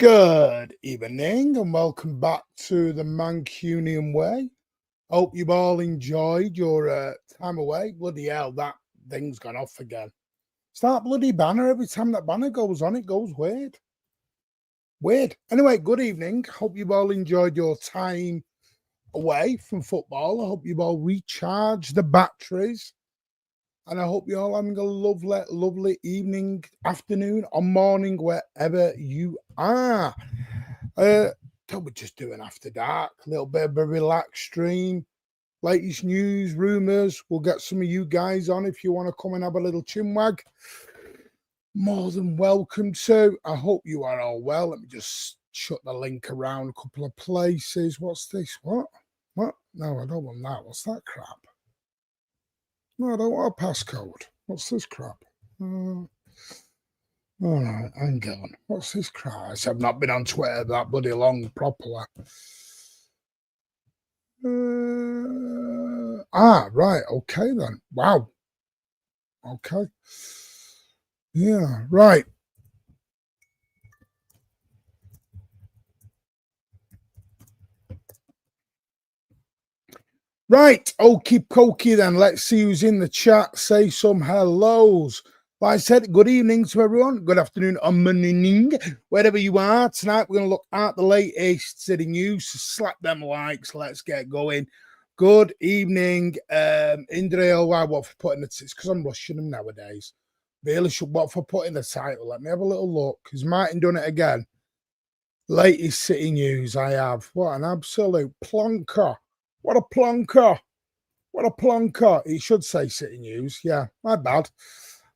Good evening and welcome back to the Mancunian Way. Hope you've all enjoyed your time away. Bloody hell, that thing's gone off again. It's that bloody banner. Every time that banner goes on, it goes weird. Weird. Anyway, good evening. Hope you've all enjoyed your time away from football. I hope you've all recharged the batteries. And I hope you're all having a lovely, lovely evening, afternoon, or morning, wherever you are. Thought we'd just do an after dark, a little bit of a relaxed stream. Latest news, rumours. We'll get some of you guys on if you want to come and have a little chinwag. More than welcome to. I hope you are all well. Let me just shut the link around a couple of places. What's this? What? No, I don't want that. What's that crap? No, I don't want a passcode. What's this crap? All right, hang on. What's this crap? I've not been on Twitter that bloody long properly. Right. Okay, then. Wow. Okay. Yeah, right. Right, okie pokey then. Let's see who's in the chat. Say some hellos. Like I said, good evening to everyone. Good afternoon or morning, wherever you are. Tonight, we're going to look at the latest city news. So slap them likes. Let's get going. Good evening, Indra. Why? What for putting it? It's because I'm rushing them nowadays. Really should. What for putting the title? Let me have a little look. Has Martin done it again? Latest city news. I have. What an absolute plonker. What a plonker. What a plonker. It should say city news. Yeah, my bad.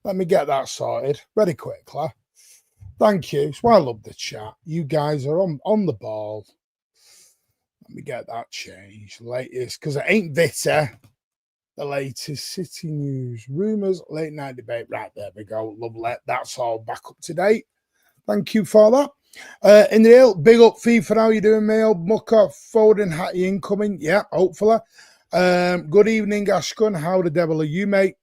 Let me get that sorted very quickly. Thank you. That's why I love the chat. You guys are on the ball. Let me get that changed. Latest, because it ain't Vita. The latest city news. Rumours, late night debate. Right, there we go. Lovely. That's all back up to date. Thank you for that. In the hill, big up FIFA. How you doing, Mail? Mucker, Foden, Hattie incoming. Yeah, hopefully. Good evening, Ashkun. How the devil are you, mate?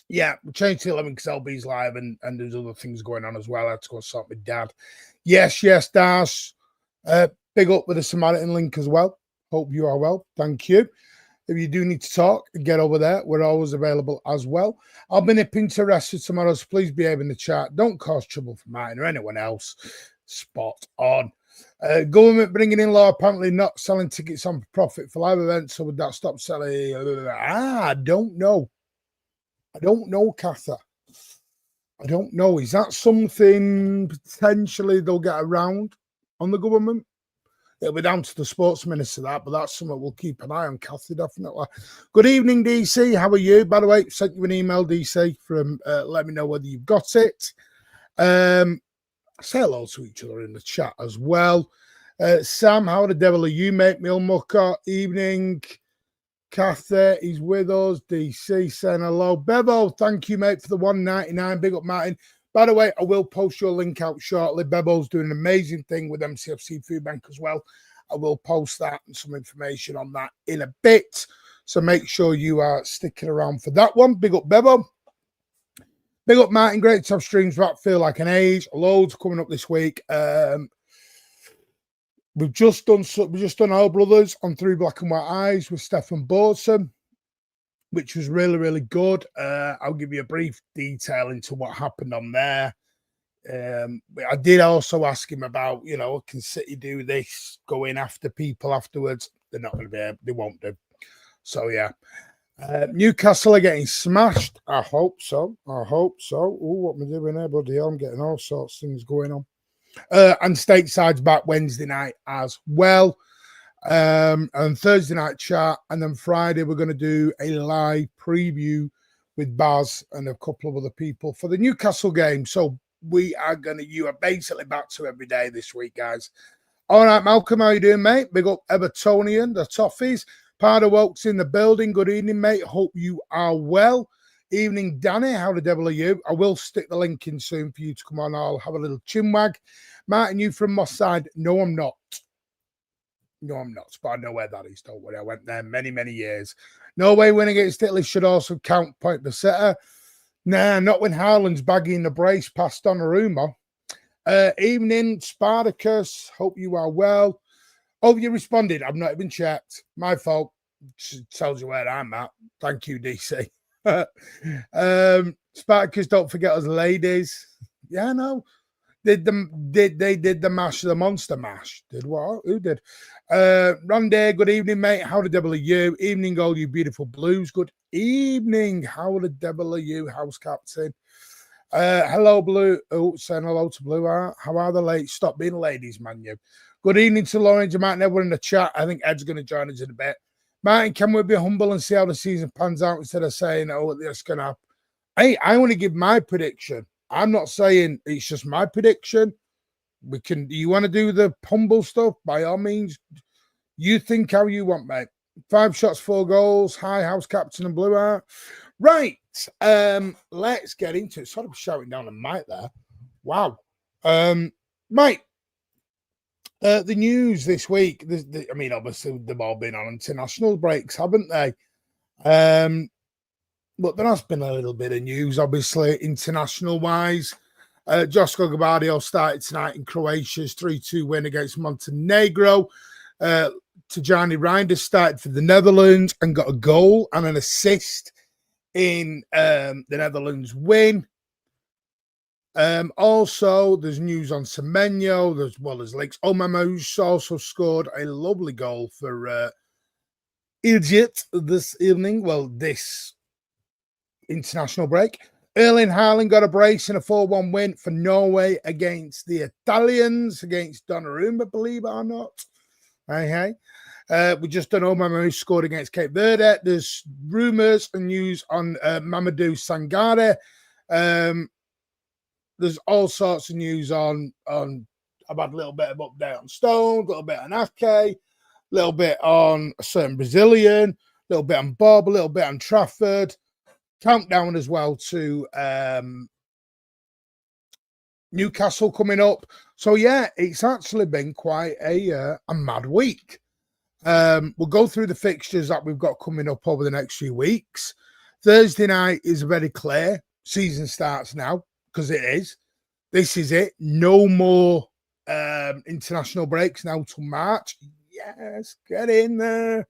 Yeah, we changed to 11 because LB's live and there's other things going on as well. I had to go sort my dad. Yes, Dash. Big up with the Samaritan link as well. Hope you are well. Thank you. If you do need to talk, get over there. We're always available as well. I'll be nipping to rest for tomorrow, so please behave in the chat. Don't cause trouble for Martin or anyone else. Spot on. Government bringing in law, apparently not selling tickets on profit for live events. So would that stop selling? I don't know. I don't know, Katha. I don't know. Is that something potentially they'll get around on the government? It'll be down to the sports minister, that, but that's something we'll keep an eye on, Kathy, definitely. Good evening, DC. How are you? By the way, sent you an email, DC, from let me know whether you've got it. Say hello to each other in the chat as well. Sam, how the devil are you, mate? Milmucker, evening. Kathy is with us. DC saying hello. Bevo, thank you, mate, for the $1.99. Big up, Martin. By the way, I will post your link out shortly. Bebo's doing an amazing thing with MCFC Food Bank as well. I will post that and some information on that in a bit. So make sure you are sticking around for that one. Big up, Bebo. Big up, Martin. Great to have streams back. Feel like an age. Loads coming up this week. We've just done Our Brothers on Through Black and White Eyes with Stefan Borson, which was really, really good. I'll give you a brief detail into what happened on there. I did also ask him about, can City do this, going after people afterwards? They're not going to be able, they won't do. So, yeah. Newcastle are getting smashed. I hope so. Oh, what am I doing here, buddy? I'm getting all sorts of things going on. And Stateside's back Wednesday night as well. And Thursday night chat, and then Friday we're going to do a live preview with Baz and a couple of other people for the Newcastle game. So you are basically back to every day this week, guys. All right, Malcolm, how you doing, mate? Big up Evertonian, the Toffees. Pardo Oaks in the building. Good evening, mate. Hope you are well. Evening, Danny. How the devil are you? I will stick the link in soon for you to come on. I'll have a little chinwag. Martin, you from Moss Side? No, I'm not. No, I'm not. But I know where that is. Don't worry. I went there many, many years. Norway win against Italy should also count point per setter. Nah, not when Haaland's bagging the brace past Donnarumma. Evening, Spartacus. Hope you are well. Oh, you responded. I've not even checked. My fault. Tells you where I'm at. Thank you, DC. Spartacus, don't forget us ladies. Yeah, no. They did the mash, the monster mash. Did what? Who did? Randy, good evening, mate. How the devil are you? Evening, all you beautiful blues. Good evening. How the devil are you, house captain? Hello, Blue. Oh, saying hello to Blue Art. How are the ladies? Stop being ladies, man. You. Good evening to Lauren, Jamat, and everyone in the chat. I think Ed's going to join us in a bit. Martin, can we be humble and see how the season pans out instead of saying, oh, this going to happen? Hey, I want to give my prediction. I'm not saying it's just my prediction. We can. You want to do the humble stuff? By all means, you think how you want, mate. 5 shots, 4 goals. Hi, house captain and Blue Art. Right. Let's get into it. Sort of shouting down the mic there. Wow. Right. The news this week. I mean, obviously they've all been on international breaks, haven't they? But there has been a little bit of news, obviously, international-wise. Josko Gabardio started tonight in Croatia's 3-2 win against Montenegro. Tajani Reinders started for the Netherlands and got a goal and an assist in the Netherlands win. Also, there's news on Semenyo, as well as Lakes Omama, who's also scored a lovely goal for Egypt this evening. Well, this international break. Erling Haaland got a brace in a 4-1 win for Norway against the Italians, against Donnarumma, believe it or not. Hey. We just done Omama, who scored against Cape Verde. There's rumours and news on Mamadou Sangare. There's all sorts of news on. I've had a little bit of update on Stone, a little bit on Ake, a little bit on a certain Brazilian, a little bit on Bob, a little bit on Trafford. Countdown as well to Newcastle coming up. So yeah, it's actually been quite a mad week. We'll go through the fixtures that we've got coming up over the next few weeks. Thursday night is very clear. Season starts now, because it is. This is it. No more international breaks now till March. Yes, get in there.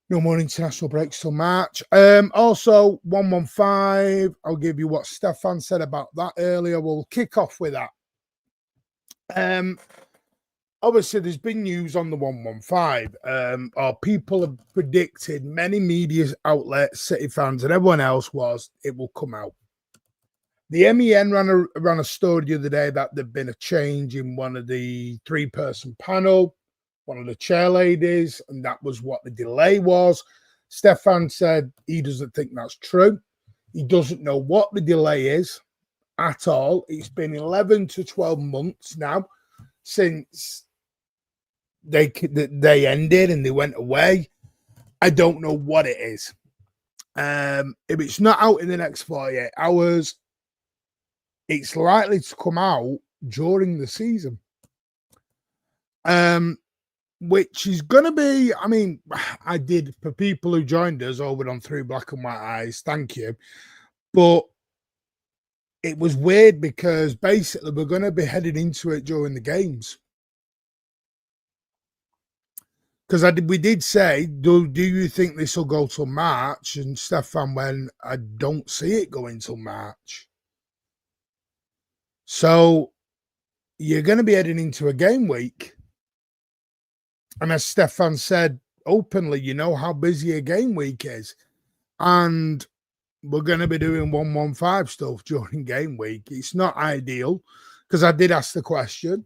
No more international breaks till March. Also, 115. I'll give you what Stefan said about that earlier. We'll kick off with that. Obviously, there's been news on the 115. Or people have predicted, many media outlets, City fans, and everyone else it will come out. The MEN ran a story the other day that there'd been a change in one of the 3-person panel, one of the chair ladies, and that was what the delay was. Stefan said he doesn't think that's true. He doesn't know what the delay is at all. It's been 11 to 12 months now since they ended and they went away. I don't know what it is. If it's not out in the next 48 hours, it's likely to come out during the season. Which is going to be, I mean, I did, for people who joined us over on Through Black and White Eyes, thank you. But it was weird because basically we're going to be heading into it during the games. Because we did say, do you think this will go till March? And Stefan went, I don't see it going till March. So you're going to be heading into a game week. And as Stefan said openly, you know how busy a game week is. And we're going to be doing 115 stuff during game week. It's not ideal because I did ask the question.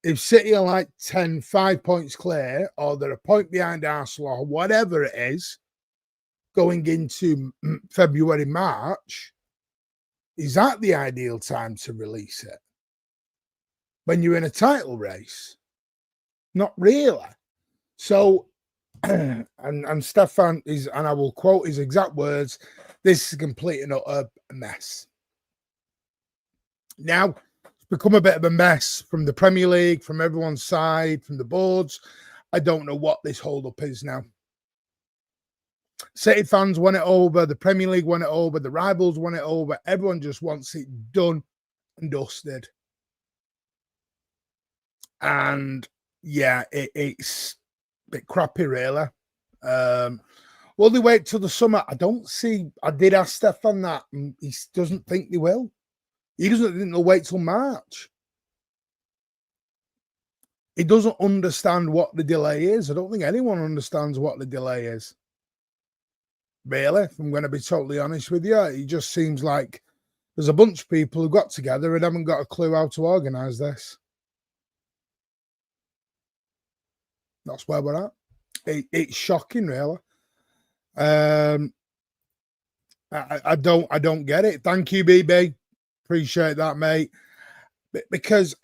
If City are like 5 points clear, or they're a point behind Arsenal, or whatever it is, going into February, March, is that the ideal time to release it? When you're in a title race? Not really. So, and Stefan is, and I will quote his exact words, this is complete and utter mess. Now, it's become a bit of a mess from the Premier League, from everyone's side, from the boards. I don't know what this hold-up is now. City fans want it over, the Premier League want it over, the rivals want it over. Everyone just wants it done and dusted. And yeah, it's a bit crappy, really. Will they wait till the summer? I don't see. I did ask Stefan that, and he doesn't think they will. He doesn't think they'll wait till March. He doesn't understand what the delay is. I don't think anyone understands what the delay is. Really, if I'm going to be totally honest with you, it just seems like there's a bunch of people who got together and haven't got a clue how to organise this. That's where we're at. It's shocking, really. I don't get it. Thank you, BB. Appreciate that, mate. Because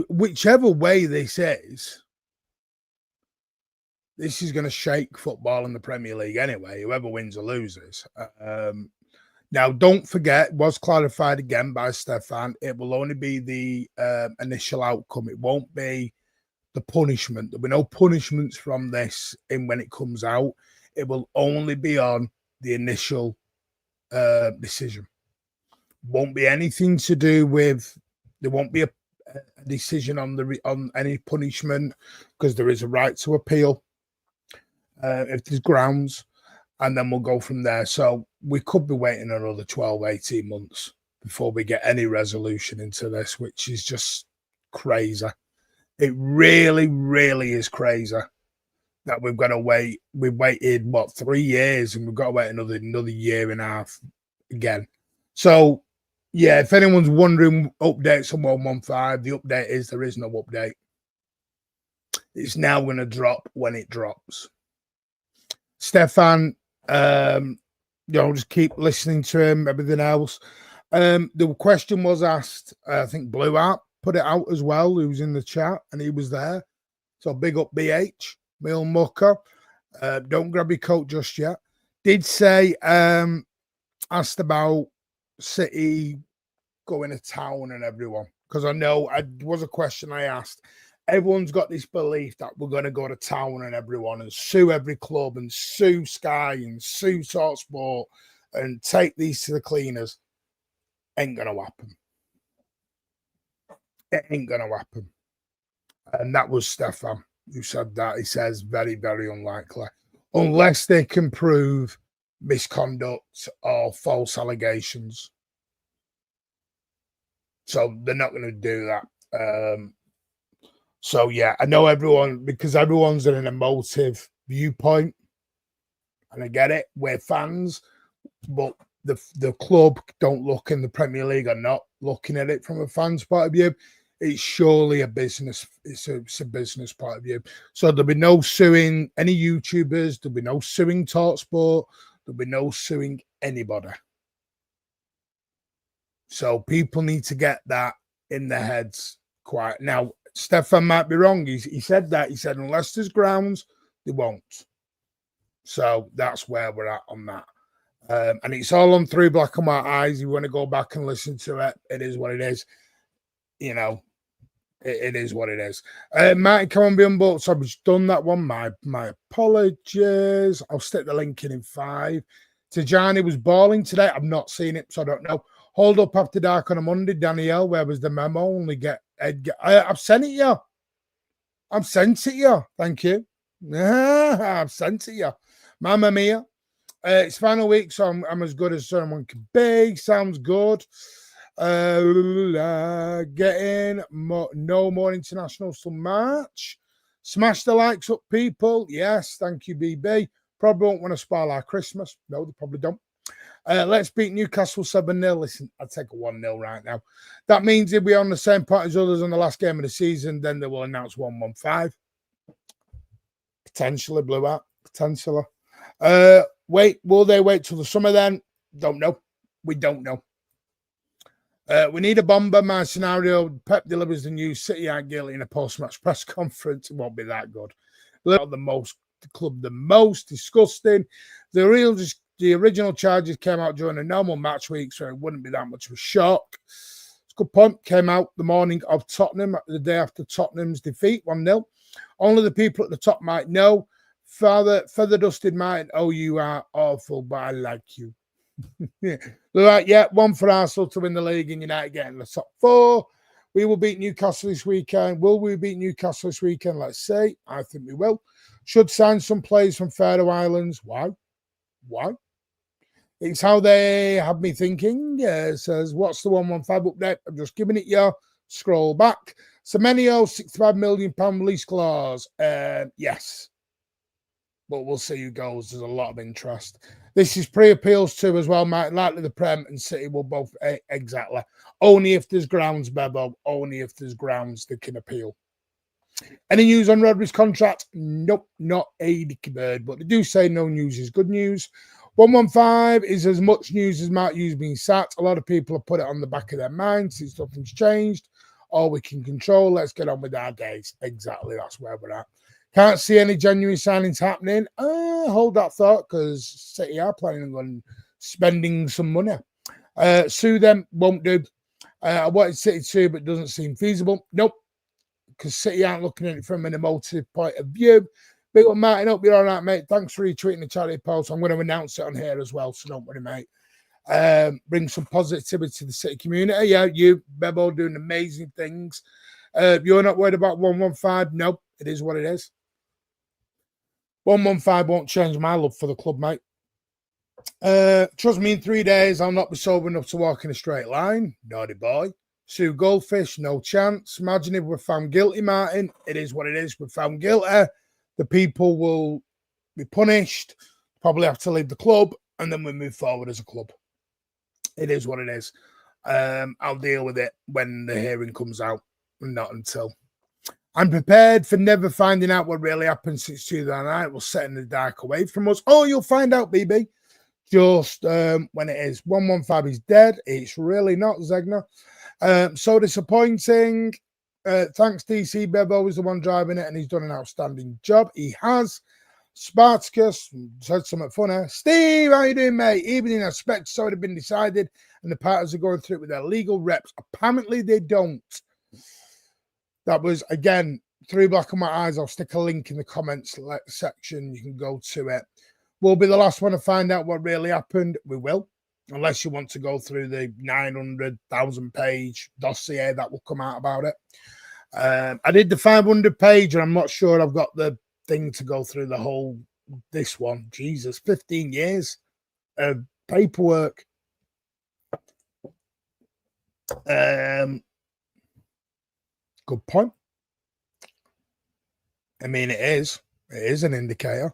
whichever way this is going to shake football in the Premier League anyway, whoever wins or loses. Now, don't forget, it was clarified again by Stefan, it will only be the initial outcome. It won't be the punishment. There'll be no punishments from this when it comes out. It will only be on the initial decision. Won't be anything to do with, there won't be a decision on any punishment, because there is a right to appeal if there's grounds, and then we'll go from there. So we could be waiting another 12, 18 months before we get any resolution into this, which is just crazy. It really, really is crazy that we've got to wait. We've waited, what, 3 years, and we've got to wait another year and a half again. So, yeah, if anyone's wondering updates on 115, the update is there is no update. It's now going to drop when it drops. Stefan, just keep listening to him, everything else. The question was asked, I think Blue Art put it out as well, who was in the chat, and he was there. So big up BH, Mill Mucker. Don't grab your coat just yet. Did say, asked about City going to town and everyone, because I know it was a question I asked. Everyone's got this belief that we're going to go to town and everyone and sue every club and sue Sky and sue TalkSport and take these to the cleaners. Ain't going to happen. It ain't going to happen. And that was Stefan who said that. He says very, very unlikely. Unless they can prove misconduct or false allegations. So they're not going to do that. So, yeah, I know everyone, because everyone's in an emotive viewpoint, and I get it, we're fans, but the club don't look, in the Premier League are not looking at it from a fan's point of view. It's surely a business, it's a business point of view. So there'll be no suing any YouTubers, there'll be no suing TalkSport, there'll be no suing anybody. So people need to get that in their heads quite. Now, Stefan might be wrong. He said that. He said, unless there's grounds, they won't. So that's where we're at on that. And it's all on 3 Black and White Eyes. You want to go back and listen to it, it is what it is. You know, it is what it is. Martin, come on, be unbooked. So I've just done that one. My apologies. I'll stick the link in 5. Tajani was balling today. I've not seen it, so I don't know. Hold up after dark on a Monday, Danielle. Where was the memo? Only get Edgar. I've sent it you. I've sent it you. Thank you. I've sent it you. Mamma mia. It's final week, so I'm as good as someone can be. Sounds good. Getting no more internationals till March. Smash the likes up, people. Yes, thank you, BB. Probably won't want to spoil our Christmas. No, they probably don't. Let's beat Newcastle 7-0. Listen, I'll take a 1-0 right now. That means if we're on the same part as others on the last game of the season, then they will announce 1-1-5. Potentially, Blue Out. Potentially. Wait, will they wait till the summer then? Don't know. We don't know. We need a bomber. My scenario, Pep delivers the news. City aren't guilty in a post-match press conference. It won't be that good. The club the most disgusting. The original charges came out during a normal match week, so it wouldn't be that much of a shock. It's a good point. Came out the morning of Tottenham, the day after Tottenham's defeat, 1-0. Only the people at the top might know. Feather dusted Martin, oh, you are awful, but I like you. Yeah. Right, yeah, 1 for Arsenal to win the league and United getting the top 4. We will beat Newcastle this weekend. Will we beat Newcastle this weekend? Let's say. I think we will. Should sign some players from Faroe Islands. Why? Why? It's how they have me thinking. It says, what's the 115 update? I'm just giving it you. Scroll back. Semenyo, £65 million lease clause. Yes. But we'll see who goes. There's a lot of interest. This is pre-appeals too as well, Mike. Likely the Prem and City will both, exactly. Only if there's grounds, Bebo. Only if there's grounds they can appeal. Any news on Rodri's contract? Nope, not a dicky bird. But they do say no news is good news. 115 is as much news as Mark Hughes being sacked. A lot of people have put it on the back of their minds since nothing's changed. All we can control. Let's get on with our days. Exactly, that's where we're at. Can't see any genuine signings happening. Hold that thought, because City are planning on spending some money. Sue them, won't do. I wanted City to, but it doesn't seem feasible. Nope, because City aren't looking at it from an emotive point of view. Big up, Martin. Hope you're all right, mate. Thanks for retweeting the charity post. I'm going to announce it on here as well, so don't worry, mate. Bring some positivity to the City community. Yeah, you, Bebo, doing amazing things. You're not worried about 115? Nope, it is what it is. 115 won't change my love for the club, mate. Trust me, in 3 days, I'll not be sober enough to walk in a straight line. Naughty boy. Sue Goldfish, no chance. Imagine if we're found guilty, Martin. It is what it is. We're found guilty. The people will be punished, probably have to leave the club, and then we move forward as a club. It is what it is. I'll deal with it when the hearing comes out, and not until. I'm prepared for never finding out what really happened since 2009. It will set in the dark away from us. Oh, you'll find out, BB. Just when it is. 115 is dead. It's really not, Zegna. So disappointing. Thanks, DC. Bebo is the one driving it, and he's done an outstanding job. He has. Spartacus said something funny. Steve, how you doing, mate? Evening, I expect it's already been decided, and the parties are going through it with their legal reps. Apparently, they don't. That was, again, 3 black on my eyes. I'll stick a link in the comments section. You can go to it. We'll be the last one to find out what really happened. We will, unless you want to go through the 900,000 page dossier that will come out about it. I did the 500 page, and I'm not sure I've got the thing to go through the whole, this one. Jesus, 15 years of paperwork. Good point. I mean, it is an indicator.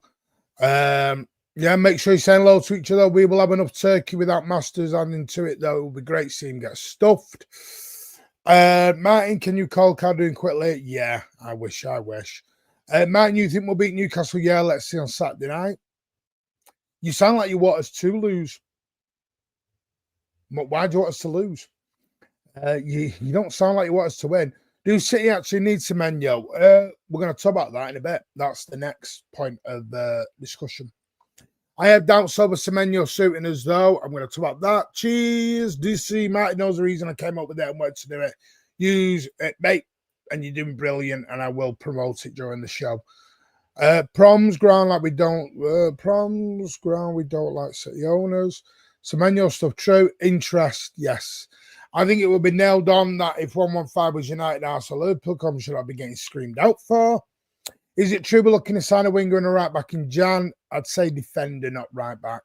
Yeah, make sure you say hello to each other. We will have enough turkey without Masters adding to it, though. It will be great seeing him get stuffed. Martin, can you call Caldoon quickly? Yeah, I wish. Martin, you think we'll beat Newcastle? Yeah, let's see on Saturday night. You sound like you want us to lose. Why do you want us to lose? You don't sound like you want us to win. Do City actually need Semenyo? We're going to talk about that in a bit. That's the next point of discussion. I have doubts over Semenyo suiting us, though. I'm going to talk about that. Cheers. DC. Martin knows the reason I came up with it and wanted to do it. Use it, mate. And you're doing brilliant, and I will promote it during the show. Proms ground like we don't. Proms ground we don't like City owners. Semenyo stuff true. Interest, yes. I think it would be nailed on that if 115 was United, Arsenal, Liverpool, should I be getting screamed out for? Is it true we're looking to sign a winger and a right back in Jan? I'd say defender, not right back.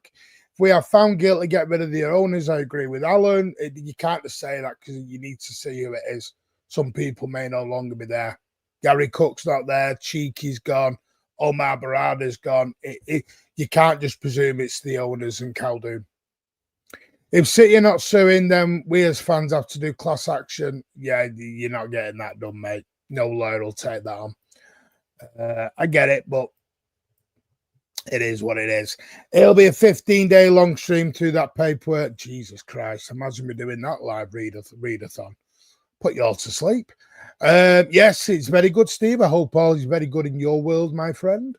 If we are found guilty, get rid of the owners. I agree with Alan. You can't just say that because you need to see who it is. Some people may no longer be there. Gary Cook's not there. Cheeky's gone. Omar Barada's gone. You can't just presume it's the owners and Caldoon. If City are not suing, then we as fans have to do class action. Yeah, you're not getting that done, mate. No lawyer will take that on. I get it, but it is what it is. It'll be a 15-day long stream through that paperwork. Jesus Christ. Imagine me doing that live readathon. Put you all to sleep. Yes, it's very good, Steve. I hope all is very good in your world, my friend.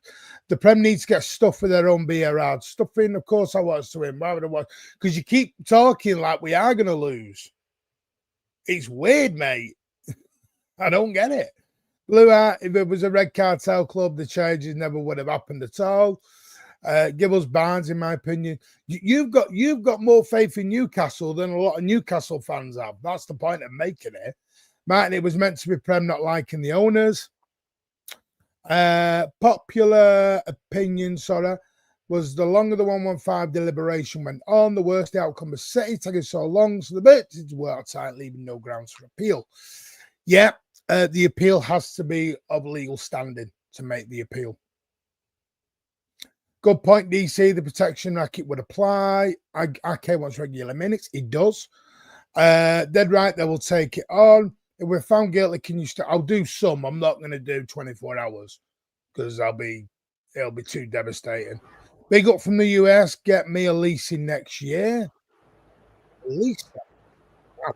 The Prem needs to get stuff with their own beer hard. Stuffing, of course, I want us to win. Why would I want? Because you keep talking like we are going to lose. It's weird, mate. I don't get it. Blue Art, if it was a red cartel club, the changes never would have happened at all. Give us Barnes, in my opinion. You've got more faith in Newcastle than a lot of Newcastle fans have. That's the point I'm making here. Martin, it was meant to be Prem not liking the owners. Popular opinion, was the longer the 115 deliberation went on, the worse the outcome was City taking so long, so the verdict were outside, leaving no grounds for appeal. Yeah, the appeal has to be of legal standing to make the appeal. Good point, DC. The protection racket would apply. AK wants regular minutes. It does. Dead right, they will take it on. If we're found guilty, can you I'll do some. I'm not going to do 24 hours because it'll be too devastating. Big up from the US. Get me a leasing next year. Lease. Wow.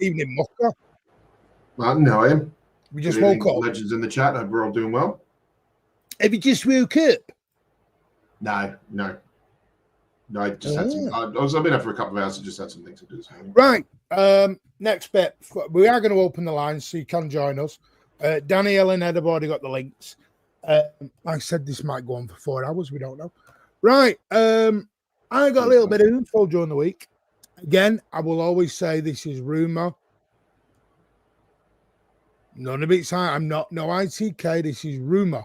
Evening, Mucker. Martin, how are you? We just woke up. Legends in the chat. Hope we're all doing well. Have you just woke up? No. I just had some. I've been up for a couple of hours. I just had some things to do. Right. Next bit. We are going to open the lines so you can join us. Danielle and Ed have already got the links. I said this might go on for 4 hours. We don't know. Right. I got a little bit of info during the week. Again, I will always say this is rumour. None of it's I'm not no ITK. This is rumour.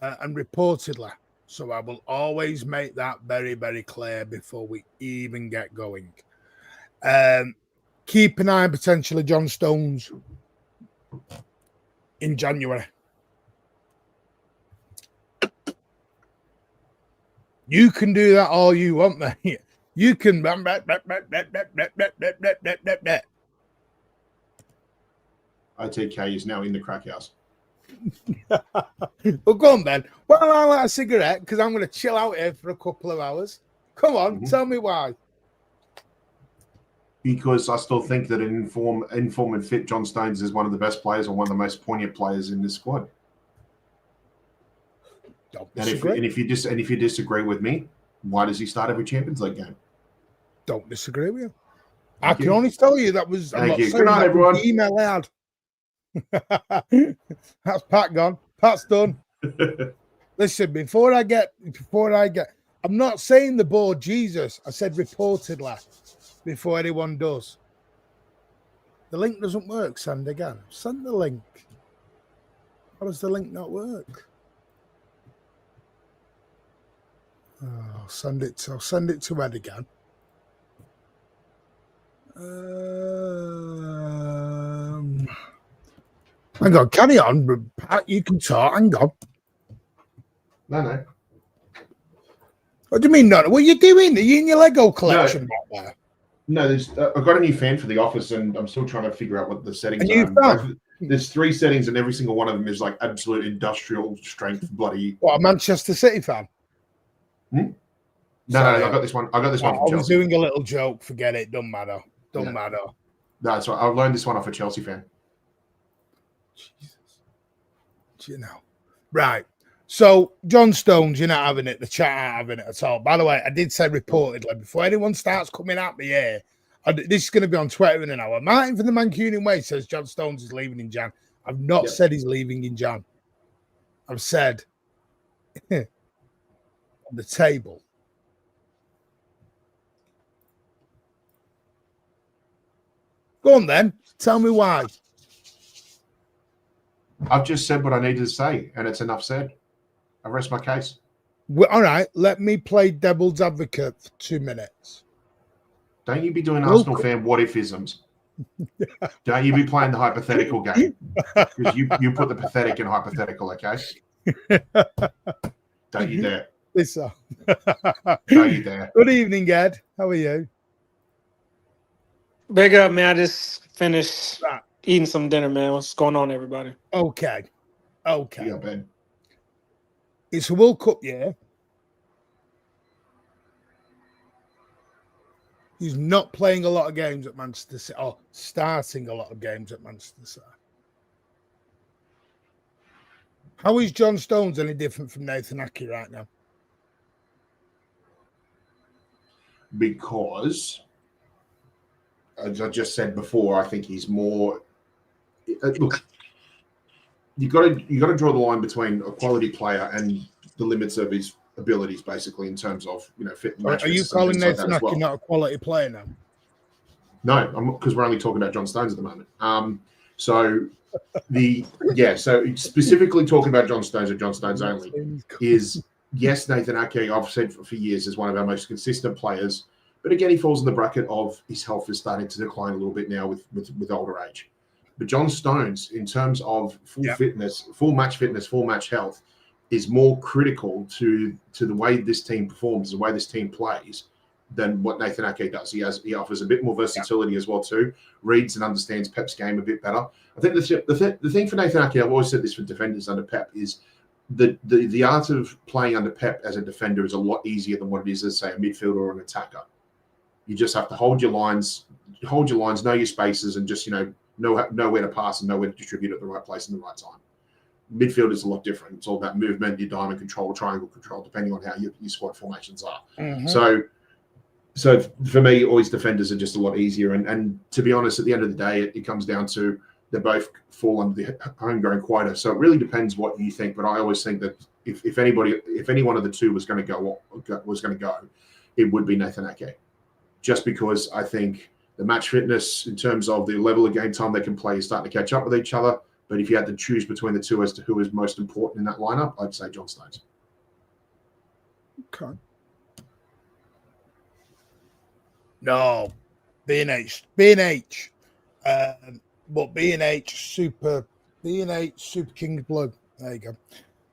And reportedly. So I will always make that very, very clear before we even get going. Keep an eye on potentially John Stones in January. You can do that all you want, mate. You can. ITK is now in the crack house. Well, go on, Ben. Well, I like a cigarette because I'm going to chill out here for a couple of hours. Come on, tell me why. Because I still think that in form and fit, John Stones is one of the best players or one of the most poignant players in this squad. And if you disagree with me, why does he start every Champions League game? Don't disagree with you. I can only tell you that was. Thank you. Good night, everyone. Email out. That's Pat gone. Pat's done. Listen, before I get, I'm not saying the board, Jesus. I said reportedly before anyone does. The link doesn't work. Send again. Send the link. How does the link not work? I'll send it to Ed again. Hang on, carry on. Pat, you can talk. Hang on. No. What do you mean, no? What are you doing? Are you in your Lego collection back there? No, I've got a new fan for the office, and I'm still trying to figure out what the settings are. There's 3 settings, and every single one of them is like absolute industrial strength bloody. What, a Manchester City fan? No, I got this one. I got this one from Chelsea. I was doing a little joke. Forget it. Don't matter. Don't matter. That's right. I learned this one off a Chelsea fan. Jesus. You know. Right. So, John Stones, you're not having it. The chat aren't having it at all. By the way, I did say reportedly, before anyone starts coming at me here, this is going to be on Twitter in an hour. Martin from the Mancunian Way says John Stones is leaving in Jan. I've not said he's leaving in Jan. I've said on the table. Go on then. Tell me why. I've just said what I needed to say, and it's enough said. I rest my case. Well, all right. Let me play devil's advocate for 2 minutes. Don't you be doing Arsenal fan what-if-isms. Don't you be playing the hypothetical game. Because you put the pathetic in hypothetical, okay? Don't you dare. Listen. Don't you dare. Good evening, Ed. How are you? Big up, man. I just finished eating some dinner, man. What's going on, everybody? Okay. Yeah, Ben. It's a World Cup year. He's not playing a lot of games at Manchester City, or starting a lot of games at Manchester City. How is John Stones any different from Nathan Ake right now? Because, as I just said before, I think he's more. Look, you got to draw the line between a quality player and the limits of his abilities, basically, in terms of fit. Are you calling Nathan Ake not a quality player now? No, because we're only talking about John Stones at the moment. So specifically talking about John Stones and John Stones only is, yes, Nathan Ake, I've said for years, is one of our most consistent players. But again, he falls in the bracket of his health is starting to decline a little bit now with older age. But John Stones, in terms of fitness, full match fitness, full match health, is more critical to the way this team performs, the way this team plays, than what Nathan Ake does. He offers a bit more versatility as well too. Reads and understands Pep's game a bit better. I think the thing for Nathan Ake, I've always said this for defenders under Pep, is the art of playing under Pep as a defender is a lot easier than what it is as, say, a midfielder or an attacker. You just have to hold your lines, know your spaces, and just know where to pass and know where to distribute at the right place in the right time. Midfield is a lot different. It's all about movement, your diamond control, triangle control, depending on how your squad formations are. Mm-hmm. So for me, always defenders are just a lot easier. And to be honest, at the end of the day, it comes down to they both fall under the homegrown quota. So it really depends what you think. But I always think that if any one of the two was going to go, it would be Nathan Ake. Just because I think the match fitness in terms of the level of game time they can play is starting to catch up with each other. But if you had to choose between the two as to who is most important in that lineup, I'd say John Stones. Okay. No, B&H. But B&H Super King's Blood. There you go.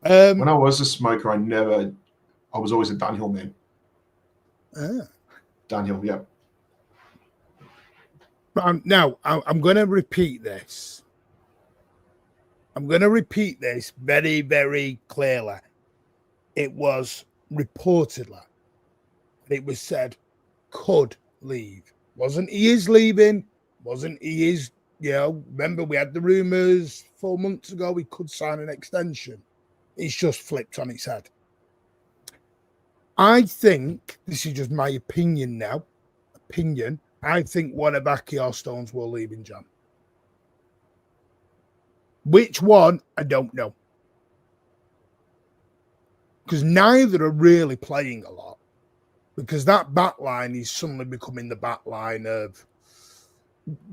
When I was a smoker, I was always a downhill man. Downhill, yeah. Now, I'm going to repeat this. I'm going to repeat this very, very clearly. It was reportedly, it was said, could leave. Wasn't he is leaving. Wasn't he is, remember we had the rumours 4 months ago he could sign an extension. It's just flipped on its head. I think, this is just my opinion now, I think one of Ake or Stones will leave in Jan. Which one, I don't know. Because neither are really playing a lot. Because that back line is suddenly becoming the back line of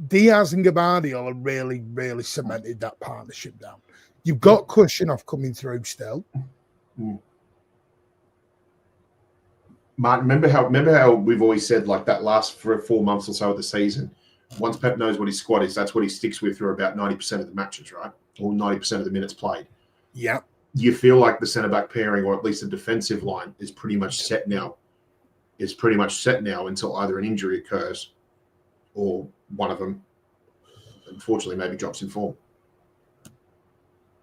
Diaz and Gavardio have really, really cemented that partnership down. You've got Kushinov coming through still. Martin, remember how we've always said like that last for 4 months or so of the season, once Pep knows what his squad is, that's what he sticks with for about 90% of the matches, right? Or 90% of the minutes played. Yeah. You feel like the centre-back pairing, or at least the defensive line, is pretty much set now. Until either an injury occurs or one of them, unfortunately, maybe drops in form.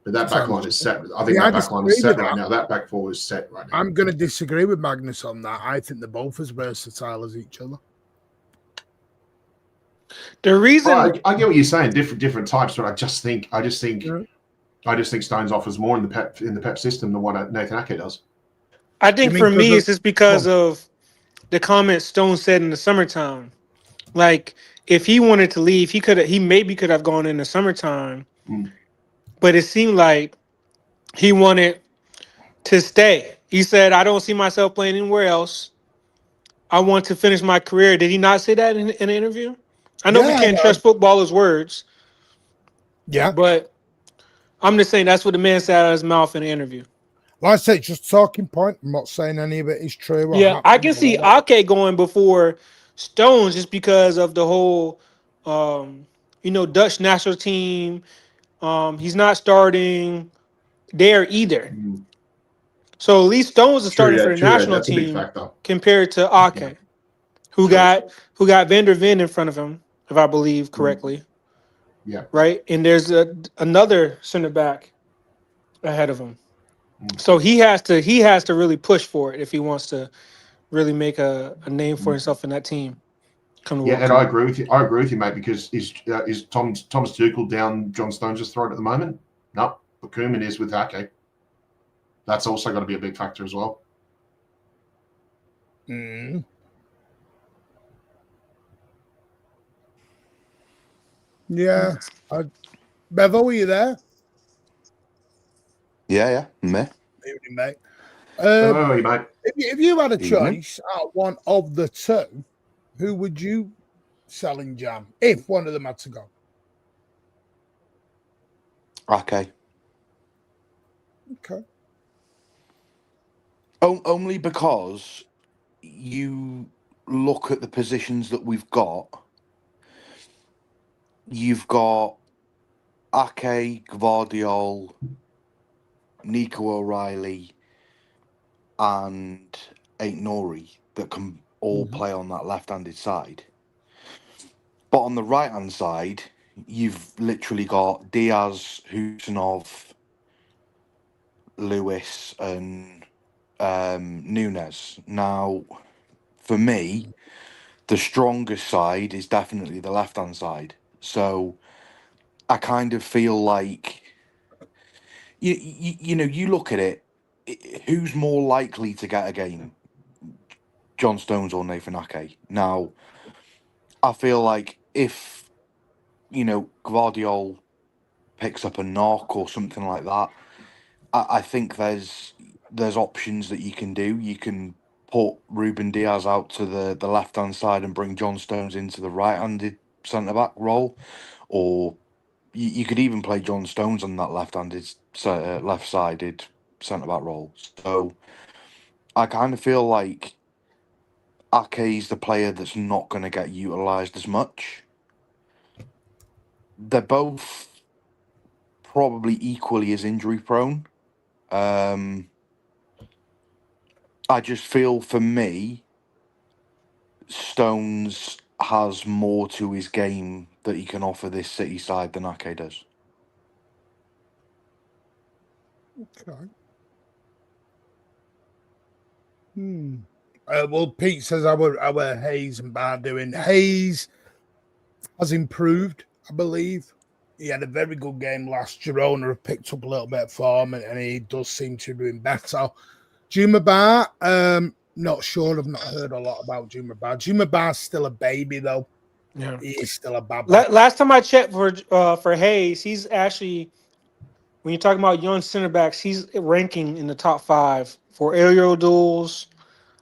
But that back line is set. I think that back line is set right now. That back four is set right now. I'm going to disagree with Magnus on that. I think they're both as versatile as each other. The reason I get what you're saying, different types, but I just think Stones offers more in the Pep system than what Nathan Ake does. I think for me, it's just because of the comments Stone said in the summertime. Like, if he wanted to leave, he maybe could have gone in the summertime, but it seemed like he wanted to stay. He said, "I don't see myself playing anywhere else. I want to finish my career." Did he not say that in an interview? I know we can't trust footballers' words. Yeah, but I'm just saying that's what the man said out of his mouth in the interview. Like I say, just a talking point. I'm not saying any of it is true. Yeah, I can see Ake going before Stones just because of the whole, Dutch national team. He's not starting there either. So at least Stones is starting for the national team compared to Ake, who got Van der Ven in front of him, if I believe correctly. Yeah. Right, and there's another center back ahead of him. So he has to really push for it if he wants to really make a name for himself in that team. And I agree with you, mate. Because is Thomas Tuchel down John Stones' throat at the moment? No, but Koeman is with Ake. That's also got to be a big factor as well. Yeah. Bevo, were you there? Yeah, me. Evening, mate. Mate. If you had a choice out of one of the two, who would you selling Jam if one of them had to go? Okay. Okay. Only because you look at the positions that we've got. You've got Ake, Gvardiol, Nico O'Reilly, and Aït-Nouri that can all play on that left-handed side. But on the right-hand side, you've literally got Diaz, Husanov, Lewis, and Nunes. Now, for me, the strongest side is definitely the left-hand side. So I kind of feel like you know, you look at it, who's more likely to get a game, John Stones or Nathan Ake? Now, I feel like if, you know, Gvardiol picks up a knock or something like that, I think there's options that you can do. You can put Ruben Diaz out to the left hand side and bring John Stones into the right handed centre back role, or you could even play John Stones on that left sided centre back role. So I kind of feel like Ake's the player that's not going to get utilised as much. They're both probably equally as injury prone. I just feel for me, Stones has more to his game that he can offer this City side than Ake does. Okay. Well, Pete says our Hayes and Bar doing. Hayes has improved, I believe. He had a very good game last. Girona have picked up a little bit of form, and he does seem to be doing better. Juma Bar, not sure. I've not heard a lot about Juma Bar. Juma Bar's still a baby, though. Yeah, he is still a baba. Last time I checked for Hayes, he's actually, when you're talking about young center backs, he's ranking in the top 5 for aerial duels.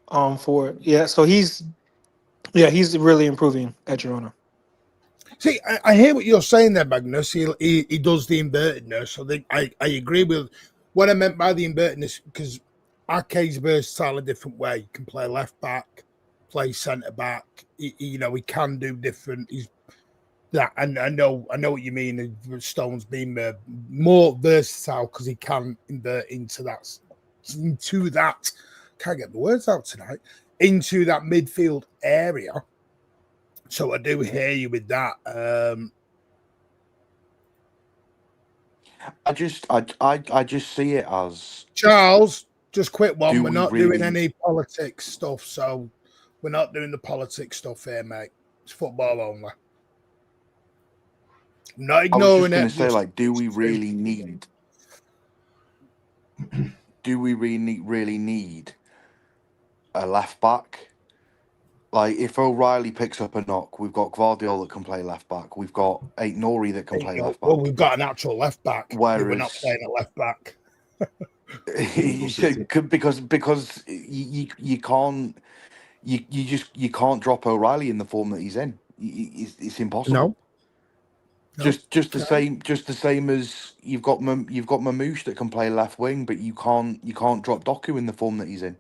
So he's really improving at Girona. See, I hear what you're saying there, Magnus. He does the invertedness. So I agree with what I meant by the invertedness, because Ake's versatile a different way. He can play left back, play centre back. He can do different. He's that, and I know what you mean. Stone's being more versatile because he can invert into that. Can't get the words out tonight. Into that midfield area. So I do hear you with that. I just see it as, Charles, just quick one. Do We're we not really- doing any politics stuff, so we're not doing the politics stuff here, mate. It's football only. I'm not I was ignoring just going it. to say, like, do we really need a left back? Like, if O'Reilly picks up a knock, we've got Gvardiol that can play left back. We've got Aït-Nouri that can play left back. Well, we've got an actual left back. Whereas We're not playing a left back. because you can't you can't drop O'Reilly in the form that he's in. It's impossible. No. Just the same as you've got Mamouche that can play left wing, but you can't drop Doku in the form that he's in.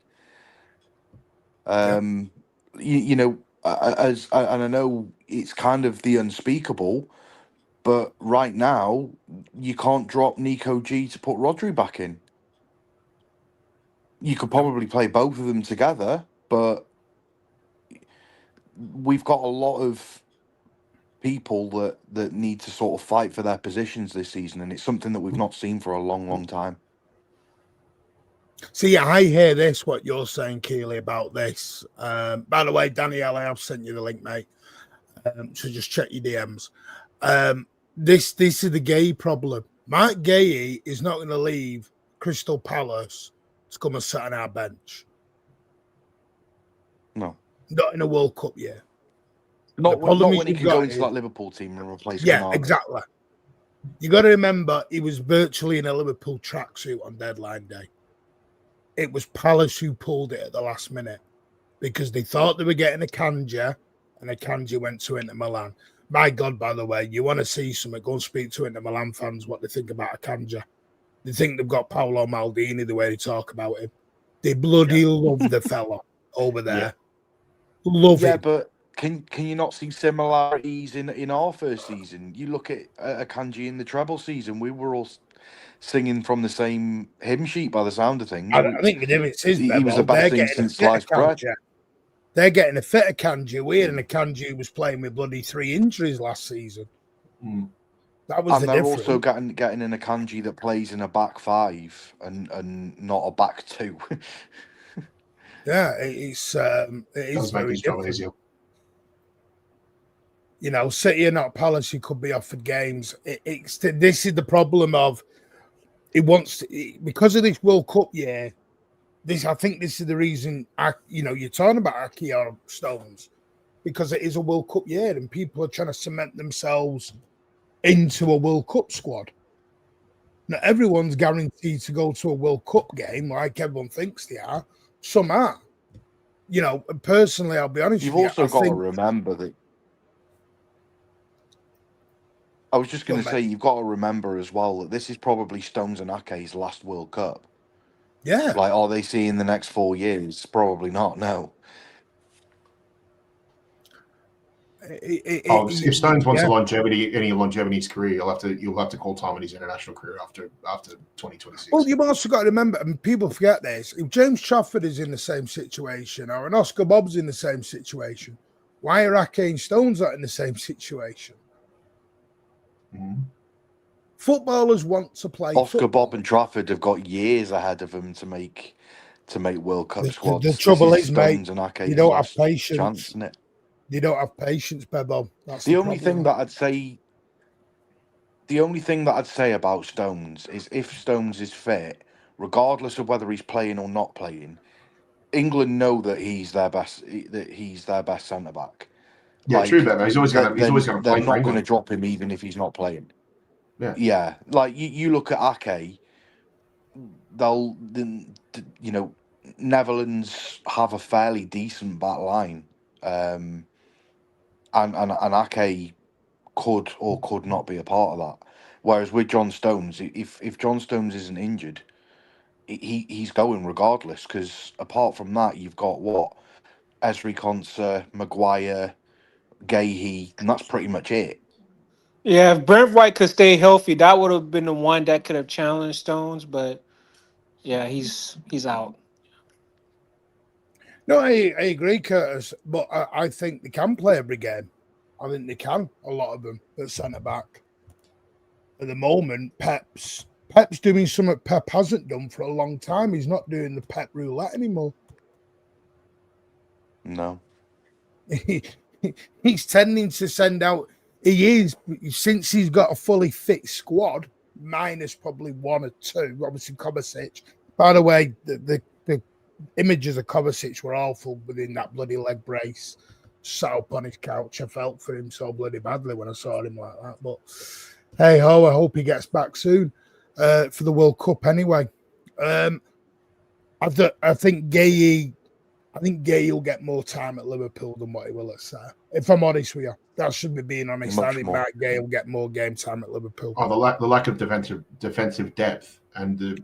And I know it's kind of the unspeakable, but right now you can't drop Nico G to put Rodri back in. You could probably play both of them together, but we've got a lot of people that need to sort of fight for their positions this season, and it's something that we've not seen for a long time. See, I hear this, what you're saying, Keely, about this. By the way, Danielle, I have sent you the link, mate. So just check your DMs. This is the Gay problem. Mike Gay is not going to leave Crystal Palace to come and sit on our bench. No. Not in a World Cup year. Not when he you've can got go into is- that Liverpool team and replace Yeah, Konami. exactly. You got to remember, he was virtually in a Liverpool tracksuit on deadline day. It was Palace who pulled it at the last minute because they thought they were getting a Kanja and Akanji went to Inter Milan. My God, by the way, you want to see something, go and speak to Inter Milan fans what they think about Akanji. They think they've got Paolo Maldini the way they talk about him. They bloody love the fella over there. Love him. But can you not see similarities in our first season? You look at Akanji in the treble season. We were all singing from the same hymn sheet by the sound of things. I think the difference is he was the best thing since sliced bread. They're getting a fit of Akanji. We had an Akanji who was playing with bloody 3 injuries last season. That was the difference. Also getting an Akanji that plays in a back 5 and not a back 2. Yeah, it is very different. You know, City are not Palace, who could be offered games. This is the problem of it wants to, because of this World Cup year. I think this is the reason. You're talking about Aki or Stones, because it is a World Cup year and people are trying to cement themselves into a World Cup squad. Not everyone's guaranteed to go to a World Cup game like everyone thinks they are. Some are. You know, personally, I'll be honest You've with you. also got to remember that. I was just going to say, you've got to remember as well that this is probably Stones and Ake's last World Cup. Yeah. Like, are they seeing the next 4 years? Probably not, no. If Stones wants any longevity in his career, you'll have to call time in his international career after 2026. Well, you've also got to remember, and people forget this, if James Trafford is in the same situation or an Oscar Bobb's in the same situation, why are Ake and Stones not in the same situation? Footballers want to play Oscar football. Bob and Trafford have got years ahead of them to make World Cup squads. The trouble is, mate, Stones and Ake's you don't have last patience. Chance, isn't it? You don't have patience, Bebo. That's the only thing that I'd say. The only thing that I'd say about Stones is if Stones is fit, regardless of whether he's playing or not playing, England know that he's their best. That he's their best centre back. Yeah, true, Bebo. He's always going to play. They're not going to drop him even if he's not playing. Yeah. Like you look at Ake, Netherlands have a fairly decent back line, and Ake could or could not be a part of that. Whereas with John Stones, if John Stones isn't injured, he's going regardless. Because apart from that, you've got Esri Konsa, Maguire, Gahey, and that's pretty much it. Yeah, if Brent White could stay healthy, that would have been the one that could have challenged Stones. But yeah, he's out. No, I agree, Curtis. But I think they can play every game. I think they can. A lot of them at centre back. At the moment, Pep's doing something Pep hasn't done for a long time. He's not doing the Pep roulette anymore. No. He's tending to send out. He is, since he's got a fully fit squad, minus probably 1 or 2. Obviously, Kovacic. By the way, the images of Kovacic were awful within that bloody leg brace. Sat up on his couch. I felt for him so bloody badly when I saw him like that. But hey ho, I hope he gets back soon for the World Cup anyway. I think Gahey will get more time at Liverpool than what he will at Sarr. If I'm honest with you, that should be being honest. I think Matt Gahey will get more game time at Liverpool. Oh, the lack of defensive depth and the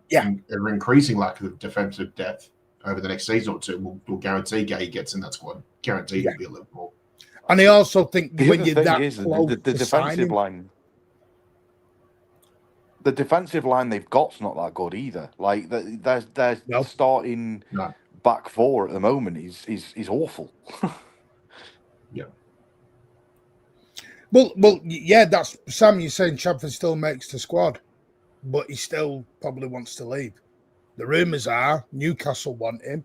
increasing lack of defensive depth over the next season or two will guarantee Gahey gets in that squad. Guaranteed to be at Liverpool. And I also think when you're that close, the defensive line. The defensive line they've got's not that good either. Like they're starting back 4 at the moment is awful. Yeah. Well, yeah. That's Sam. You're saying Champford still makes the squad, but he still probably wants to leave. The rumours are Newcastle want him.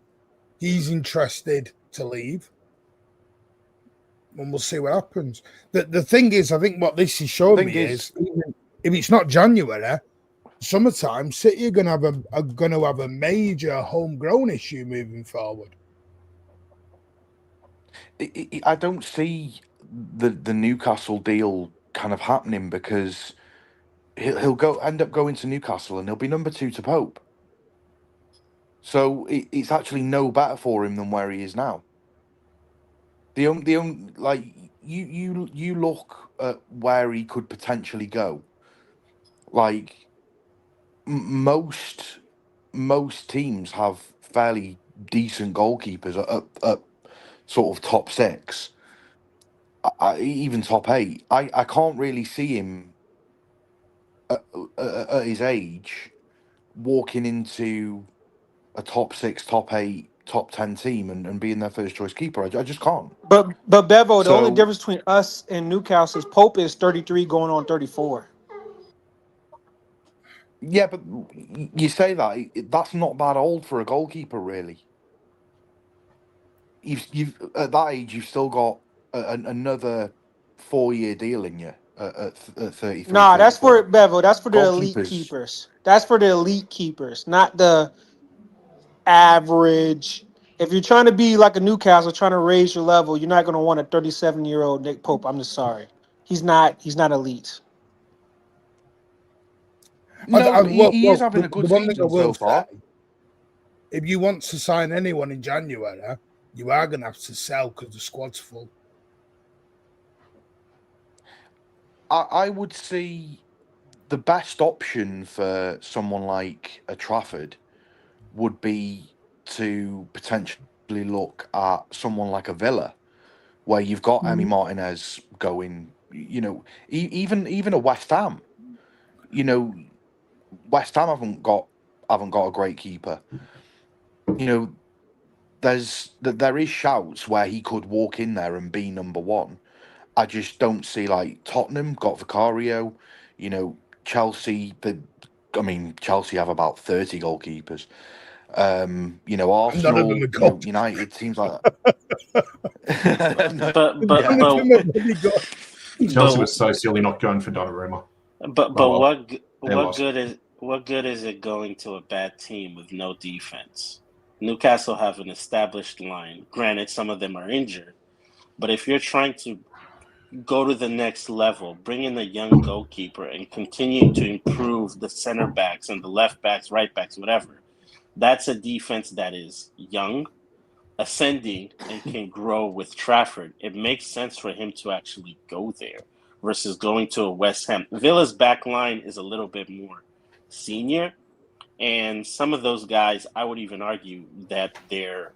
He's interested to leave. And we'll see what happens. The thing is, I think what this is showing me is if it's not January, summertime, City are going to have a major homegrown issue moving forward. I don't see the Newcastle deal kind of happening because he'll end up going to Newcastle and he'll be number 2 to Pope. So it's actually no better for him than where he is now. like you look at where he could potentially go. Like most teams have fairly decent goalkeepers at sort of top six, even top eight. I can't really see him at his age walking into a top six, top eight, top 10 team and being their first choice keeper. I just can't. But Bevo, the only So difference between us and Newcastle is Pope is 33 going on 34. Yeah, but you say that that's not that old for a goalkeeper, really. You've at that age, you've still got another 4-year deal in you at 33, Nah, that's for 34. Bevo. That's for the elite Goalkeepers. keepers. That's for the elite keepers, not the average. If you're trying to be like a Newcastle, trying to raise your level, you're not going to want a 37-year-old Nick Pope. I'm just sorry. He's not elite. No, he is Well, having a the good one thing I season will so say, far. if you want to sign anyone in January, you are going to have to sell because the squad's full. I would see the best option for someone like a Trafford would be to potentially look at someone like a Villa, where you've got Emi Martinez going. Even a West Ham. You know, West Ham haven't got a great keeper. You know, there is shouts where he could walk in there and be number one. I just don't see like Tottenham got Vicario. You know, Chelsea. Chelsea have about 30 goalkeepers. None of them Arsenal. are good. United seems like that. But None of them are bloody good. Chelsea was so silly not going for Donnarumma. but Oh, well, they what lost. good is it going to a bad team with no defense? Newcastle have an established line. Granted, some of them are injured, but if you're trying to go to the next level, bring in a young goalkeeper, and continue to improve the center backs and the left backs, right backs, whatever, that's a defense that is young, ascending, and can grow with Trafford. It makes sense for him to actually go there versus going to a West Ham. Villa's back line is a little bit more senior, and some of those guys, I would even argue that they're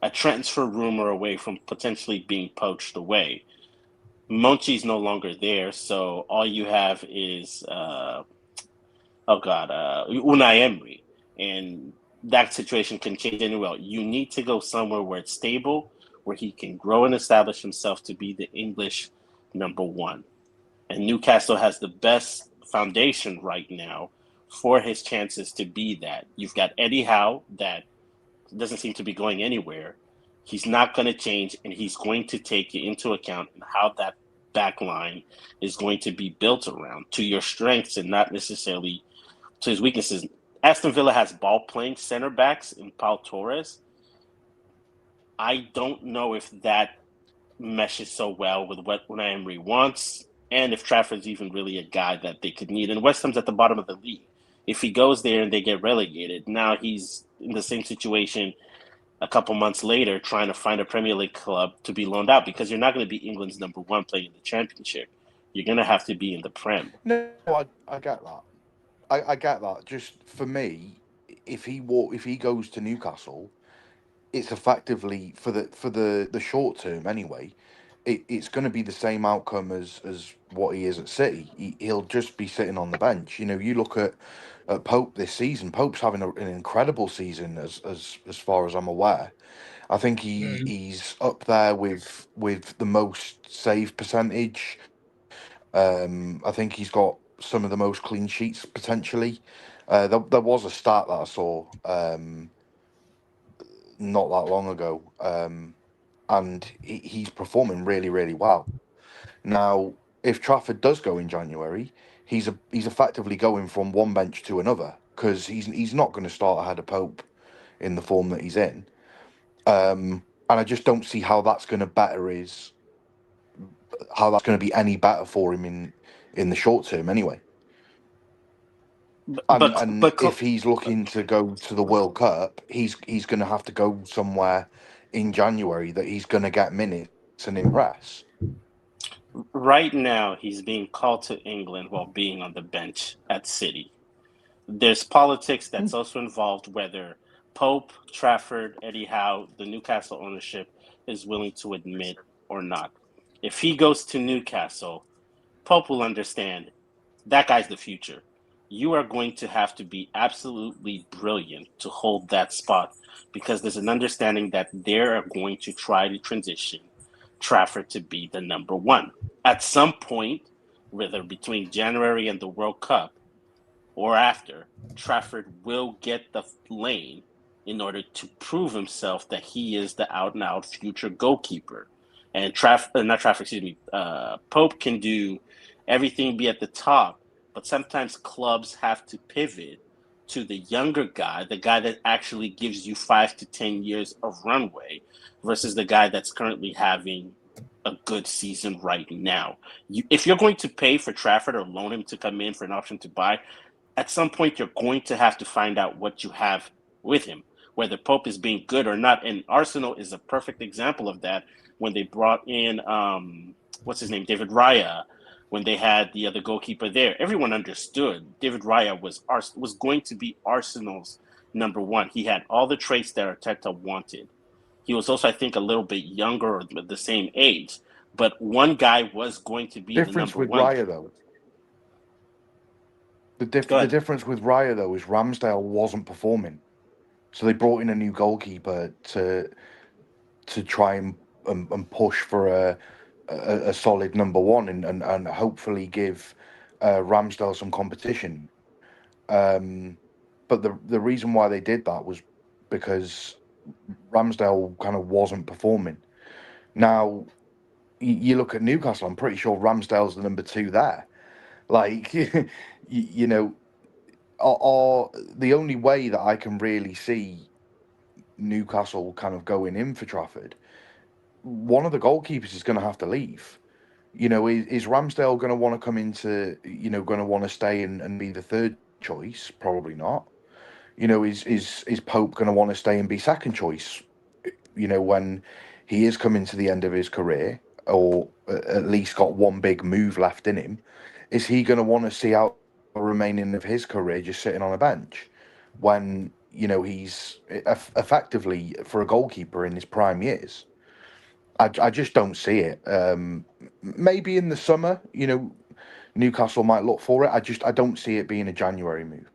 a transfer rumor away from potentially being poached away. Monchi's no longer there, so all you have is Unai Emery, and that situation can change anywhere. You need to go somewhere where it's stable, where he can grow and establish himself to be the English number one. And Newcastle has the best foundation right now for his chances to be that. You've got Eddie Howe that doesn't seem to be going anywhere. He's not going to change, and he's going to take into account how that back line is going to be built around to your strengths and not necessarily to his weaknesses. Aston Villa has ball playing center backs in Paul Torres. I don't know if that meshes so well with what Unai Emery wants, and if Trafford's even really a guy that they could need. And West Ham's at the bottom of the league. If he goes there and they get relegated, now he's in the same situation a couple months later trying to find a Premier League club to be loaned out, because you're not going to be England's number one playing in the Championship. You're going to have to be in the Prem. No, I get that. I get that. Just for me, if he goes to Newcastle, it's effectively for the short term anyway. It's going to be the same outcome as what he is at City. He'll just be sitting on the bench. You look at Pope this season. Pope's having an incredible season as far as I'm aware. I think he's up there with the most save percentage. I think he's got some of the most clean sheets potentially. There was a stat that I saw not that long ago, and he's performing really, really well. Now, if Trafford does go in January, he's effectively going from one bench to another, because he's not going to start ahead of Pope in the form that he's in. And I just don't see how that's going to be any better for him in the short term anyway. And if he's looking to go to the World Cup, he's going to have to go somewhere in January that he's going to get minutes and impress? Right now, he's being called to England while being on the bench at City. There's politics that's also involved, whether Pope, Trafford, Eddie Howe, the Newcastle ownership is willing to admit or not. If he goes to Newcastle, Pope will understand that guy's the future. You are going to have to be absolutely brilliant to hold that spot because there's an understanding that they are going to try to transition Trafford to be the number one. At some point, whether between January and the World Cup or after, Trafford will get the lane in order to prove himself that he is the out-and-out future goalkeeper. And Pope can do everything, be at the top, but sometimes clubs have to pivot to the younger guy, the guy that actually gives you 5 to 10 years of runway versus the guy that's currently having a good season right now. If you're going to pay for Trafford or loan him to come in for an option to buy, at some point you're going to have to find out what you have with him, whether Pope is being good or not. And Arsenal is a perfect example of that when they brought in, what's his name, David Raya, when they had the other goalkeeper there. Everyone understood David Raya was going to be Arsenal's number one. He had all the traits that Arteta wanted. He was also, I think, a little bit younger or the same age. But one guy was going to be the number one. Raya, though. The difference with Raya, though, is Ramsdale wasn't performing. So they brought in a new goalkeeper to try and push for a solid number one and hopefully give Ramsdale some competition. But the reason why they did that was because Ramsdale kind of wasn't performing. Now, you look at Newcastle, I'm pretty sure Ramsdale's the number two there. Like, you know, or the only way that I can really see Newcastle kind of going in for Trafford, one of the goalkeepers is going to have to leave. You know, is Ramsdale going to want to come into, you know, going to want to stay and be the third choice? Probably not. You know, is Pope going to want to stay and be second choice? You know, when he is coming to the end of his career, or at least got one big move left in him, is he going to want to see out the remaining of his career just sitting on a bench when, you know, he's effectively, for a goalkeeper in his prime years? I just don't see it. Maybe in the summer, you know, Newcastle might look for it. I don't see it being a January move.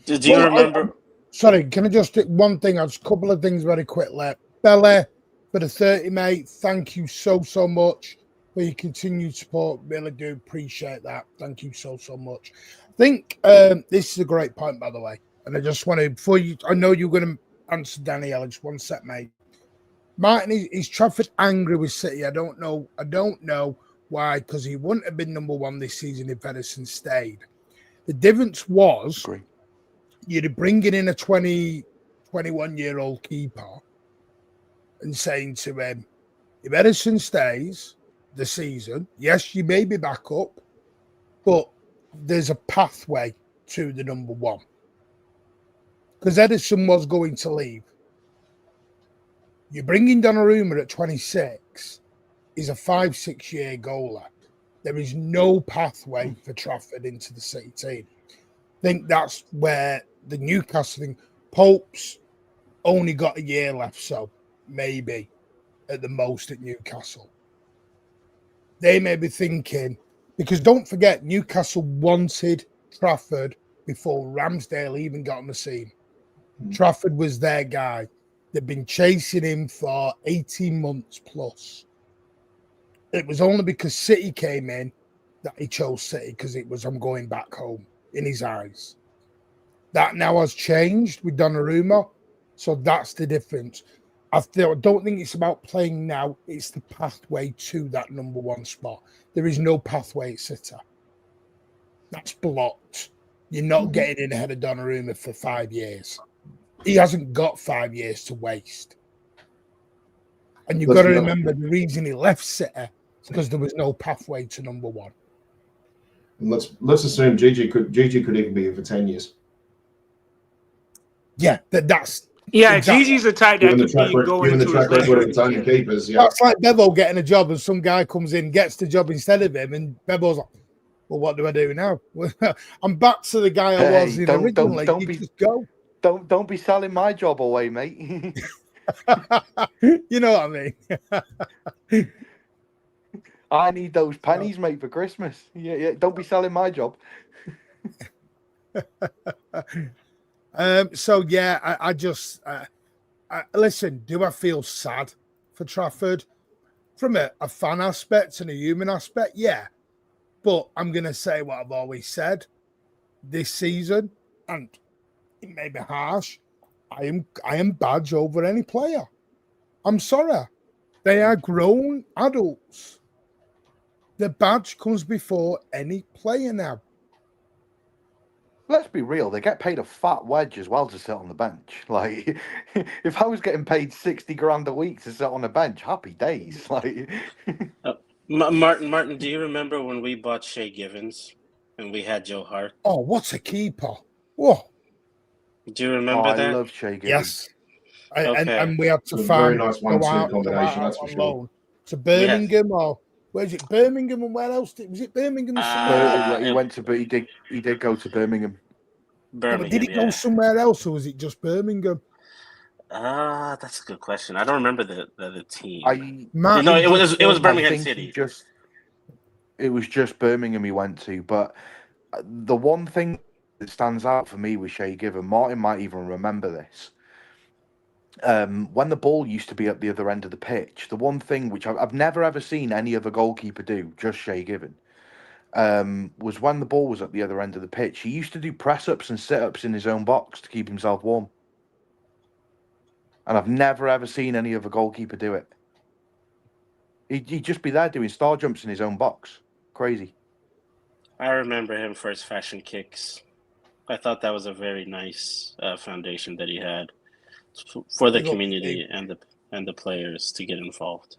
Do you remember? Sorry, can I just do one thing? I'll just a couple of things very quickly. Bella, for the 30, mate, thank you so much for your continued support. Really do appreciate that. Thank you so much. I think this is a great point, by the way. And I just want to, before you, I know you're going to answer Danielle, just one sec, mate. Martin, is Trafford angry with City? I don't know why, because he wouldn't have been number one this season if Ederson stayed. The difference was you'd bringing in a 21-year-old keeper and saying to him, if Ederson stays the season, yes, you may be back up, but there's a pathway to the number one. Because Ederson was going to leave. You're bringing Donnarumma at 26 is a 5-6 year goaler. There is no pathway for Trafford into the City team. I think that's where the Newcastle thing, Pope's only got a year left, so maybe at the most at Newcastle. They may be thinking, because don't forget, Newcastle wanted Trafford before Ramsdale even got on the scene. Trafford was their guy. They've been chasing him for 18 months plus. It was only because City came in that he chose City, because it was, I'm going back home, in his eyes. That now has changed with Donnarumma, so that's the difference. I don't think it's about playing now, it's the pathway to that number one spot. There is no pathway at City. That's blocked. You're not getting in ahead of Donnarumma for 5 years. He hasn't got 5 years to waste. And you've got to remember the reason he left City is because there was no pathway to number one. Let's assume Gigi could even be here for 10 years. Yeah, that's Yeah, Exactly. Gigi's the type that Given the could be going given the into his track late record of 30s. returning Yeah. keepers, yeah. That's like Bevo getting a job and some guy comes in, gets the job instead of him, and Bevo's like, well, what do I do now? I'm back to the guy I was in originally. Don't You be just go. don't be selling my job away, mate. You know what I mean? I need those pennies, mate, for Christmas. Yeah. Don't be selling my job. So yeah, I just listen. Do I feel sad for Trafford from a fan aspect and a human aspect? Yeah, but I'm gonna say what I've always said this season, and it may be harsh. I am badge over any player. I'm sorry. They are grown adults. The badge comes before any player now. Let's be real, they get paid a fat wedge as well to sit on the bench. Like, if I was getting paid 60 grand a week to sit on a bench, happy days. Like, Martin, do you remember when we bought Shea Givens and we had Joe Hart? Oh, what a keeper! Whoa, Do you remember I that? love Shea Given. yes. Okay. And we had to A find very nice go 1-2 out combination, that's for on sure. loan to Birmingham or where's it? Birmingham and where else? Was it Birmingham and somewhere else? He went to, but he did go to Birmingham. Yeah, but did Birmingham, it go somewhere else or was it just Birmingham? That's a good question. I don't remember the team. Matt, No, he just it was said- Birmingham I think City. it was just Birmingham he went to. But the one thing that stands out for me with Shea Given, Martin might even remember this. When the ball used to be at the other end of the pitch, the one thing which I've never ever seen any other goalkeeper do, just Shea Given, was when the ball was at the other end of the pitch, he used to do press-ups and sit-ups in his own box to keep himself warm. And I've never ever seen any other goalkeeper do it. He'd just be there doing star jumps in his own box. Crazy. I remember him for his fashion kicks. I thought that was a very nice foundation that he had for the community and the players to get involved.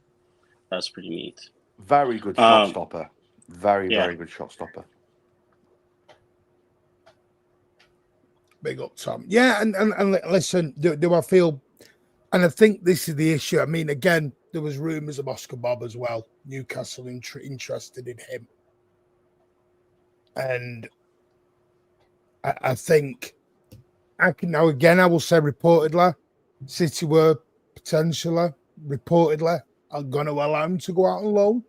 That's pretty neat. Very good shot stopper. Very good shot stopper. Big up, Tom. Yeah, and listen, do I feel? And I think this is the issue. I mean, again, there was rumours of Oscar Bob as well. Newcastle interested in him, and I think I can now again. I will say reportedly, City were potentially reportedly are going to allow him to go out on loan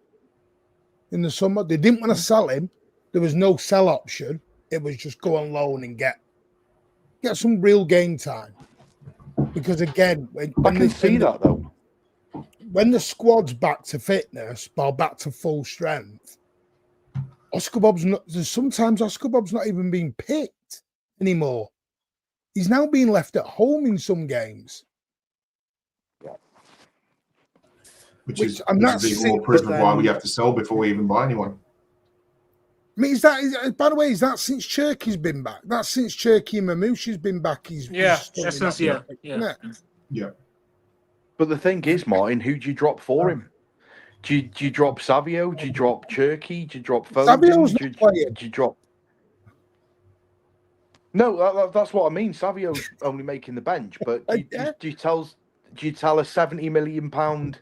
in the summer. They didn't want to sell him. There was no sell option. It was just go on loan and get some real game time. Because again, when the squad's back to fitness, or back to full strength, Oscar Bob's not. Sometimes Oscar Bob's not even being picked anymore. He's now being left at home in some games. Which is even more proof of why we have to sell before we even buy anyone. I mean, by the way, is that since Cherky's been back? That's since Cherky and Mamouche's been back. Yeah. But the thing is, Martin, who do you drop for him? Do you drop Savio? Do you drop Cherky? Do you drop Foden? Do you drop? No, that's what I mean. Savio's only making the bench, but do you tell a £70 million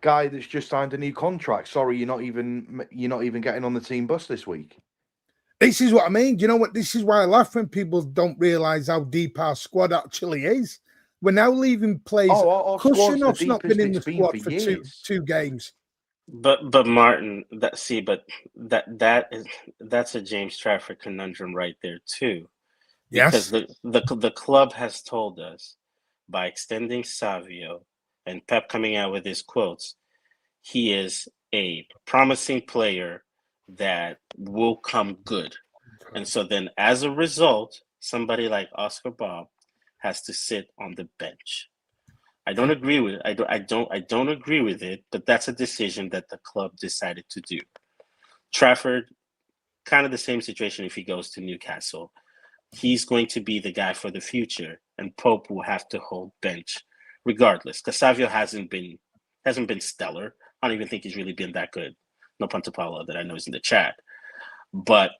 guy that's just signed a new contract, sorry, you're not even getting on the team bus this week? This is what I mean. You know what? This is why I laugh when people don't realise how deep our squad actually is. We're now leaving players. Kushinov's not been in the squad for two games. But Martin, that's a James Trafford conundrum right there too. Because the club has told us by extending Savio and Pep coming out with his quotes, he is a promising player that will come good. And so then as a result, somebody like Oscar Bob has to sit on the bench. I don't agree with it. I don't agree with it, but that's a decision that the club decided to do. Trafford, kind of the same situation if he goes to Newcastle. He's going to be the guy for the future, and Pope will have to hold bench regardless. Because Savio hasn't been stellar. I don't even think he's really been that good. No Pantapalo that I know is in the chat. But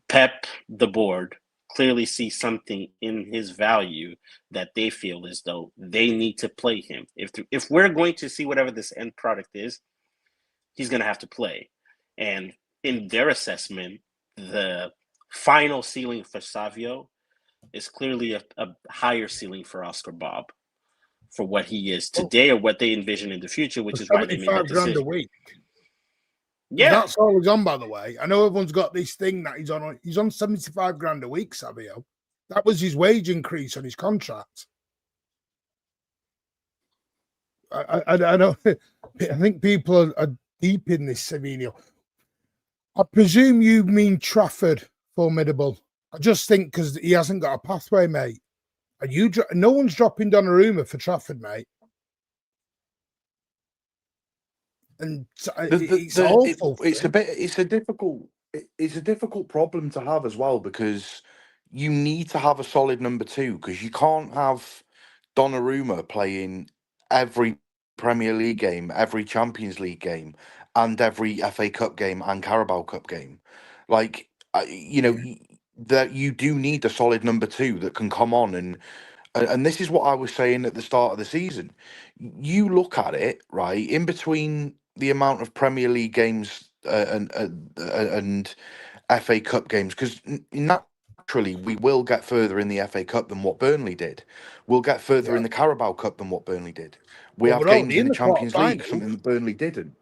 Pep, the board, clearly see something in his value that they feel as though they need to play him. If we're going to see whatever this end product is, he's going to have to play. And in their assessment, the final ceiling for Savio is clearly a higher ceiling for Oscar Bob for what he is today or what they envision in the future, which is why they made that $75,000 a decision. week. Yeah, That's all he's on, by the way. I know everyone's got this thing that he's on. He's on 75 grand a week, Savio. That was his wage increase on his contract. I know. I think people are deep in this, Savinio. I presume you mean Trafford formidable. I just think because he hasn't got a pathway, mate. Are you? No one's dropping Donnarumma for Trafford, mate. And it's awful. It's a difficult problem to have as well, because you need to have a solid number two, because you can't have Donnarumma playing every Premier League game, every Champions League game, and every FA Cup game and Carabao Cup game. Like, that you do need a solid number two that can come on and this is what I was saying at the start of the season. You look at it, right, in between the amount of Premier League games and FA Cup games, because naturally we will get further in the FA Cup than what Burnley did. We'll get further in the Carabao Cup than what Burnley did. We have games in the Champions League, something that Burnley didn't.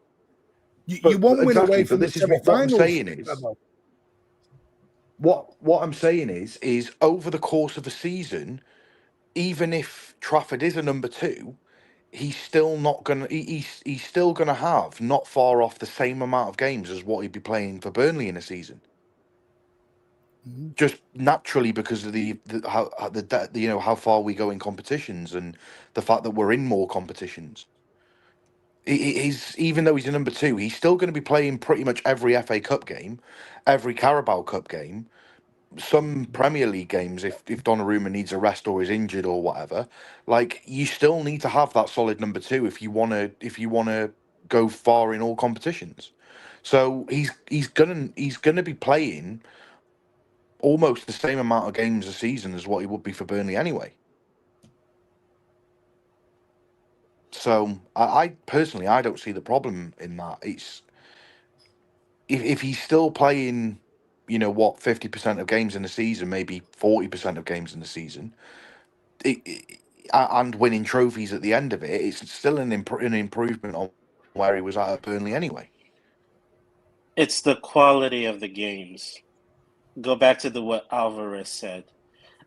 You won't win away from the this is what I'm saying is. What I'm saying is over the course of a season, even if Trafford is a number two, he's still not gonna. He's still gonna have not far off the same amount of games as what he'd be playing for Burnley in a season. Just naturally, because of how far we go in competitions and the fact that we're in more competitions. He's, even though he's a number two, he's still going to be playing pretty much every FA Cup game, every Carabao Cup game, some Premier League games if Donnarumma needs a rest or is injured or whatever. Like, you still need to have that solid number two if you wanna go far in all competitions. So he's gonna be playing almost the same amount of games a season as what he would be for Burnley anyway. So I personally, I don't see the problem in that. It's if he's still playing, 50% of games in the season, maybe 40% of games in the season, and winning trophies at the end of it, it's still an improvement on where he was at Burnley anyway. it's the quality of the games. Go back to what Alvarez said.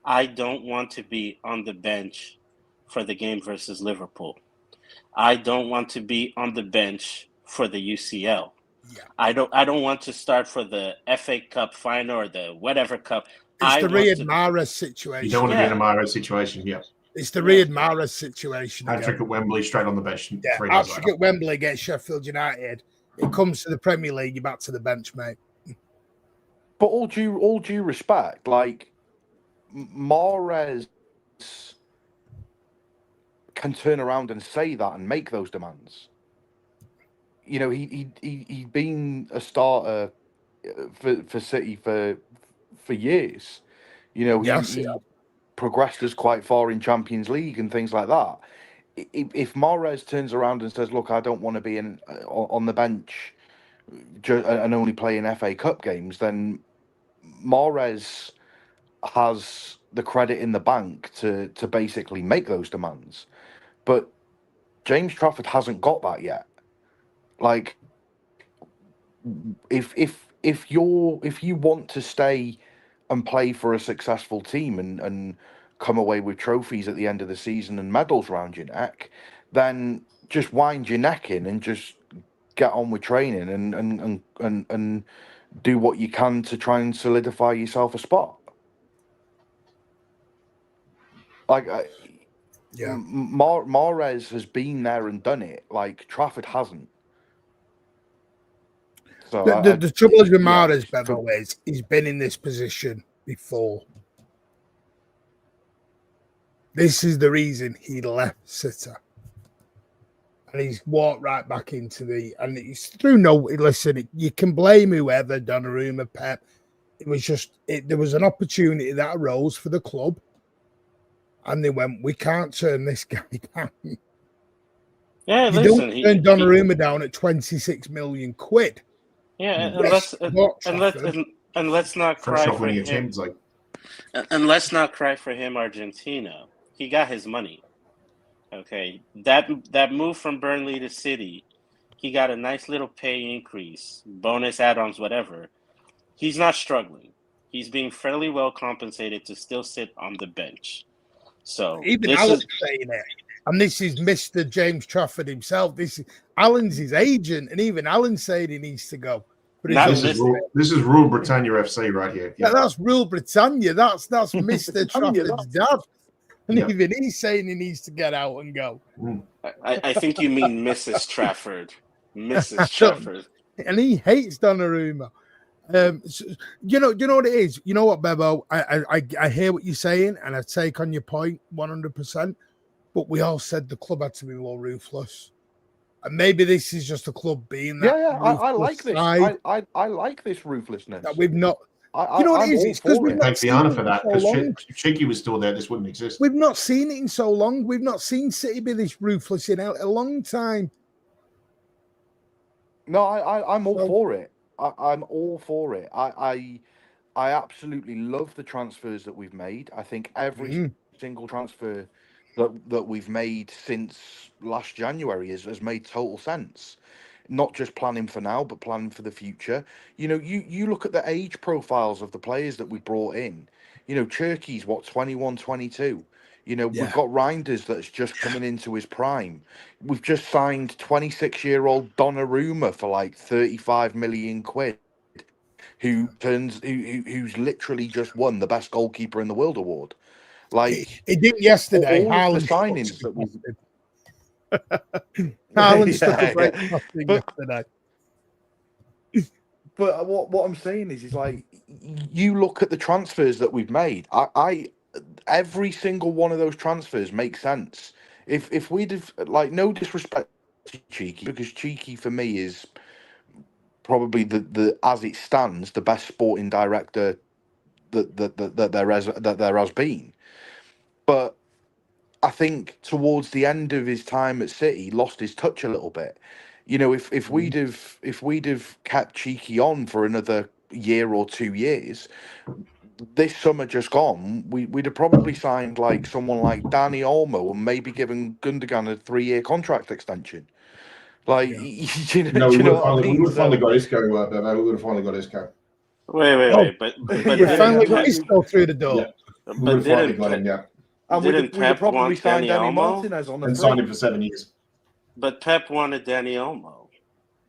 I don't want to be on the bench for the game versus Liverpool. I don't want to be on the bench for the UCL. Yeah. I don't want to start for the FA Cup final or the whatever cup. It's the Riyad Mahrez situation. You don't want to be in a Mahrez situation, yeah. It's the Riyad Mahrez situation. Hat-trick at Wembley, straight on the bench. Yeah, hat-trick at Wembley against Sheffield United. It comes to the Premier League, you're back to the bench, mate. But all due respect, like, Mahrez can turn around and say that and make those demands. He'd been a starter for City for years. He progressed us quite far in Champions League and things like that. If Mahrez turns around and says, "Look, I don't want to be on the bench and only play in FA Cup games," then Mahrez has the credit in the bank to basically make those demands. But James Trafford hasn't got that yet. Like, if you want to stay and play for a successful team and come away with trophies at the end of the season and medals around your neck, then just wind your neck in and just get on with training and do what you can to try and solidify yourself a spot. Like, Mahrez has been there and done it. Like, Trafford hasn't. So the trouble is with Mahrez, Bevo, is he's been in this position before. This is the reason he left City. And he's walked right back into and it's through listen, you can blame whoever, Donnarumma, Pep. It was just there was an opportunity that arose for the club, and they went, "We can't turn this guy down." Yeah, You listen, don't turn Donnarumma down at 26 million quid. Yeah, Yes, and let's not Fresh cry off for winning a him. Champions League. And let's not cry for him, Argentina. He got his money. Okay, that move from Burnley to City, he got a nice little pay increase, bonus add-ons, whatever. He's not struggling. He's being fairly well compensated to still sit on the bench. So even Alan's saying it, and this is Mr. James Trafford himself. This is Alan's his agent, and even Alan's saying he needs to go. But this is Rule Britannia FC right here. Yeah, that's Rule Britannia. That's Mr. Trafford's dad. And even he's saying he needs to get out and go. I think you mean Mrs. Trafford. Mrs. Trafford. And he hates Donnarumma. So, you know what it is? You know what, Bebo? I hear what you're saying, and I take on your point 100%. But we all said the club had to be more ruthless. And maybe this is just a club being that. Yeah, I like this. I like this ruthlessness. That we've not. You know what it is? It's because we've not seen it for that. Because Cheeky was still there, this wouldn't exist. We've not seen it in so long. We've not seen City be this ruthless in a long time. No, I'm all for it. I'm all for it. I absolutely love the transfers that we've made. I think every single transfer that we've made since last January has made total sense. Not just planning for now, but planning for the future. You know, you look at the age profiles of the players that we brought in. You know, Cherky's, 21, 22. You know, we've got Reinders that's just coming into his prime. We've just signed 26-year-old Donnarumma for like 35 million quid, who's literally just won the best goalkeeper in the world award. Like, he did yesterday. All of the signings that we've. Haaland took a great crossing yesterday. But what I'm saying is like, you look at the transfers that we've made. Every single one of those transfers makes sense. If we'd have, like, no disrespect to Cheeky, because Cheeky for me is probably the as it stands the best sporting director that there has been. But I think towards the end of his time at City, he lost his touch a little bit. You know, if we'd have kept Cheeky on for another year or 2 years, this summer just gone, we'd have probably signed like someone like Danny Olmo and maybe given Gundogan a 3-year contract extension. Like, you know what I mean? We would have finally got Isco. We would have finally got Isco. Wait. But we finally got Isco through the door. Yeah. We would have finally got him, yeah. And we'd have probably signed Danny Martinez on the and signed him for 7 years. But Pep wanted Danny Olmo.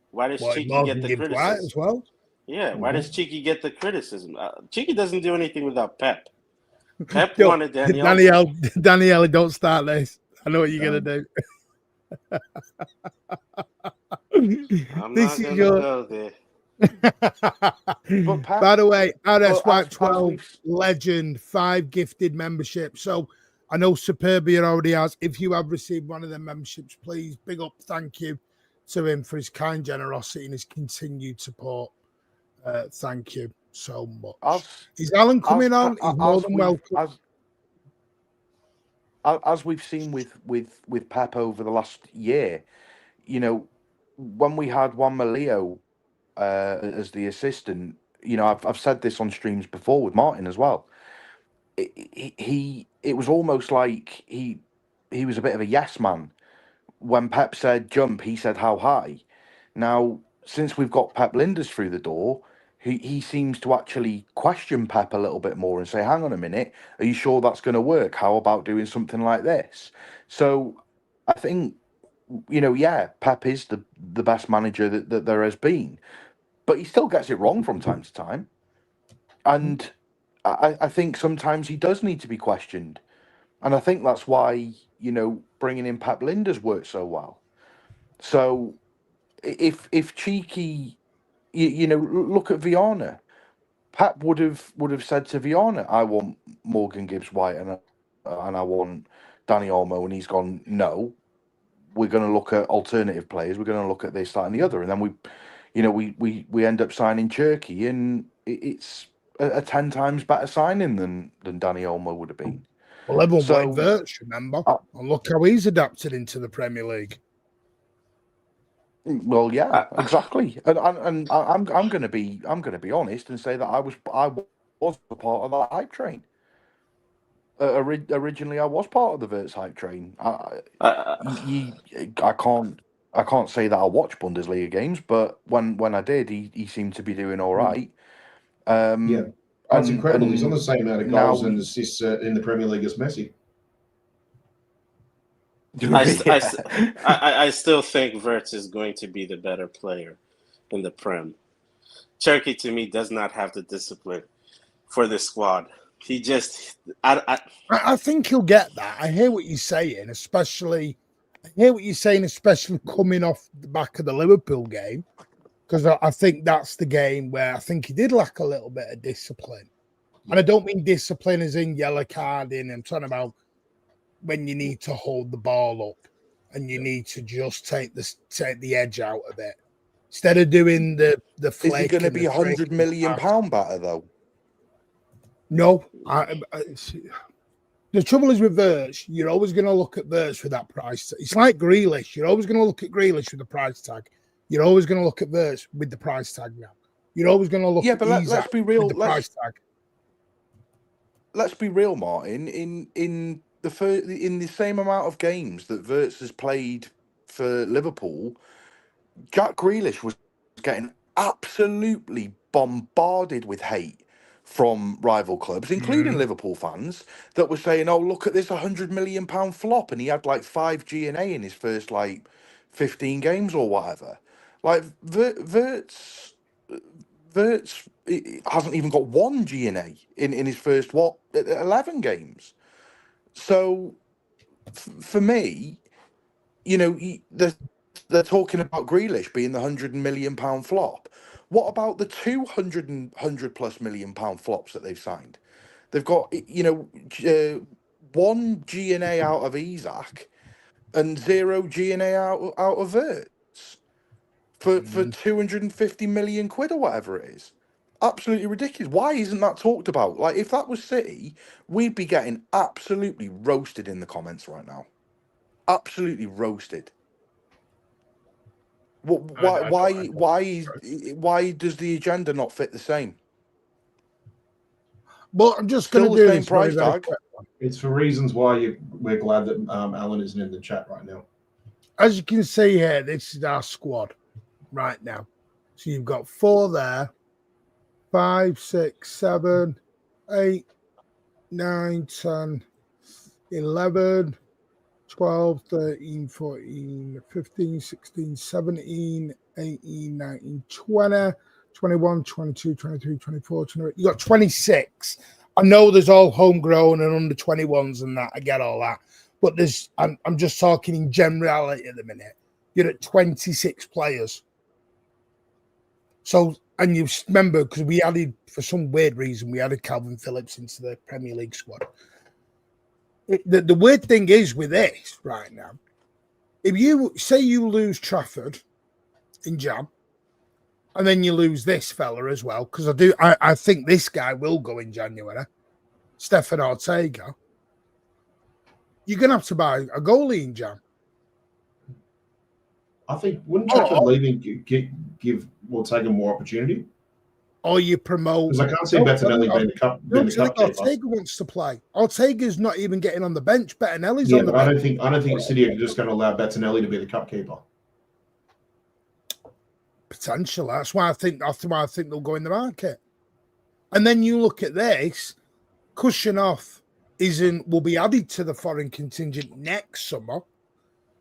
Why does Cheeky get the criticism as well? Yeah, why does Cheeky get the criticism? Cheeky doesn't do anything without Pep. Pep wanted Danny Olmo. Danielle, don't start this. I know what you're gonna do. I'm not gonna go there. By the way, RS12 legend 5 gifted memberships. So I know Superbia already has. If you have received one of their memberships, please big up, thank you to him for his kind generosity and his continued support. Thank you so much. Is Alan coming on? He's more than welcome. As we've seen with Pep over the last year, you know, when we had Juan Malio as the assistant, you know, I've said this on streams before with Martin as well. It was almost like he was a bit of a yes man. When Pep said jump, he said how high. Now, since we've got Pep Linders through the door, he seems to actually question Pep a little bit more and say, hang on a minute, are you sure that's going to work? How about doing something like this? So I think, you know, yeah, Pep is the best manager that there has been, but he still gets it wrong from time to time. And I think sometimes he does need to be questioned. And I think that's why, you know, bringing in Pep Linders worked so well. So if Cheeky, you know, look at Viana. Pep would have said to Viana, I want Morgan Gibbs-White and I want Danny Olmo, and he's gone, no, we're going to look at alternative players. We're going to look at this, that, and the other. And then we end up signing Cherky, and it's a 10 times better signing than Danny Olmo would have been. Well, everyone So- wanted Wirtz, remember? Uh, And look how he's adapted into the Premier League. Well, yeah, exactly. And I'm going to be honest and say that I was a part of that hype train. Originally, I was part of the Wirtz hype train. I can't say that I watch Bundesliga games, but when I did, he seemed to be doing all right. Yeah, that's incredible. He's on the and same amount of now goals and assists in the Premier League as Messi. I still think Wirtz is going to be the better player in the Prem. Cherky, to me, does not have the discipline for this squad. He just... I think he'll get that. I hear what you're saying, especially coming off the back of the Liverpool game, because I think that's the game where I think he did lack a little bit of discipline. And I don't mean discipline as in yellow carding. I'm talking about when you need to hold the ball up and you need to just take the edge out of it instead of doing the is he going to be £100 million better though? No, the trouble is with Wirtz, you're always going to look at Wirtz with that price. It's like Grealish. You're always going to look at Grealish with the price tag. You're always going to look at Wirtz with the price tag now. You're always going to look at let's be real. with the price tag. Let's be real, Martin. In the same amount of games that Wirtz has played for Liverpool, Jack Grealish was getting absolutely bombarded with hate from rival clubs, including Liverpool fans, that were saying, "Oh, look at this £100 million flop," and he had like 5 G&A in his first 15 games or whatever. Like Wirtz hasn't even got 1 G&A in his first 11 games. So for me, they're talking about Grealish being the £100 million flop. What about the 100+ million pound flops that they've signed? They've got 1 G&A out of Isak and 0 G&A out of Wirtz for 250 million quid or whatever it is. Absolutely ridiculous. Why isn't that talked about? Like, if that was City, we'd be getting absolutely roasted in the comments right now. Absolutely roasted. Why does the agenda not fit the same? Well, I'm just going to do this price tag. It's for reasons why we're glad that Alan isn't in the chat right now. As you can see here, this is our squad right now. So you've got 4 there, 5, 6, 7, 8, 9, 10, 11, 12, 13, 14, 15, 16, 17, 18, 19, 20, 21, 22, 23, 24, 28. You got 26. I know there's all homegrown and under 21s and that. I get all that. But I'm just talking in generality at the minute. You're at 26 players. So, and you remember, because we added, for some weird reason, we added Calvin Phillips into the Premier League squad. The weird thing is with this right now, if you say you lose Trafford in Jam, and then you lose this fella as well, because I think this guy will go in January, Stefan Ortega, you're going to have to buy a goalie in Jam. I think, wouldn't Trafford leaving give Ortega more opportunity? Or you promote... Because I can't see Bettinelli being the cup keeper. Ortega wants to play. Ortega's not even getting on the bench. Bettinelli's on the bench. I don't think City are just going to allow Bettinelli to be the cup keeper. Potential. That's why I think they'll go in the market. And then you look at this, Kushinov will be added to the foreign contingent next summer.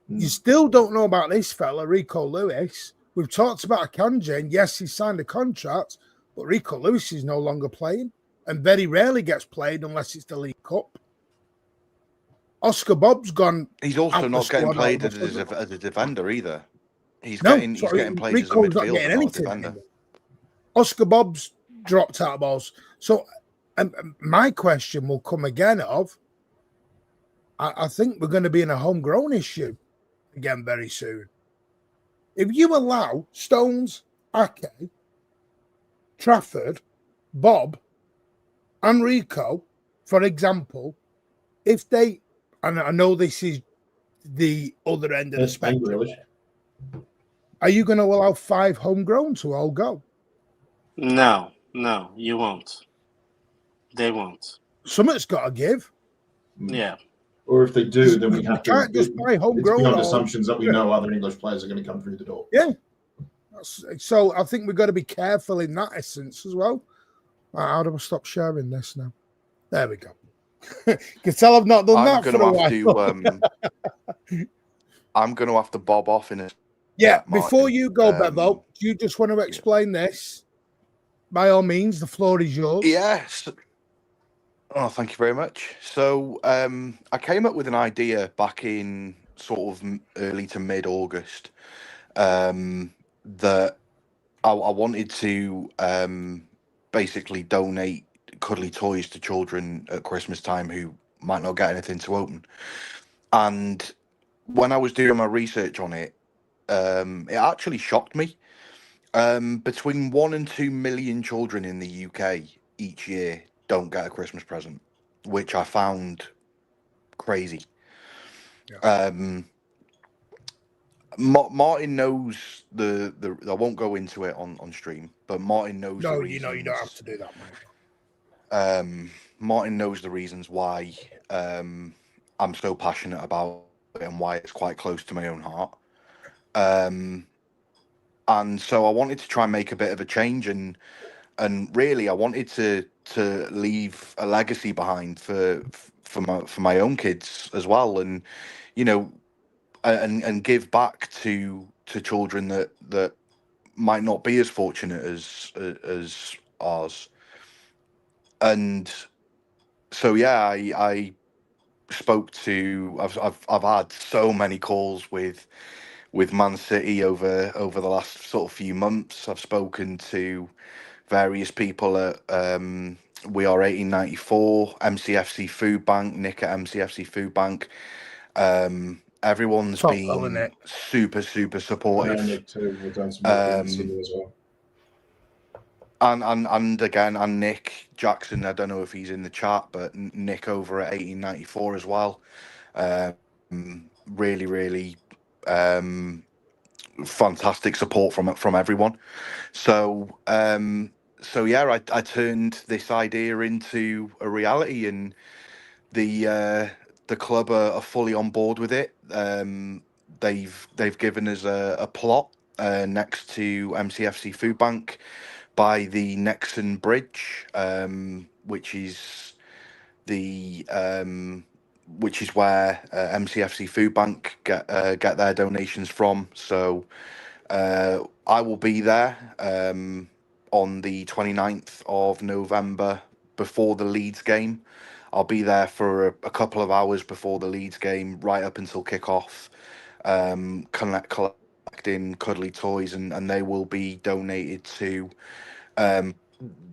You still don't know about this fella, Rico Lewis. We've talked about Akanji, and yes, he signed a contract, but Rico Lewis is no longer playing and very rarely gets played unless it's the League Cup. Oscar Bob's gone. He's also not getting played as a defender either. He's getting played Rico's as a midfielder, not a defender. Anymore. Oscar Bob's dropped out of balls. So my question will come again of, I think we're going to be in a homegrown issue again very soon. If you allow Stones, Ake, Trafford, Bob, Enrico, for example, if they, and I know this is the other end of the spectrum, are you going to allow 5 homegrown to all go? No, you won't. They won't. Something's got to give. Yeah. Or if they do, then we have to. Can't just buy homegrown. It's beyond assumptions that we know other English players are going to come through the door. Yeah. So I think we've got to be careful in that essence as well. How do I stop sharing this now? There we go. You can tell I've not done that for a while. I'm going to have to bob off in a. Yeah, before you go, Bevo, do you just want to explain this? By all means, the floor is yours. Yes. Oh, thank you very much. So I came up with an idea back in sort of early to mid-August that I wanted to basically donate cuddly toys to children at Christmas time who might not get anything to open. And when I was doing my research on it, it actually shocked me. Between 1 and 2 million children in the UK each year don't get a Christmas present, which I found crazy. Yeah. Martin knows the I won't go into it on stream, but Martin knows the reasons. No, you don't have to do that, mate. Martin knows the reasons why I'm so passionate about it and why it's quite close to my own heart. And so I wanted to try and make a bit of a change, and really I wanted to leave a legacy behind for my own kids as well, and you know, and give back to children that might not be as fortunate as ours. And so yeah, I spoke to I've had so many calls with Man City over the last sort of few months. I've spoken to various people at We Are 1894, MCFC Food Bank, Nick at MCFC Food Bank. Everyone's been super supportive. Nick too. We've done some work as well. And again, and Nick Jackson, I don't know if he's in the chat, but Nick over at 1894 as well. Really fantastic support from everyone. So yeah, I turned this idea into a reality, and the club are fully on board with it. They've given us a plot next to MCFC Food Bank by the Nexon Bridge, which is where MCFC Food Bank get their donations from. So I will be there on the 29th of November before the Leeds game. I'll be there for a couple of hours before the Leeds game, right up until kickoff, collecting cuddly toys, and they will be donated to.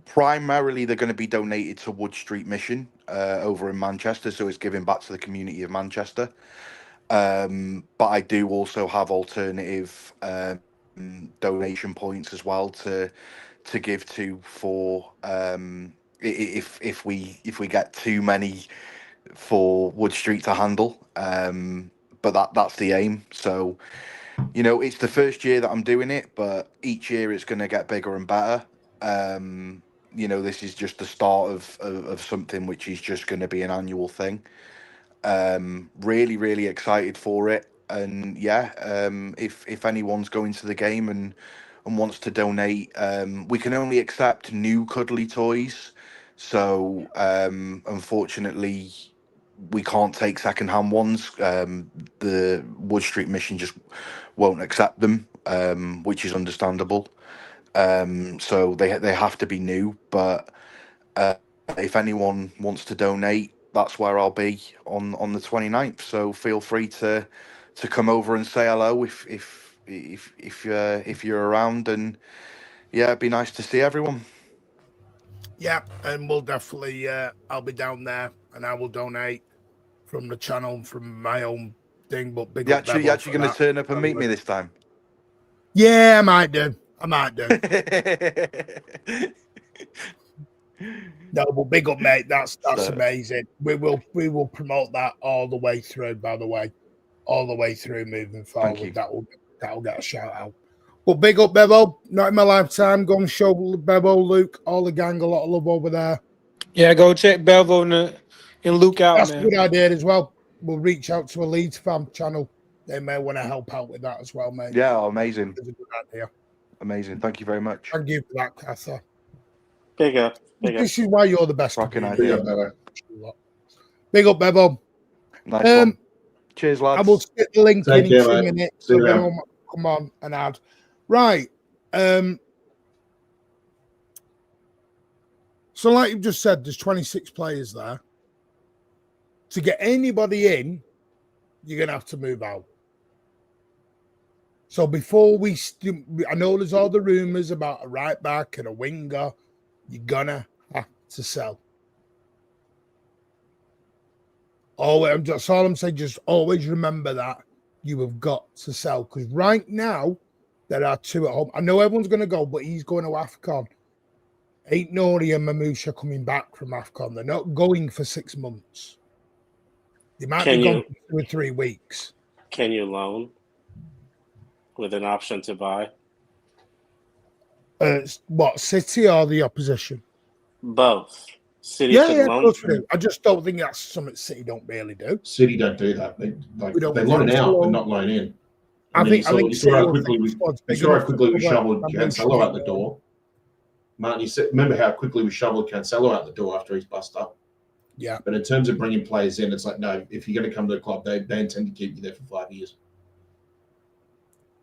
Primarily, they're going to be donated to Wood Street Mission over in Manchester, so it's giving back to the community of Manchester. But I do also have alternative donation points as well to give to for if we get too many for Wood Street to handle. But that's the aim. So you know, it's the first year that I'm doing it, but each year it's going to get bigger and better. You know, this is just the start of something which is just going to be an annual thing. Really excited for it, and yeah, if anyone's going to the game and wants to donate, we can only accept new cuddly toys, so unfortunately we can't take second-hand ones. The Wood Street Mission just won't accept them, which is understandable. So they have to be new, but if anyone wants to donate, that's where I'll be on the 29th. So feel free to come over and say hello if you're around, and yeah, it'd be nice to see everyone. Yeah, and we'll definitely I'll be down there, and I will donate from the channel, from my own thing. But big you're actually going to turn up and meet me this time? Yeah, I might do. No, but big up, mate. That's So- amazing. We will promote that all the way through. By the way, all the way through moving Thank you. forward. That'll get a shout out. But big up, Bebo. Not in my lifetime. Go and show Bebo, Luke, all the gang a lot of love over there. Yeah, go check Bevo and Luke out, That's a man. good idea as well. We'll reach out to a Leeds fan channel. They may want to help out with that as well, mate. Yeah, amazing. That's a good idea. Amazing. Thank you very much. Thank you for that, Cather. Big up. Big up. This is why you're the best. Fucking comedian. idea. Big up, Bebo. Nice one. Cheers, lads. I will stick the link Take in care, 2 mate. minutes. See So you then then. I'll come on and add. Right. So like you've just said, there's 26 players there. To get anybody in, you're going to have to move out. So before I know there's all the rumours about a right back and a winger. You're going to have to sell. That's all I'm saying. Just always remember that you have got to sell. Because right now, there are 2 at home. I know everyone's going to go, but he's going to AFCON. Ain't Nori and Mamusha coming back from AFCON. They're not going for 6 months. They might be gone for 2 or 3 weeks. Can you loan with an option to buy? What, City or the opposition? Both. City Yeah, could yeah, loan. of course we do. I just don't think that's something City don't really do. City don't do that. They loan out, but not loan in. I think you saw how quickly we we shoveled Cancelo out the door. Martin, you said, remember how quickly we shoveled Cancelo out the door after he's bust up? Yeah. But in terms of bringing players in, it's like, no, if you're going to come to the club, they intend to keep you there for 5 years.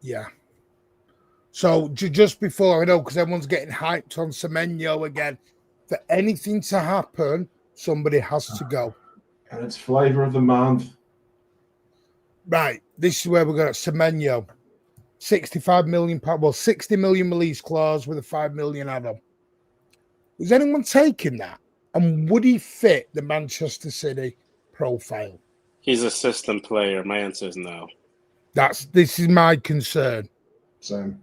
Yeah. So just before, I know, because everyone's getting hyped on Semenyo again, for anything to happen, somebody has to go. And it's flavour of the month. Right. This is where we're going to Semenyo. £65 million, well, 60 million release clause with a 5 million add-on. Was anyone taking that? And would he fit the Manchester City profile? He's a system player. My answer is no. This is my concern. So,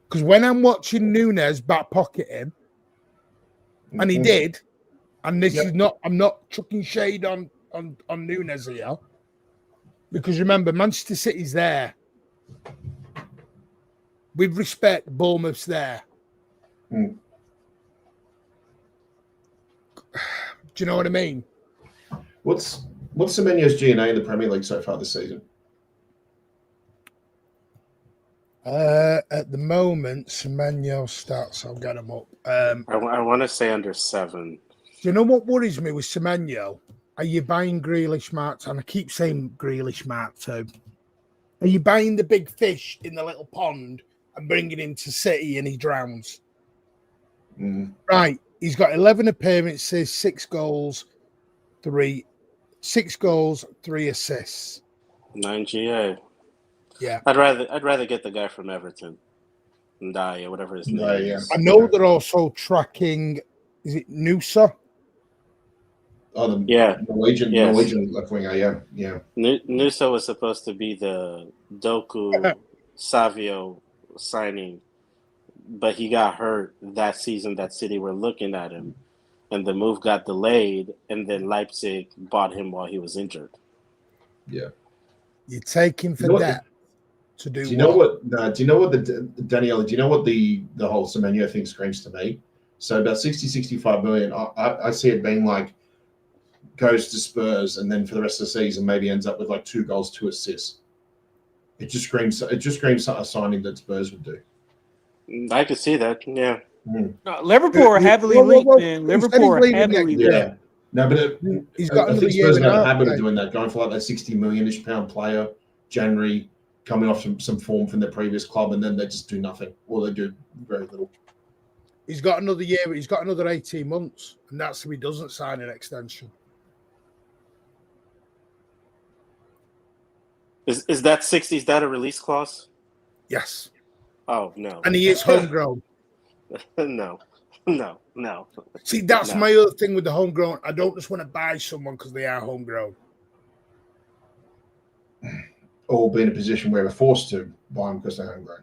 because when I'm watching Nunes back pocket him, and he did, and this is not, I'm not chucking shade on Nunes here, because remember, Manchester City's there. With respect, Bournemouth's there. Do you know what I mean? What's Semenyo's G&A in the Premier League so far this season? At the moment, Semenyo stats, I'll get them up. I want to say under 7. Do you know what worries me with Semenyo? Are you buying Grealish Mark 2? And I keep saying Grealish Mark 2. Are you buying the big fish in the little pond and bringing him to City and he drowns? Right. He's got 11 appearances, 6 goals, 3 assists. 9 GA. Yeah. I'd rather get the guy from Everton. Ndai or whatever his name is. I know they're also tracking, is it Nusa? Oh, the Yeah. Norwegian left winger, yeah. Nusa was supposed to be the Doku Savio signing, but he got hurt that season that City were looking at him, and the move got delayed, and then Leipzig bought him while he was injured. Yeah. You take him for that to do. Do you know what? Daniela? Do you know what the whole Semenyo thing screams to me? So about 60-65 million. I see it being like goes to Spurs, and then for the rest of the season maybe ends up with like 2 goals, 2 assists. It just screams a signing that Spurs would do. I could see that. Yeah. Liverpool are heavily linked, man. Liverpool are heavily linked. Yeah. No, but he's got I another think year. Spurs got a habit of doing that, going for like that 60 million-ish pound player, January, coming off some form from their previous club, and then they just do nothing, or they do very little. He's got another year. He's got another 18 months, and that's if he doesn't sign an extension. Is that 60? Is that a release clause? Yes. Oh no. And he is homegrown. No. See, that's my other thing with the homegrown. I don't just want to buy someone because they are homegrown. Or be in a position where we're forced to buy them because they're homegrown.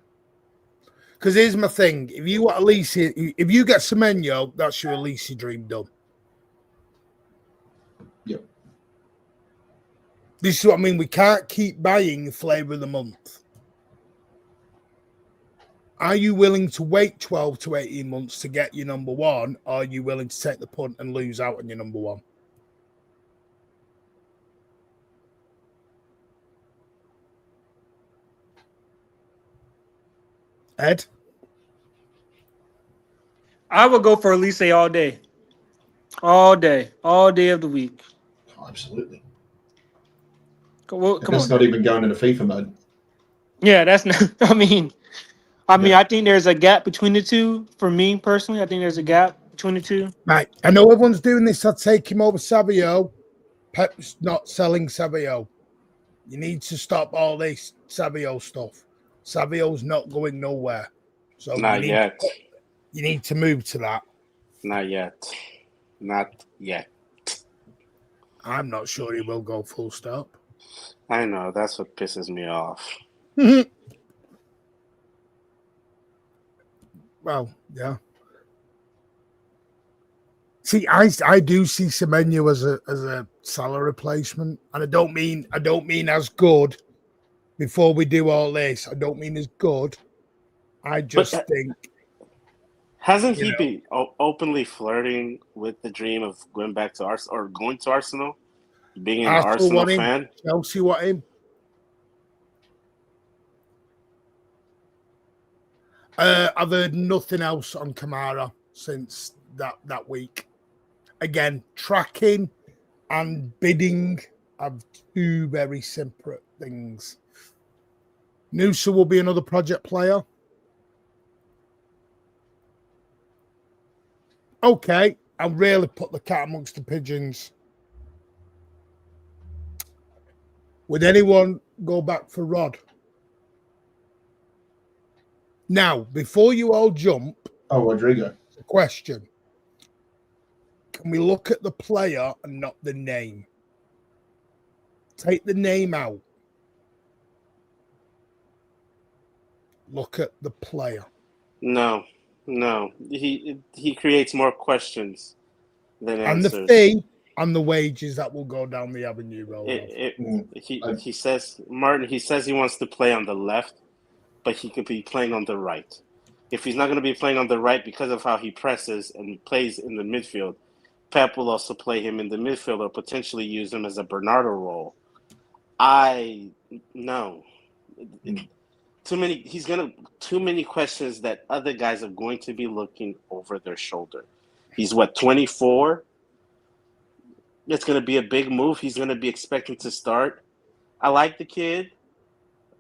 Because here's my thing: if you want Elise, if you get Semenyo, that's your Elise dream done. This is what I mean. We can't keep buying flavor of the month. Are you willing to wait 12 to 18 months to get your number one? Or are you willing to take the punt and lose out on your number one? Ed? I would go for Elise all day. All day of the week. Oh, absolutely. Come That's on. not even going into FIFA mode. Yeah, that's not. I mean, Yeah. I think there's a gap between the two. For me personally, I think there's a gap between the two. Right. I know everyone's doing this. I'd take him over Savio. Pep's not selling Savio. You need to stop all this Savio stuff. Savio's not going nowhere. So Not yet. You need to move to that. Not yet. Not yet. I'm not sure he will go full stop. I know. That's what pisses me off. Well, yeah. See, I do see Semenyo as a Salah replacement, and I don't mean as good. Before we do all this, I don't mean as good. I just think. Hasn't he been openly flirting with the dream of going back to Arsenal or going to Arsenal? Being an Arsenal fan? Chelsea want him. I've heard nothing else on Kamara since that week. Again, tracking and bidding are two very separate things. Noosa will be another project player. Okay, I'll really put the cat amongst the pigeons. Would anyone go back for Rod? Now, before you all jump, Rodrigo. the question. Can we look at the player and not the name? Take the name out. Look at the player. No. He creates more questions than answers. And the fee and the wages that will go down the avenue. He says, Martin, he says he wants to play on the left, but he could be playing on the right. If he's not going to be playing on the right because of how he presses and plays in the midfield, Pep will also play him in the midfield or potentially use him as a Bernardo role. No. Too many questions that other guys are going to be looking over their shoulder. He's 24? It's going to be a big move. He's going to be expecting to start. I like the kid.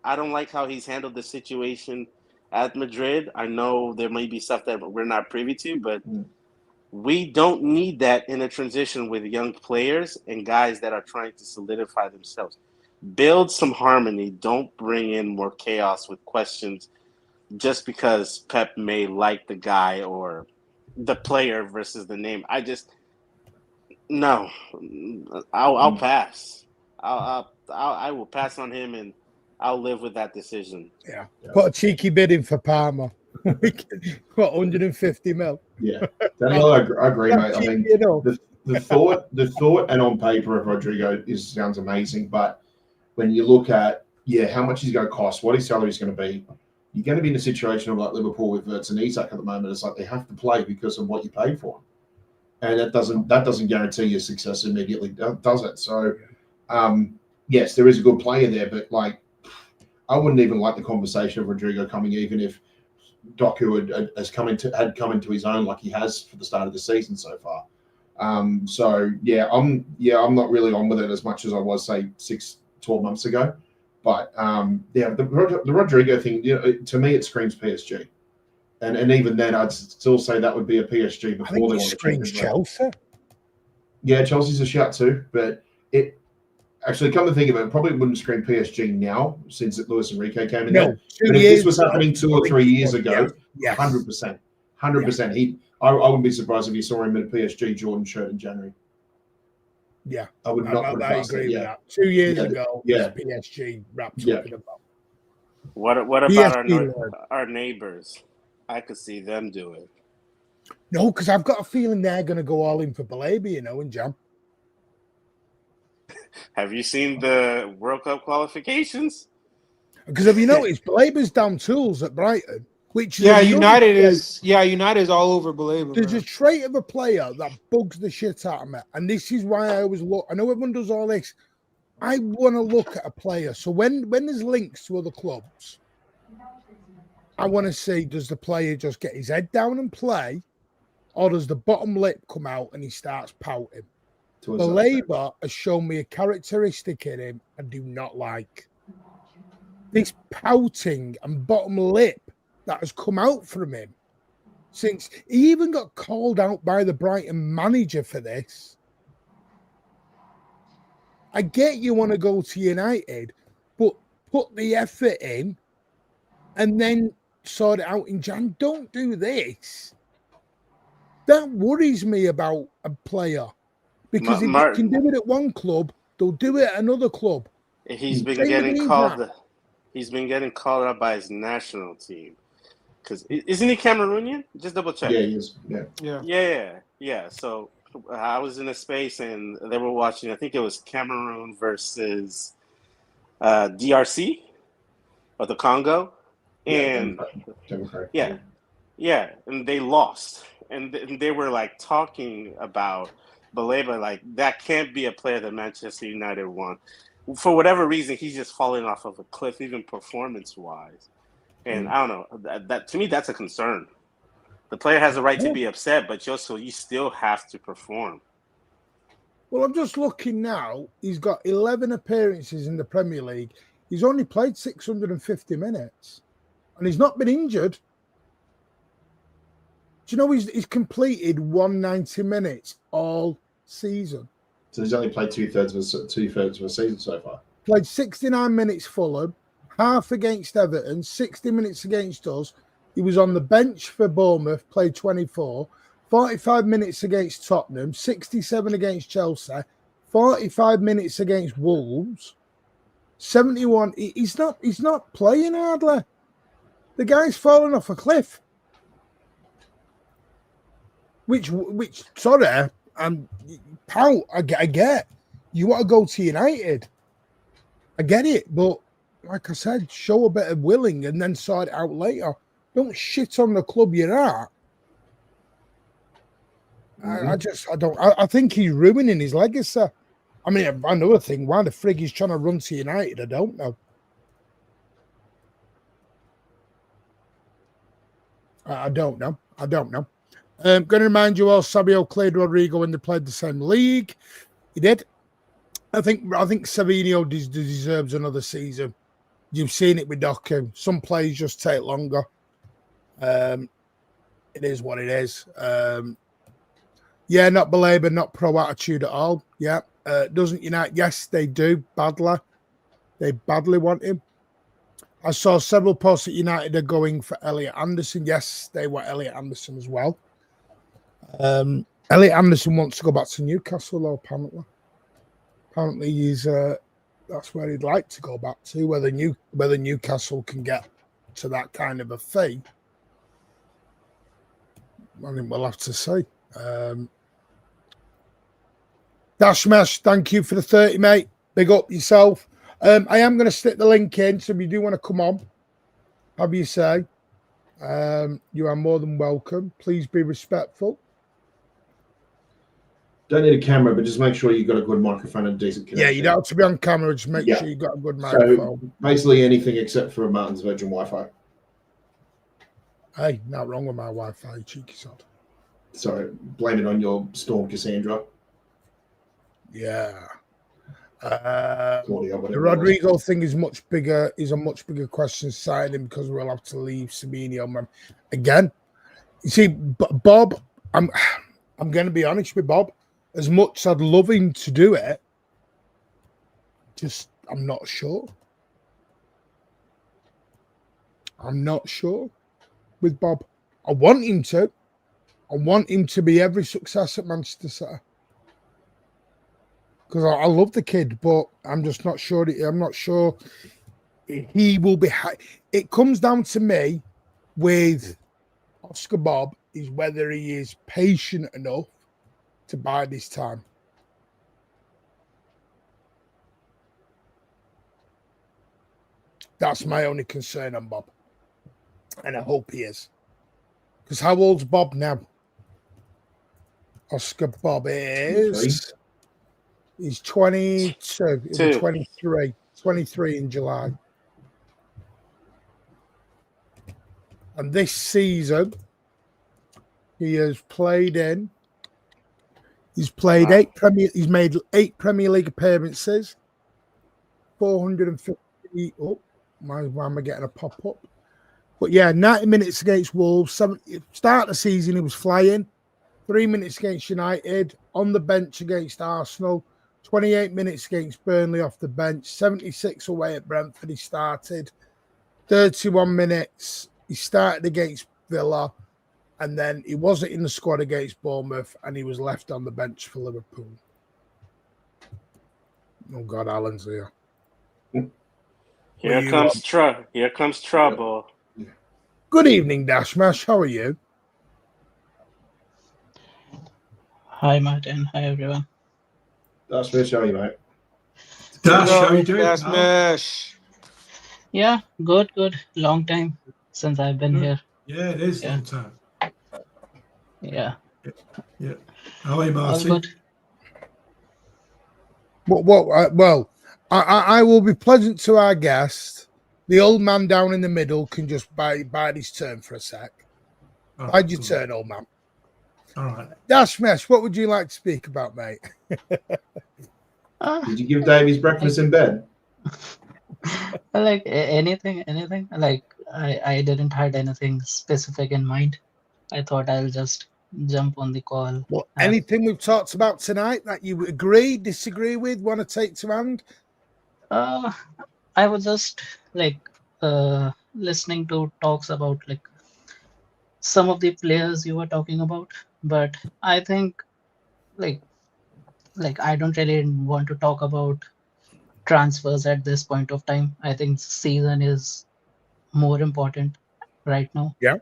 I don't like how he's handled the situation at Madrid. I know there may be stuff that we're not privy to, but we don't need that in a transition with young players and guys that are trying to solidify themselves. Build some harmony. Don't bring in more chaos with questions just because Pep may like the guy or the player versus the name. I'll pass. I will pass on him and I'll live with that decision. Yeah. Put a cheeky bid in for Palmer. What, 150 mil? Yeah. Daniel, I agree, mate. I mean, the thought and on paper of Rodrigo sounds amazing, but when you look at, how much he's going to cost, what his salary is going to be, you're going to be in a situation of like Liverpool with Wirtz and Isak at the moment. It's like they have to play because of what you paid for him. And that doesn't guarantee your success immediately, does it? So, yes, there is a good player there, but like, I wouldn't even like the conversation of Rodrigo coming, even if Doku had come into his own like he has for the start of the season so far. I'm not really on with it as much as I was, say, 12 months ago. But the Rodrigo thing, to me, it screams PSG. And even then, I'd still say that would be a PSG before they want to screams Chelsea. Yeah, Chelsea's a shout too, but it actually, come to think of it, probably wouldn't scream PSG now since Luis Enrique came in there. But if this was happening 2 or 3 years ago, 100%. I wouldn't be surprised if you saw him in a PSG Jordan shirt in January. Yeah, I would not. I agree with that. 2 years ago, PSG wrapped talking about. What about our neighbors? I could see them do it. No, because I've got a feeling they're going to go all in for Balabi, in Jam. Have you seen the World Cup qualifications? Because have you noticed, Balaba's down tools at Brighton, which is Yeah, another trait. United is all over Belabor. There's a trait of a player that bugs the shit out of me, and this is why I always look. I know everyone does all this. I want to look at a player. So when there's links to other clubs, I want to see, does the player just get his head down and play, or does the bottom lip come out and he starts pouting? Baleba has shown me a characteristic in him I do not like. This pouting and bottom lip that has come out from him since he even got called out by the Brighton manager for this. I get you want to go to United, but put the effort in and then sort it out in Jan. Don't do this. That worries me about a player, because if they can do it at one club, they'll do it at another club. He's been getting called. He's been getting called out by his national team. Because isn't he Cameroonian? Just double check. Yeah, he is. Yeah. So I was in a space and they were watching. I think it was Cameroon versus DRC or the Congo, and and they lost. And they were like talking about Baleba, like that can't be a player that Manchester United won. For whatever reason, he's just falling off of a cliff, even performance-wise. And I don't know. That to me, that's a concern. The player has a right to be upset, but you still have to perform. Well, I'm just looking now. He's got 11 appearances in the Premier League. He's only played 650 minutes, and he's not been injured. Do you know he's completed 190 minutes all season? So he's only played two-thirds of a season so far. Played 69 minutes Fulham, half against Everton, 60 minutes against us. He was on the bench for Bournemouth, played 24, 45 minutes against Tottenham, 67 against Chelsea, 45 minutes against Wolves, 71. He's not playing hardly. The guy's fallen off a cliff. Which sorry, pout, I get. You want to go to United. I get it, but like I said, show a bit of willing and then sort it out later. Don't shit on the club you're at. I think he's ruining his legacy. I mean, another thing, why the frig he's trying to run to United, I don't know. I don't know. Going to remind you all, Sabio cleared Rodrigo when they played the same league. He did. I think Savinho deserves another season. You've seen it with Doku. Some players just take longer. It is what it is. Not Baleba, not pro attitude at all. Yeah. Doesn't United? Yes, they do. Badly. They badly want him. I saw several posts that United are going for Elliot Anderson. Yes, they want Elliot Anderson as well. Elliot Anderson wants to go back to Newcastle, though, apparently. Apparently, he's that's where he'd like to go back to. Whether Newcastle can get to that kind of a fee, I think we'll have to see. Dashmesh, thank you for the 30, mate. Big up yourself. I am going to stick the link in, so if you do want to come on, have you say, you are more than welcome. Please be respectful. Don't need a camera, but just make sure you've got a good microphone and decent connection. Yeah, you don't have to be on camera. Just make sure you've got a good microphone. So basically anything except for Martin's Virgin Wi-Fi. Hey, not wrong with my Wi-Fi, cheeky sod. Sorry, blame it on your Storm Cassandra. Yeah. The Rodrigo thing is much bigger. Is a much bigger question side him because we'll have to leave Sabino again. You see, Bob, I'm going to be honest with Bob. As much as I'd love him to do it, just I'm not sure. I'm not sure with Bob. I want him to. I want him to be every success at Manchester City. Because I love the kid, but I'm just not sure. I'm not sure he will be. It comes down to me with Oscar Bob is whether he is patient enough to buy this time. That's my only concern on Bob. And I hope he is. Because how old's Bob now? Oscar Bob is... He's 22. He'll be 23. 23 in July. And this season, he has played in... He's played he's made 8 Premier League appearances. 450... Oh, why am I getting a pop-up? But yeah, 90 minutes against Wolves. Start of the season, he was flying. 3 minutes against United. On the bench against Arsenal. 28 minutes against Burnley off the bench. 76 away at Brentford, he started. 31 minutes, he started against Villa. And then he wasn't in the squad against Bournemouth. And he was left on the bench for Liverpool. Oh, God, Alan's here. Here comes trouble. Good evening, Dashmash. How are you? Hi, Martin. Hi, everyone. Dashmash, how are you, mate? Dash, how are you doing? Dashmash. Yeah, good. Long time since I've been here. Yeah, it is a long time. Yeah. How are you, All Martin? good. Well, I will be pleasant to our guest. The old man down in the middle can just bide his turn for a sec. Oh, Bide your turn, old man. All right. Dashmesh, what would you like to speak about, mate? Did you give Dave his breakfast in bed? Like anything. Like I didn't had anything specific in mind. I thought I'll just jump on the call. Well, anything we've talked about tonight that you agree, disagree with, want to take to hand? I was just like listening to talks about like some of the players you were talking about, but I think like I don't really want to talk about transfers at this point of time. I think season is more important right now. Yeah.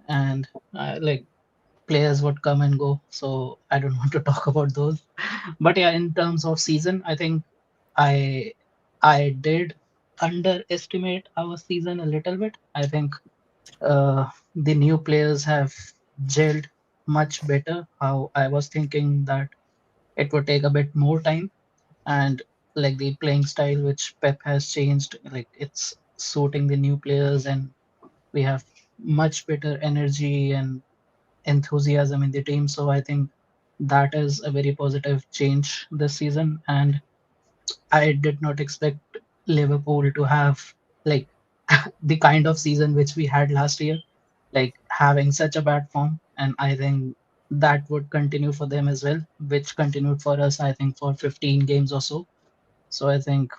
And like players would come and go, so I don't want to talk about those. But yeah, in terms of season, I think I did underestimate our season a little bit. I think the new players have gelled much better. How I was thinking that it would take a bit more time, and like the playing style which Pep has changed, like it's suiting the new players, and we have much better energy and enthusiasm in the team. So I think that is a very positive change this season, and I did not expect Liverpool to have like the kind of season which we had last year, like having such a bad form. And I think that would continue for them as well, which continued for us, I think, for 15 games or so. So I think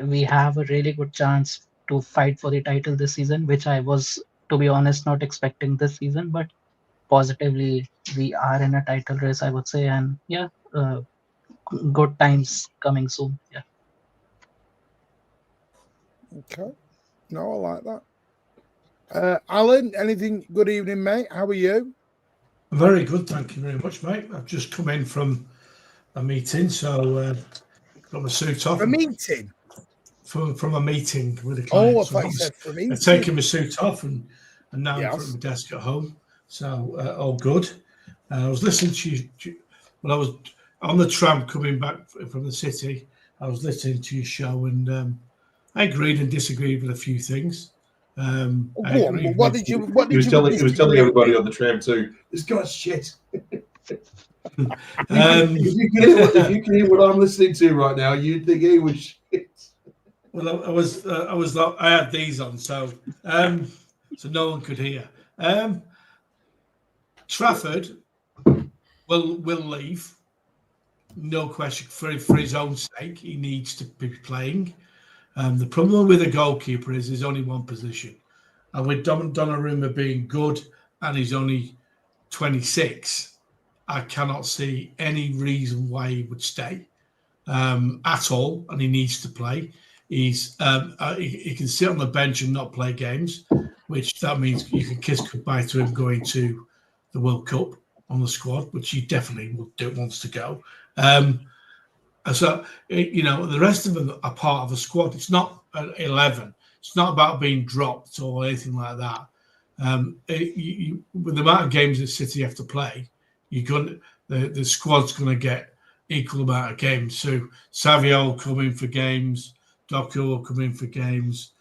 we have a really good chance to fight for the title this season, which I was, to be honest, not expecting this season. But positively, we are in a title race, I would say. And yeah, good times coming soon. Yeah. Okay. No, I like that. Alan, anything? Good evening, mate. How are you? Very good, thank you very much, mate. I've just come in from a meeting, so got my suit off. A meeting? From a meeting with a client. Oh, I thought you said for me. I've taken my suit off and now I'm Yes. at my desk at home. So all good. I was listening to you when I was on the tram coming back from the city. I was listening to your show and I agreed and disagreed with a few things. What did you? He was telling everybody on the tram too. This guy's shit. If you can hear what I'm listening to right now, you'd think he was shit. Well, I had these on, so no one could hear. Trafford will leave, no question, for his own sake. He needs to be playing. The problem with a goalkeeper is there's only one position, and with Donnarumma being good and he's only 26, I cannot see any reason why he would stay at all, and he needs to play. He can sit on the bench and not play games, which that means you can kiss goodbye to him going to the World Cup on the squad, which he definitely wants to go. So, the rest of them are part of the squad. It's not 11. It's not about being dropped or anything like that. With the amount of games that City have to play, the squad's going to get equal amount of games. So Savio will come in for games, Doku will come in for games,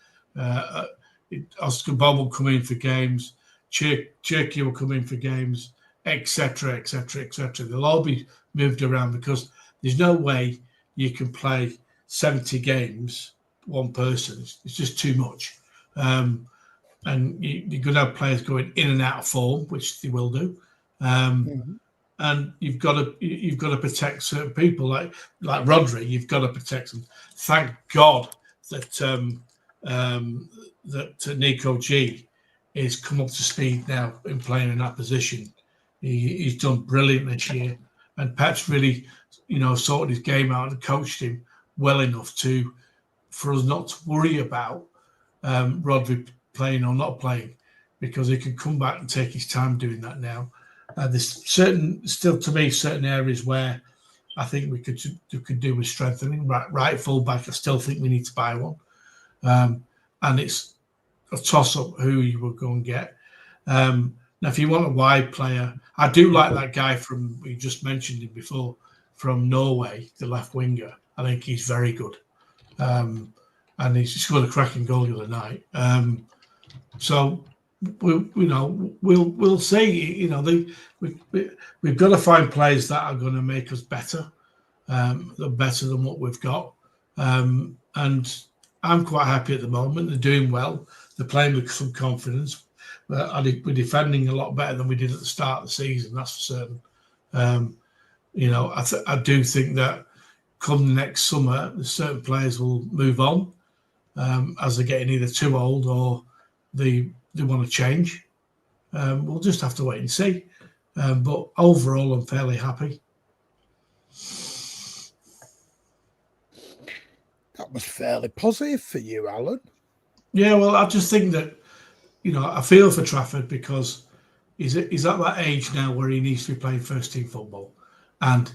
Oscar Bob will come in for games, Cherky will come in for games, etc., etc., etc. They'll all be moved around because there's no way you can play 70 games one person. It's just too much. And you're going to have players going in and out of form, which they will do. And you've got to protect certain people like Rodri. You've got to protect them. Thank God that Nico G is come up to speed now in playing in that position. He's done brilliant this year, and Pep's really, sorted his game out and coached him well enough for us not to worry about Rodri playing or not playing, because he can come back and take his time doing that now. There's certain areas where I think we could do with strengthening. Right full back, I still think we need to buy one, and it's a toss up who you will go and get. Now, if you want a wide player, I do like that guy from, we just mentioned him before, from Norway, the left winger. I think he's very good, and he's scored a cracking goal the other night. So we'll see. We've got to find players that are going to make us better, better than what we've got. And I'm quite happy at the moment. They're doing well. They're playing with some confidence. We're defending a lot better than we did at the start of the season. That's for certain. I do think that come next summer, certain players will move on as they're getting either too old or they want to change. We'll just have to wait and see. But overall, I'm fairly happy. That was fairly positive for you, Alan. Yeah, well, I just think that, I feel for Trafford because he's at that age now where he needs to be playing first team football and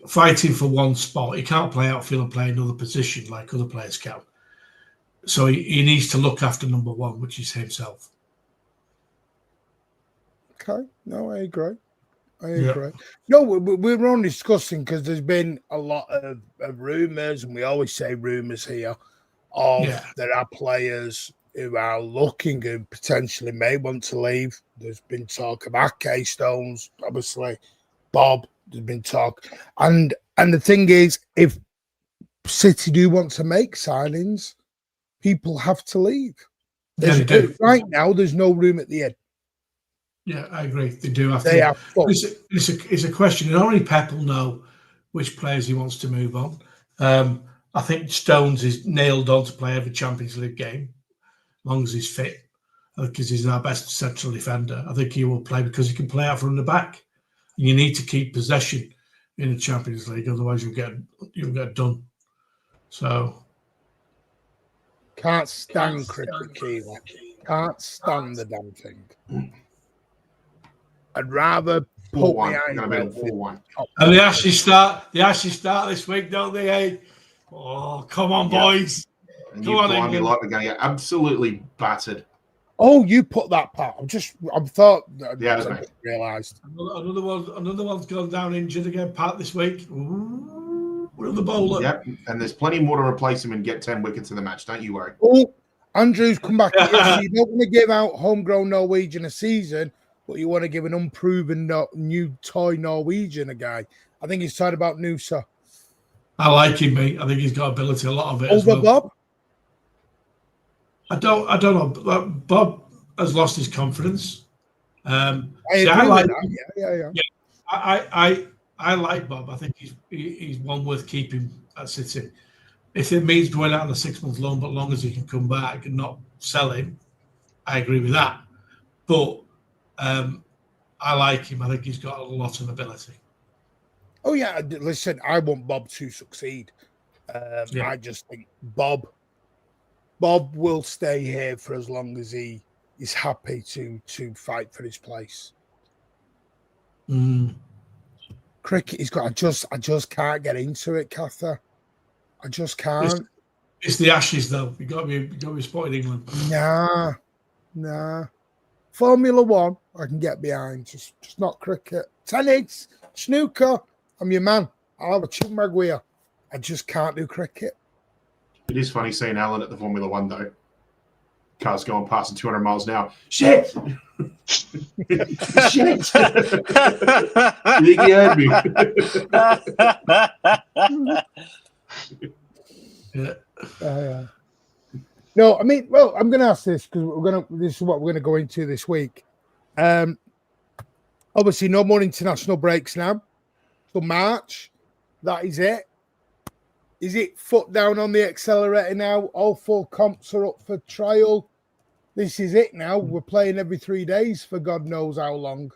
fighting for one spot. He can't play outfield and play another position like other players can. So he needs to look after number one, which is himself. Okay. No, I agree. No, we're only discussing because there's been a lot of rumours, and we always say rumours here, there are players who are looking and potentially may want to leave. There's been talk of Ake, Stones, obviously, Bob, there's been talk. And the thing is, if City do want to make signings, people have to leave. Right now, there's no room at the end. Yeah, I agree. They do have to. It's a question, and only Pep will know which players he wants to move on. I think Stones is nailed on to play every Champions League game, as long as he's fit, because he's our best central defender. I think he will play because he can play out from the back. And you need to keep possession in the Champions League, otherwise you'll get done. So can't stand cricket, Keeler. Can't stand the damn thing. I'd rather put behind 4-1. And they actually start this week, don't they? Hey? Oh, come on, boys. And you blindly like we're going to get absolutely battered. Oh, you put that part. I thought. Yeah, I just realised. Another one's gone down injured again, Pat, this week. Ooh, we're on the bowler. Yep, and there's plenty more to replace him and get 10 wickets in the match. Don't you worry. Oh, Andrew's come back. You don't want to give out homegrown Norwegian a season, but you want to give an unproven new toy Norwegian a guy. I think he's talking about Noosa. I like him, mate. I think he's got ability, a lot of it. Over Bob? I don't know. Bob has lost his confidence. I like that. Yeah. I like Bob. I think he's one worth keeping at City. If it means going out on a 6-month loan, but long as he can come back and not sell him, I agree with that. But I like him. I think he's got a lot of ability. Oh, yeah. Listen, I want Bob to succeed. I just think Bob will stay here for as long as he is happy to fight for his place. Cricket, he's got. I just can't get into it, Cather. I just can't. It's the Ashes, though. You got to be spotted England. Nah. Formula One, I can get behind. Just not cricket. Tennis, snooker. I'm your man. I'll have a chicken maguire. I just can't do cricket. It is funny seeing Alan at the Formula One, though. Cars going past at 200 miles an hour. Shit! Shit! You think he heard me? Yeah. No, I mean, well, I'm going to ask this because this is what we're going to go into this week. Obviously, no more international breaks now. So March, that is it. Is it foot down on the accelerator now? All 4 comps are up for trial. This is it now. We're playing every 3 days for God knows how long.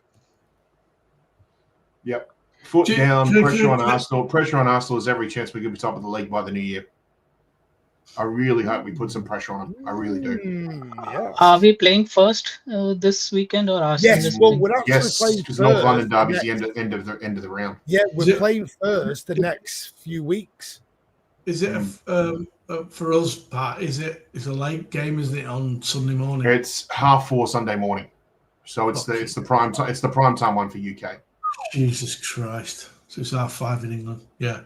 Yep. Foot down, pressure on Arsenal. Pressure on Arsenal is every chance we could be top of the league by the new year. I really hope we put some pressure on them. I really do. Yeah. Are we playing first this weekend or Arsenal? Yes, well, we're actually playing because first. North London derby's the end of the round. Yeah, we're playing first the next few weeks. Is it for us, Pat? It's a late game, isn't it, on Sunday morning? It's 4:30 Sunday morning, so it's the prime time. It's the prime time one for UK. Jesus Christ! So it's 5:30 in England. Yeah.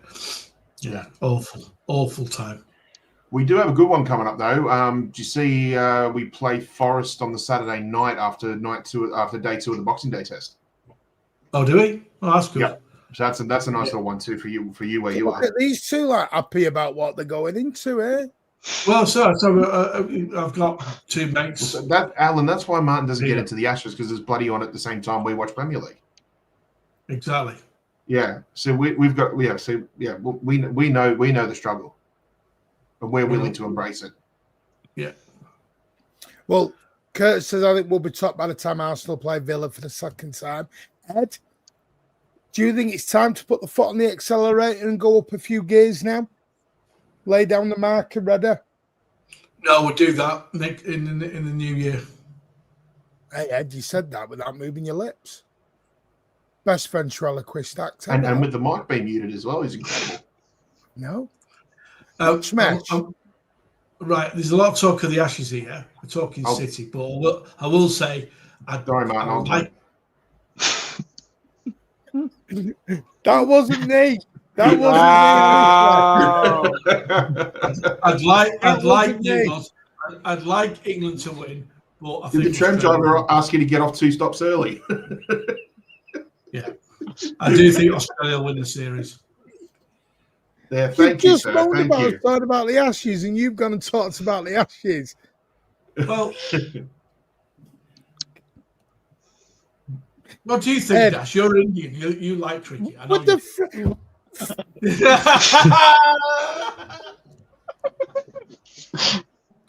Awful time. We do have a good one coming up, though. Do you see we play Forest on the Saturday night after day 2 of the Boxing Day test? Oh, do we? Oh, that's good. Yeah. So that's a nice little one too for you where you are. These two like happy about what they're going into, eh? Well, so I've got 2 mates. Well, Alan, that's why Martin doesn't get into the Ashes because it's bloody on at the same time we watch Premier League. Exactly. Yeah. So we know the struggle. And we're willing to embrace it. Yeah. Well, Kurt says, I think we'll be top by the time Arsenal play Villa for the second time. Ed, do you think it's time to put the foot on the accelerator and go up a few gears now? Lay down the marker, ready? No, we'll do that in the new year. Hey, Ed, you said that without moving your lips. Best ventriloquist actor. And with the mic being muted as well is incredible. No. Smash. Right, there's a lot of talk of the Ashes here. We're talking City, but I will say, sorry, Martin. That wasn't me. That wasn't me. I'd like England to win, but I think the tram driver ask you to get off 2 stops early. Yeah, I do think Australia will win the series. Yeah, thank you, sir. Talked about the Ashes, and you've gone and talked about the Ashes. Well, what do you think, Dash? You're Indian. You like cricket. I know what the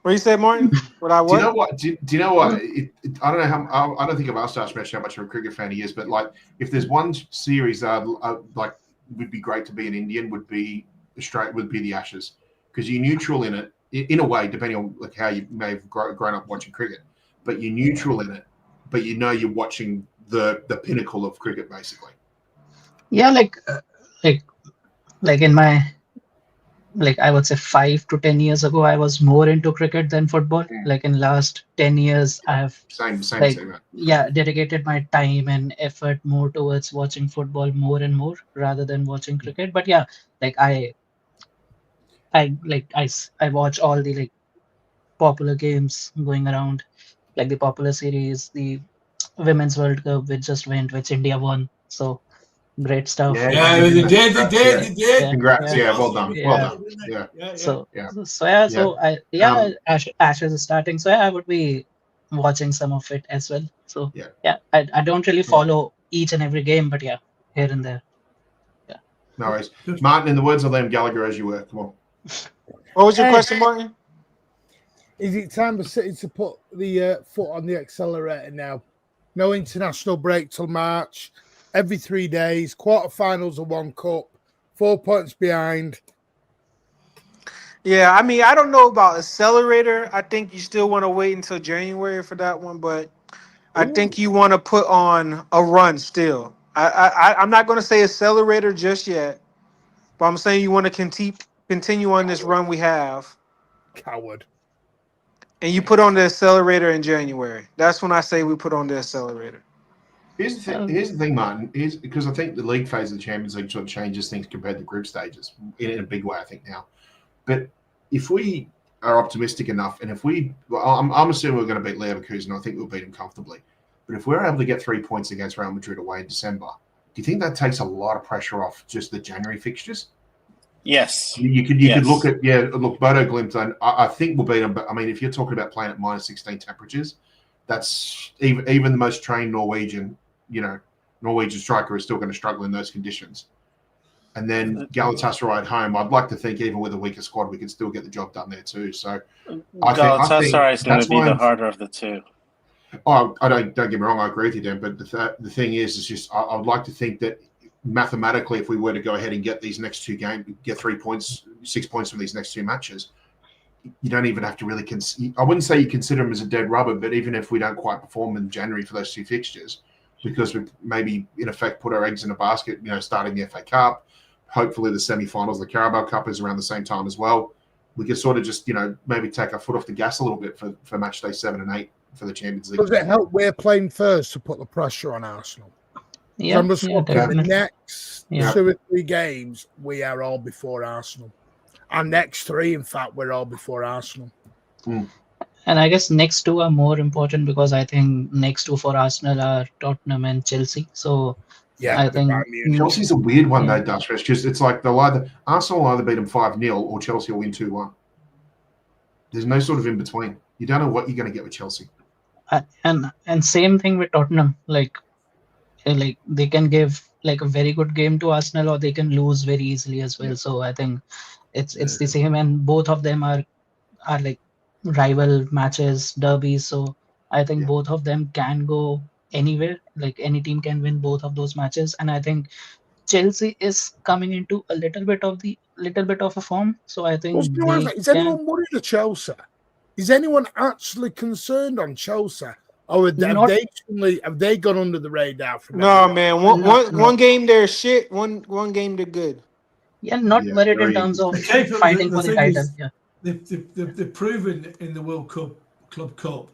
What you say, Martin? What I what? Do you know what? Do you know what? I don't know how. I don't think I've asked Ash how much of a cricket fan he is, but like, if there's one series that like would be great to be an Indian, would be the Ashes, because you're neutral in it in a way, depending on like how you may have grown up watching cricket, but you're neutral in it, but you know you're watching the pinnacle of cricket, basically. Yeah, like in my I would say 5 to 10 years ago, I was more into cricket than football. Like in last 10 years, I have same. dedicated my time and effort more towards watching football more and more rather than watching cricket. But yeah, I watch all the popular games going around, like the popular series, the Women's World Cup, which just went, which India won. So great stuff. Yeah, they did. Congrats. Yeah, well done. Yeah. Well done. Yeah. So Ashes is starting. So I would be watching some of it as well. So I don't really follow each and every game, but yeah, here and there. Yeah. No worries. Martin, in the words of Liam Gallagher, as you were. Come on. What was your question, Martin? Is it time for City to put the foot on the accelerator now? No international break till March. Every 3 days, quarterfinals of 1 cup, 4 points behind. Yeah, I mean, I don't know about accelerator. I think you still want to wait until January for that one, but I think you want to put on a run still. I'm not going to say accelerator just yet, but I'm saying you want to continue on this run we have Coward. And you put on the accelerator in January. That's when I say we put on the accelerator. Here's the thing, Martin. Is because I think the league phase of the Champions League sort of changes things compared to group stages in a big way, I think, now. But if we are optimistic enough, and if I'm assuming we're going to beat Leverkusen, I think we'll beat them comfortably. But if we're able to get 3 points against Real Madrid away in December, do you think that takes a lot of pressure off just the January fixtures? Yes. You could look at Bodo Glimt, and I think we'll beat them. But I mean, if you're talking about playing at minus 16 temperatures, that's even the most trained Norwegian striker is still going to struggle in those conditions. And then Galatasaray at home, I'd like to think even with a weaker squad, we can still get the job done there too. So Galatasaray is going to be the harder of the two. Oh, don't get me wrong, I agree with you, Dan. But the thing is just I would like to think that mathematically, if we were to go ahead and get these next two games, get 3 points, 6 points from these next two matches, you don't even have to really I wouldn't say you consider them as a dead rubber, but even if we don't quite perform in January for those two fixtures, because we maybe in effect put our eggs in a basket, starting the FA Cup, hopefully the semi-finals, the Carabao Cup is around the same time as well. We could sort of just, maybe take our foot off the gas a little bit for match day 7 and 8 for the Champions League. Does it help we're playing first to put the pressure on Arsenal? Yeah, I'm just looking at the next 2 or 3 games, we are all before Arsenal. Our next 3, in fact, we're all before Arsenal. And I guess next 2 are more important because I think next 2 for Arsenal are Tottenham and Chelsea. So I think Chelsea's a weird one though, Dutch. It's just it's like Arsenal will either beat them 5-0 or Chelsea will win 2-1. There's no sort of in between. You don't know what you're going to get with Chelsea. And same thing with Tottenham. Like they can give like a very good game to Arsenal, or they can lose very easily as well. So I think it's the same, and both of them are like rival matches, derbies. So I think both of them can go anywhere. Like any team can win both of those matches, and I think Chelsea is coming into a little bit of a form. So I think is anyone worried of Chelsea? Is anyone actually concerned on Chelsea? Or have they gone under the radar? No, man. One game they're shit. One game they're good. Yeah, not worried in terms of fighting for the title. They've proven in the World Club Cup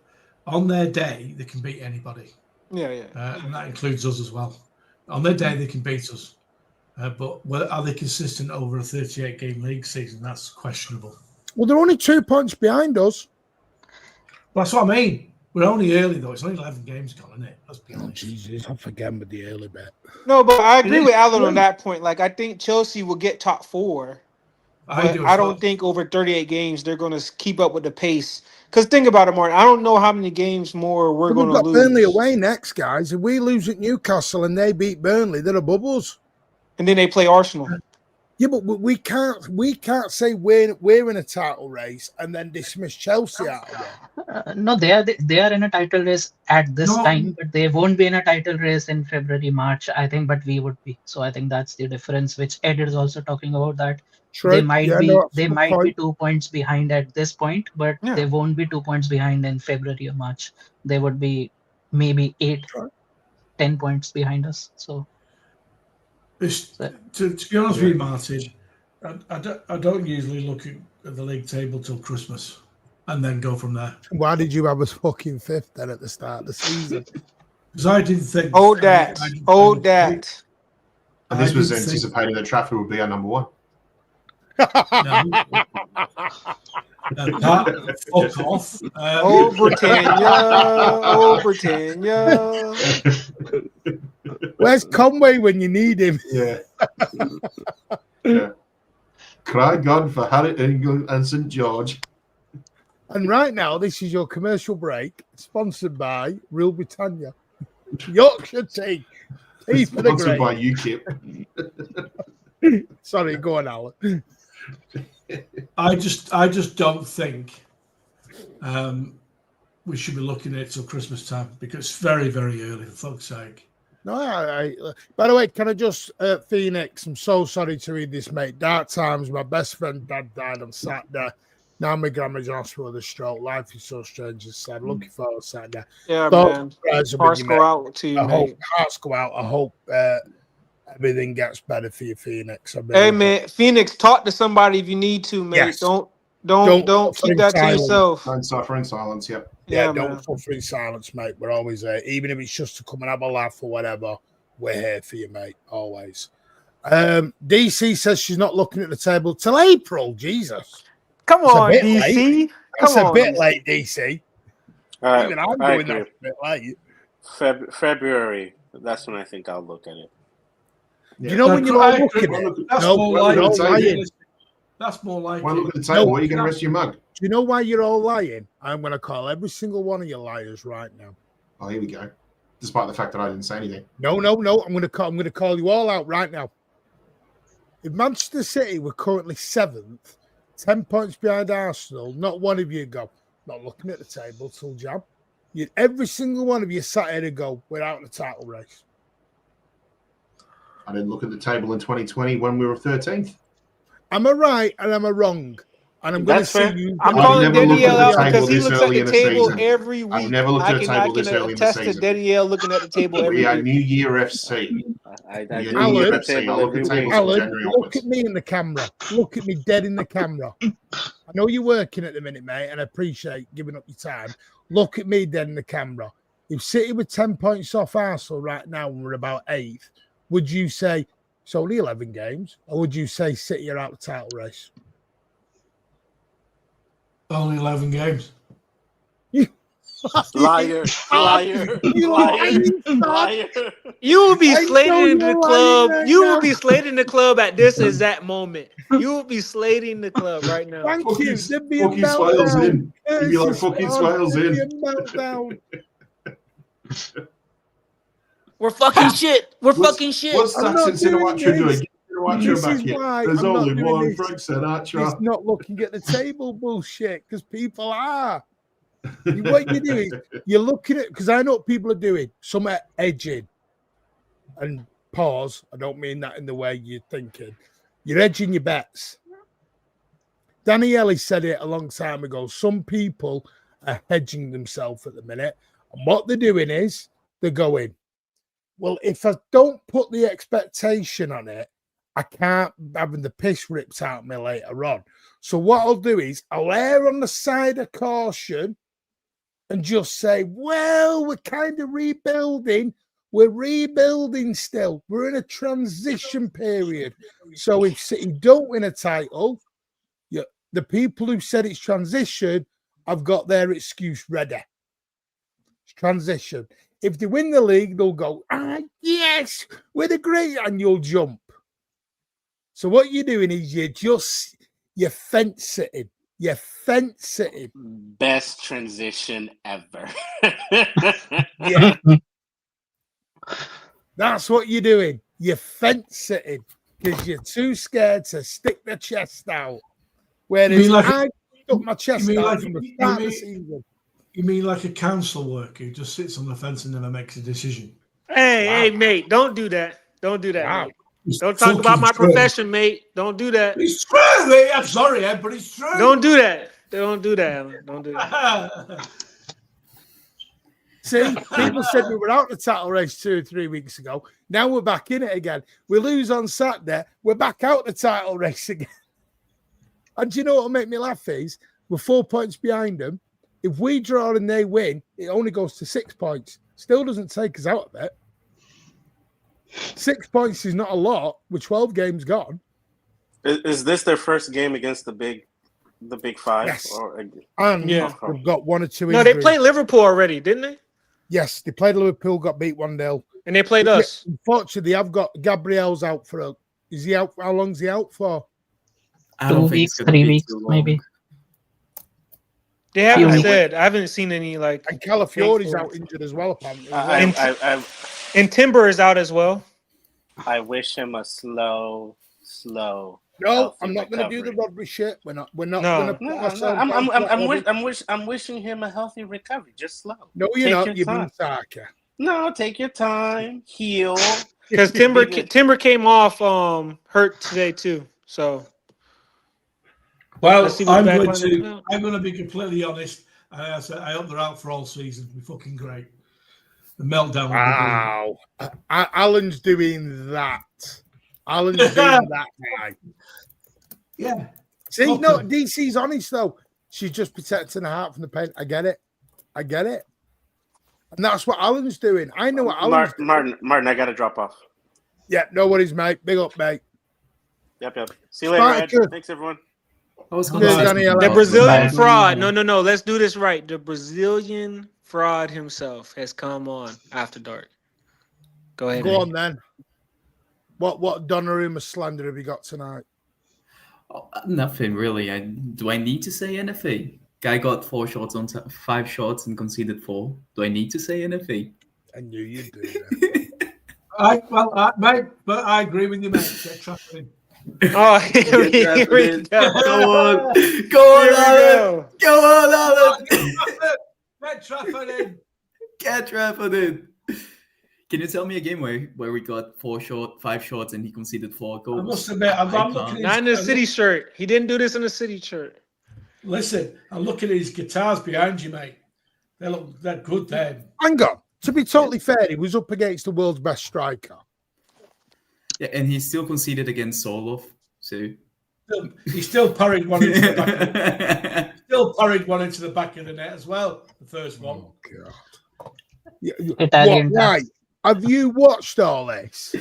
on their day they can beat anybody. Yeah. And that includes us as well. On their day they can beat us. But are they consistent over a 38-game league season? That's questionable. Well, they're only 2 points behind us. Well, that's what I mean. We're only early, though. It's only 11 games gone, isn't it? Let's be honest. Jesus, I forget with the early bit. No, but I agree with Alan on that point. Like, I think Chelsea will get top 4. I don't think over 38 games they're going to keep up with the pace. Because think about it, Martin. I don't know how many games more we're going to lose. We've got Burnley away next, guys. If we lose at Newcastle and they beat Burnley, they're above us. And then they play Arsenal. Yeah, but we can't say we're in a title race and then dismiss Chelsea out of it. No, they are in a title race at this time, but they won't be in a title race in February, March, I think, but we would be. So I think that's the difference, which Ed is also talking about, that True. They might be 2 points behind at this point, but they won't be 2 points behind in February or March. They would be maybe 8-10 points behind us. So to be honest with you, Martin, I don't usually look at the league table till Christmas and then go from there. Why did you have us fucking 5th then at the start of the season? Because I didn't think. that. And this was anticipating that Trafford would be our number 1. Fuck off. Britannia. Where's Conway when you need him? Yeah. Cry God for Harry England and St. George. And right now, this is your commercial break, sponsored by Real Britannia. Yorkshire tea. Tea for the Sponsored by UKIP. Sorry, go on, Alan. I just don't think we should be looking at it till Christmas time, because it's very, very early, for fuck's sake. No, by the way, can I just, Phoenix, I'm so sorry to read this, mate. Dark times, my best friend dad died on Saturday. Now my grandma's in hospital with a stroke. Life is so strange and sad. Looking forward to Saturday. Yeah, man. Hearts go out to you, mate. Hearts go out. I hope everything gets better for you, Phoenix. Hey, man, Phoenix, talk to somebody if you need to, mate. Yes. Don't Don't keep that to yourself. Don't suffer in silence. Yep. Yeah, man. don't suffer in silence, mate. We're always there. Even if it's just to come and have a laugh or whatever, we're here for you, mate. Always. DC says she's not looking at the table till April. Jesus. Come on, DC. Late. That's a bit late, DC. Even I'm doing that a bit late. February. That's when I think I'll look at it. Yeah. You know when you're all looking at it? That's more like Why look at the table? Why are you going to rest your mug? Do you know why you're all lying? I'm going to call every single one of you liars right now. Oh, here we go. Despite the fact that I didn't say anything. No. I'm going to call you all out right now. If Manchester City were currently 7th, 10 points behind Arsenal, not one of you go, not looking at the table till Jam. Every single one of you sat here and go, we're out in the title race. I didn't look at the table in 2020 when we were 13th. Am I right and am I wrong? And I'm going to see you. I'm calling Danielle out because he looks at the table season. every week. I've never looked at a table this early in the season. Attest to Danielle looking at the table every week. We are New Year FC. Alan, look at me in the camera. Look at me dead in the camera. I know you're working at the minute, mate, and I appreciate giving up your time. Look at me dead in the camera. If City were 10 points off Arsenal right now and we're about 8th, would you say it's only 11 games, or would you say City are out of the title race? Only 11 games. Liar. You will be slated in the club. You will be slated in the club at this exact moment. You will be slating the club right now. Thank you. Fucking Swales in. You'd be like fucking Swales in. We're fucking shit. What's Saxon Sinatra doing? Back here. There's only one Frank Sinatra. It's not looking at the table bullshit because people are. What you're doing, you're looking at, because I know what people are doing. Some are edging. And pause, I don't mean that in the way you're thinking. You're edging your bets. Daniele said it a long time ago. Some people are hedging themselves at the minute. And what they're doing is they're going, well, if I don't put the expectation on it, I can't having the piss ripped out of me later on. So what I'll do is I'll err on the side of caution and just say, well, we're kind of rebuilding. We're rebuilding still. We're in a transition period. So if City don't win a title, the people who said it's transition have got their excuse ready. It's transition. If they win the league, they'll go, yes, we're the great, and you'll jump. So what you're doing is you're fence sitting. You're fence sitting. Best transition ever. Yeah. That's what you're doing. You're fence sitting because you're too scared to stick the chest out. Whereas I stuck my chest out from the start of the season. You mean like a council worker who just sits on the fence and never makes a decision? Hey, mate, don't do that. Don't do that. Wow. Mate. Don't talk about my profession, mate. Don't do that. It's true, mate. I'm sorry, Ed, but it's true. Don't do that. Don't do that, Alan. Don't do that. See, people said we were out the title race 2 or 3 weeks ago. Now we're back in it again. We lose on Saturday. We're back out the title race again. And do you know what will make me laugh is we're 4 points behind them. If we draw and they win, it only goes to 6 points. Still doesn't take us out of it. 6 points is not a lot with 12 games gone. Is this their first game against the big five? Yes. And we've got 1 or 2 No, injuries. they played Liverpool already, didn't they? Yes, they played Liverpool, got beat 1-0. And they played us. Unfortunately, I've got Gabriel's out for is he out? How long's he out for? 2 weeks, 3 weeks, maybe. They haven't said. I haven't seen any And Calafiori's out injured as well, apparently. And Timber is out as well. I wish him a slow. No, I'm not going to do the Rodri shit. We're not going to. I'm wishing him a healthy recovery. Just slow. No, you're not. You've been Saka. No, take your time. Heal. Because Timber came off hurt today too. So. Well, I'm going to be completely honest. I hope they're out for all season. We're fucking great. The meltdown. Wow. Alan's doing that. Alan's doing that guy. Yeah. See, Fuck no, 'em. DC's honest though. She's just protecting her heart from the pain. I get it. And that's what Alan's doing. I know what Alan's doing. Martin, I got to drop off. Yeah, no worries, mate. Big up, mate. Yep. See you later, Ed. Spartacus. Thanks, everyone. I was Cheers, gonna say Daniela. something The about Brazilian Ronaldo. fraud. No. Let's do this right. The Brazilian fraud himself has come on After Dark. Go ahead. Go on then. What Donnarumma slander have you got tonight? Oh, nothing really. Do I need to say anything? Guy got 5 shots and conceded 4. Do I need to say anything? I knew you'd do Mate, but I agree with you, mate. Get Trafford in. Oh, here we go. Go on, Alan. Go on, Alan. Get Trafford in. Get Trafford in. Can you tell me a game where we got 5 shots and he conceded 4 goals? I must admit, I'm looking Not in the City shirt. He didn't do this in a City shirt. Listen, I'm looking at his guitars behind you, mate. They're good then. Hang on. To be totally fair, he was up against the world's best striker. Yeah, and he still conceded against Solov, so He still parried one into the back of the net as well. The first one. Oh, God. Yeah, Italian right. Have you watched all this?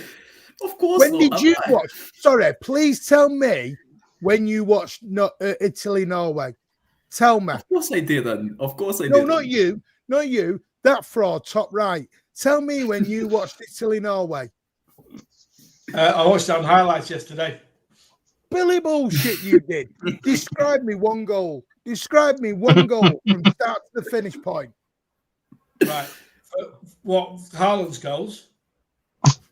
of course. When not. did you watch? Sorry, please tell me when you watched Italy, Norway. Tell me. Of course I didn't. Of course I No, didn't. not you. Not you. That fraud, top right. Tell me when you watched Italy, Norway. I watched it on highlights yesterday. Billy bullshit you did. Describe me one goal. Describe me one goal from start to the finish point. Right. What Haaland's goals?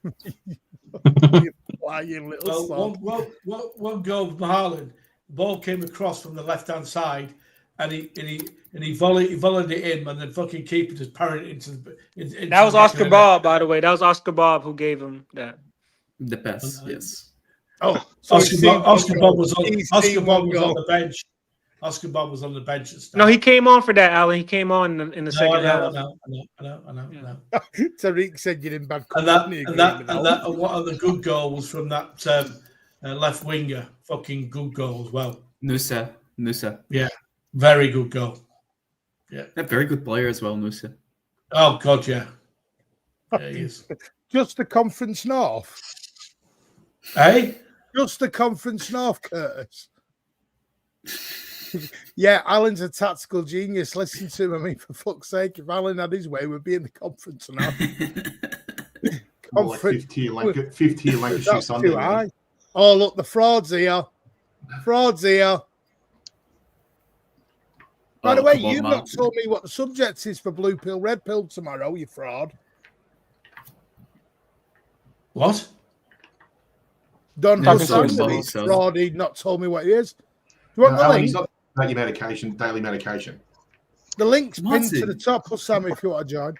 You flying little sod. One goal from Haaland. The ball came across from the left-hand side, and he volleyed it in, and then fucking keeper just parried it into the. That was Oscar Bob, by the way. That was Oscar Bob who gave him that. The pass, yes. Oh, so Oscar Bob was on the bench. Oscar Bob was on the bench at start. No, he came on for that, Alan. He came on in the second half. I know. Tariq said you're in bad And company. what are the good goals from that left winger? Fucking good goal as well. Nusa. Yeah, very good goal. Yeah, A very good player as well, Nusa. oh god, yeah. Yeah, he is. Just the Conference North. Hey, Just the Conference North, Curtis. Yeah, Alan's a tactical genius. Listen to him. I mean, for fuck's sake, if Alan had his way, we'd be in the Conference North. More like fifth tier Lancashire That's Sunday. too high. Oh, look, the fraud's here. Fraud's here. By the way, you've not told me what the subject is for Blue Pill, Red Pill tomorrow, you fraud. what? Don Talking Hussain, about he's himself. fraud. He'd not told me what he is. Do you want the Alan, link? he's not about your medication, daily medication. The link's pinned Martin. to the top, Hussam, if you want to join.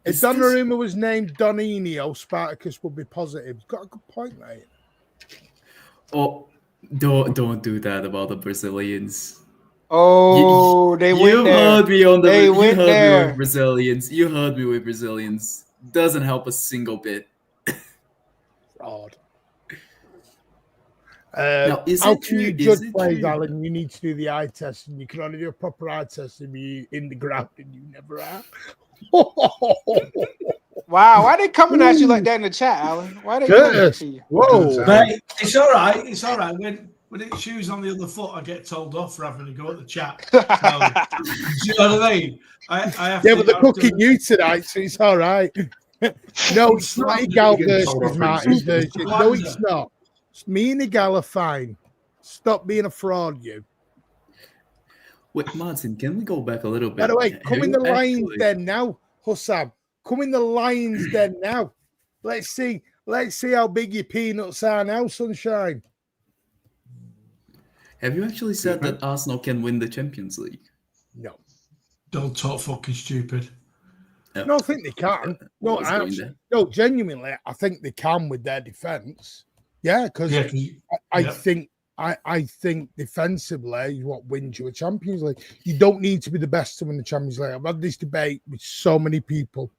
If Is this- Donnarumma was named Donino, Spartacus would be positive. Got a good point, mate. Oh, don't do that about the Brazilians. Oh, they You went there. heard me on the. They You went heard me there. with Brazilians. You heard me with Brazilians. Doesn't help a single bit. Fraud. Now, is How it can you true? Is judge it players, true? Alan? You need to do the eye test, and you can only do a proper eye test if you're in the ground, and you never are. Wow, why they coming at you like that in the chat, Alan? Why they coming Curtis. at you? Whoa. Mate, it's all right. It's all right. When it shoes on the other foot, I get told off for having to go at the chat. So, do you know what I mean? I have Yeah, to, but they're I have to- cooking you tonight, so it's all right. No, it's not Igal versus Martin's version. No, it's not. Me and Igal are fine. Stop being a fraud, you. Wait, Martin, can we go back a little bit? By the way, come in the Who lines actually- then now, Hussam. Come in the lines then now. Let's see how big your peanuts are now, sunshine. Have you actually said that Arsenal can win the Champions League? No. Don't talk fucking stupid. No, I think they can. No, What was going actually, there? no, genuinely, I think they can with their defense. Yeah, because Yeah, 'cause I think defensively is what wins you a Champions League. You don't need to be the best to win the Champions League. I've had this debate with so many people.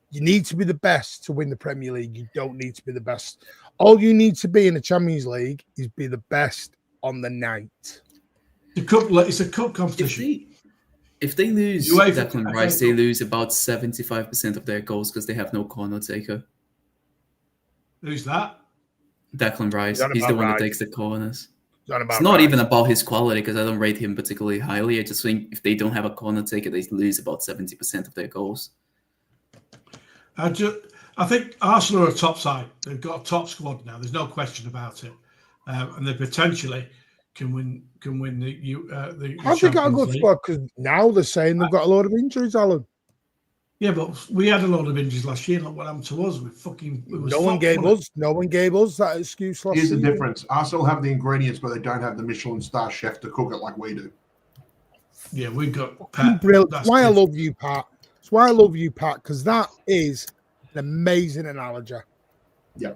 You need to be the best to win the Premier League. You don't need to be the best. All you need to be in the Champions League is be the best on the night. It's a cup competition. If they lose UEFA Declan Rice, they lose about 75% of their goals because they have no corner taker. Who's that? Declan Rice. He's the one that takes the corners. It's not even about his quality because I don't rate him particularly highly. I just think if they don't have a corner taker, they lose about 70% of their goals. I think Arsenal are a top side. They've got a top squad now. There's no question about it, and they potentially can win the. I think got a good squad because now they're saying they've got a load of injuries, Alan. Yeah, but we had a lot of injuries last year. Look what happened to us. No one gave us that excuse last Here's season. the difference. Arsenal have the ingredients, but they don't have the Michelin star chef to cook it like we do. Yeah, we've got Pat. That's why I love you, Pat. That's why I love you, Pat, because that is an amazing analogy. Yeah.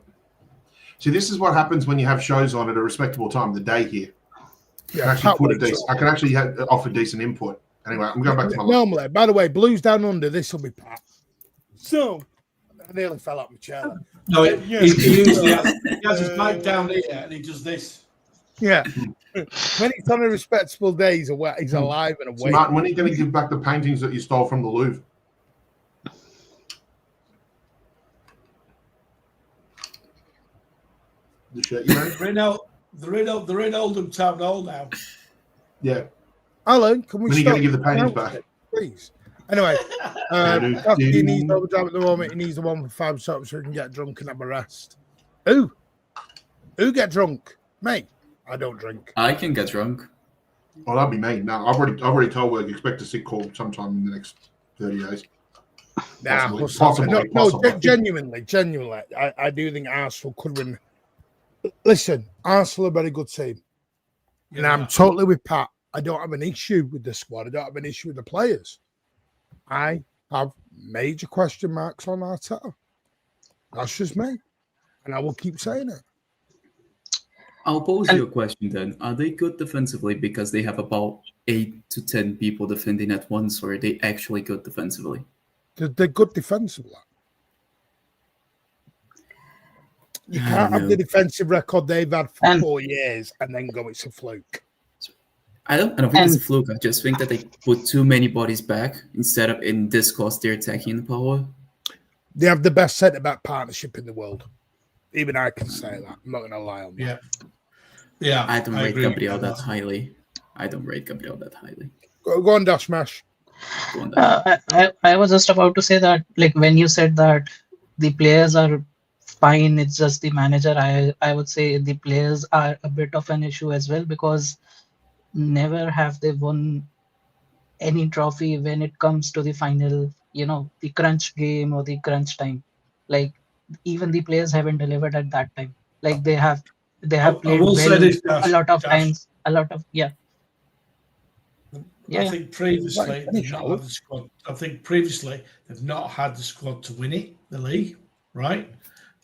See, this is what happens when you have shows on at a respectable time of the day here. Yeah, I can actually offer decent input. Anyway, I'm going back to my normally. By the way, Blues Down Under. This will be Pat. So I nearly fell out my chair. No, he usually has his mic down here and he does this. Yeah. When he's on a respectable day, he's alive and awake. Martin, when are you going to give back the paintings that you stole from the Louvre? The shirt you made? They're in Oldham Town Hall now. Yeah. Alan, can we when are you stop? going to give the paintings back? Please. Anyway, he needs overtime at the moment. He needs the 1 for 5 stops so he can get drunk and have a rest. Who get drunk? Me. I don't drink. I can get drunk. Oh, that'd be me. No, I've already told work. Expect to see call sometime in the next 30 days. Possibly. Genuinely, I do think Arsenal could win. Listen, Arsenal are a very good team, and I'm totally with Pat. I don't have an issue with the squad. I don't have an issue with the players. I have major question marks on Arteta. That's just me, and I will keep saying it. I'll pose you a question then. Are they good defensively because they have about 8 to 10 people defending at once, or are they actually good defensively? They're good defensively. You can't have the defensive record they've had for 4 years and then go, it's a fluke. I don't think it's a fluke. I just think that they put too many bodies back instead of in this course they're attacking the power. They have the best centre-back partnership in the world. Even I can say that. I'm not going to lie on that. Yeah. I don't rate Gabriel that highly. Go on, Dash Mash. I was just about to say that, like, when you said that the players are fine, it's just the manager, I would say the players are a bit of an issue as well, because never have they won any trophy when it comes to the final, the crunch game or the crunch time. Like, even the players haven't delivered at that time. Like, they have played well a lot of times. I think previously they've not had the squad. I think previously they've not had the squad to win it, the league, right?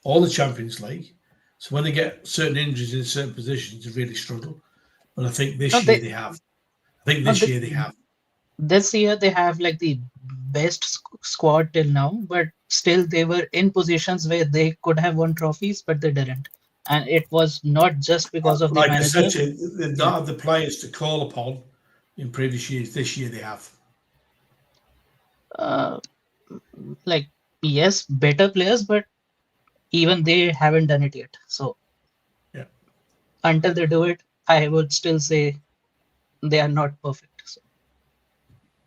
Or the Champions League. So when they get certain injuries in certain positions, they really struggle. But I think this year they have. This year they have like the best squad till now, but still they were in positions where they could have won trophies, but they didn't. And it was not just because of the manager. I said, they don't have the players to call upon in previous years. This year they have. Yes, better players, but even they haven't done it yet. So until they do it, I would still say they are not perfect. So.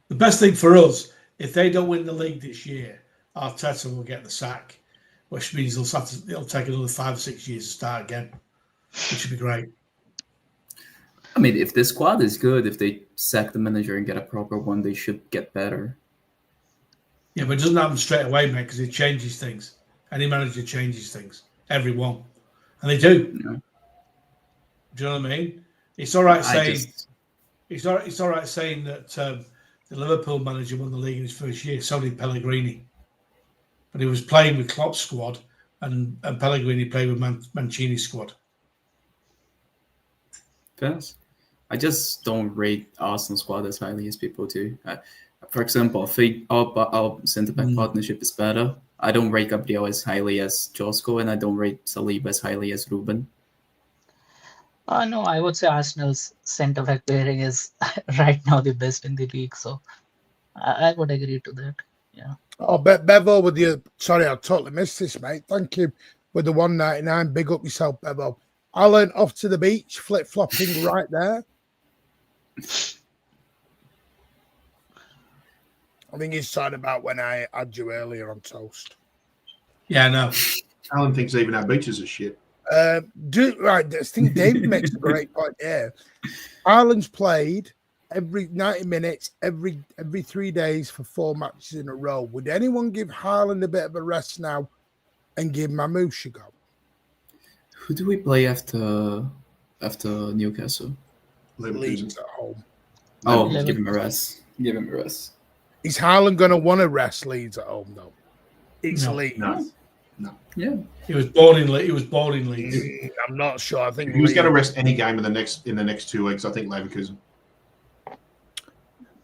The best thing for us, if they don't win the league this year, Arteta will get the sack, which means it'll take another 5 or 6 years to start again, which would be great. I mean, if the squad is good, if they sack the manager and get a proper one, they should get better. Yeah, but it doesn't happen straight away, mate, because it changes things. Any manager changes things. Everyone. And they do. Yeah. Do you know what I mean? It's all right saying it's all right saying that the Liverpool manager won the league in his first year. So did Pellegrini, but he was playing with Klopp's squad, and Pellegrini played with Mancini's squad. Yes. I just don't rate Arsenal squad as highly as people do. For example, I think our centre-back partnership is better. I don't rate Gabriel as highly as Josko, and I don't rate Saliba as highly as Ruben. No, I would say Arsenal's centre back pairing is right now the best in the league. So I would agree to that. Yeah. Oh, Bevo with you. Sorry, I totally missed this, mate. Thank you with the 199. Big up yourself, Bevo. Alan off to the beach, flip flopping right there. I think he's talking about when I had you earlier on Toast. Yeah, no. Alan thinks even our beaches are shit. Right, I think David makes a great point here. Ireland's played every 90 minutes, every 3 days for 4 matches in a row. Would anyone give Haaland a bit of a rest now and give Mamouche a go? Who do we play after Newcastle? Leeds at home. Oh, give him a rest. Give him a rest. Is Haaland going to want to rest Leeds at home, though? It's Leeds. No. Yeah. He was born in Leeds. I'm not sure. I think if he was going to rest any game in the next 2 weeks, I think Leverkusen.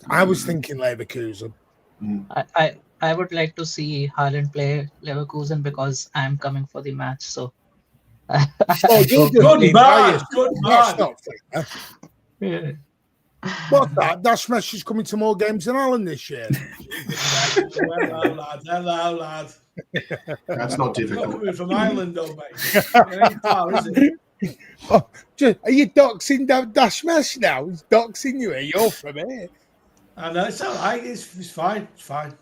I was thinking Leverkusen. I would like to see Haaland play Leverkusen because I'm coming for the match. So. Good man. That's not fair. Yeah. What's that? Dash Mesh is coming to more games than Alan this year. Hello, lad. That's not difficult. Not coming from Ireland, though, mate. It ain't far, is it? Oh, are you doxing Dash Mesh now? He's doxing you here. You're from here. I know, it's all right. It's fine. It's fine.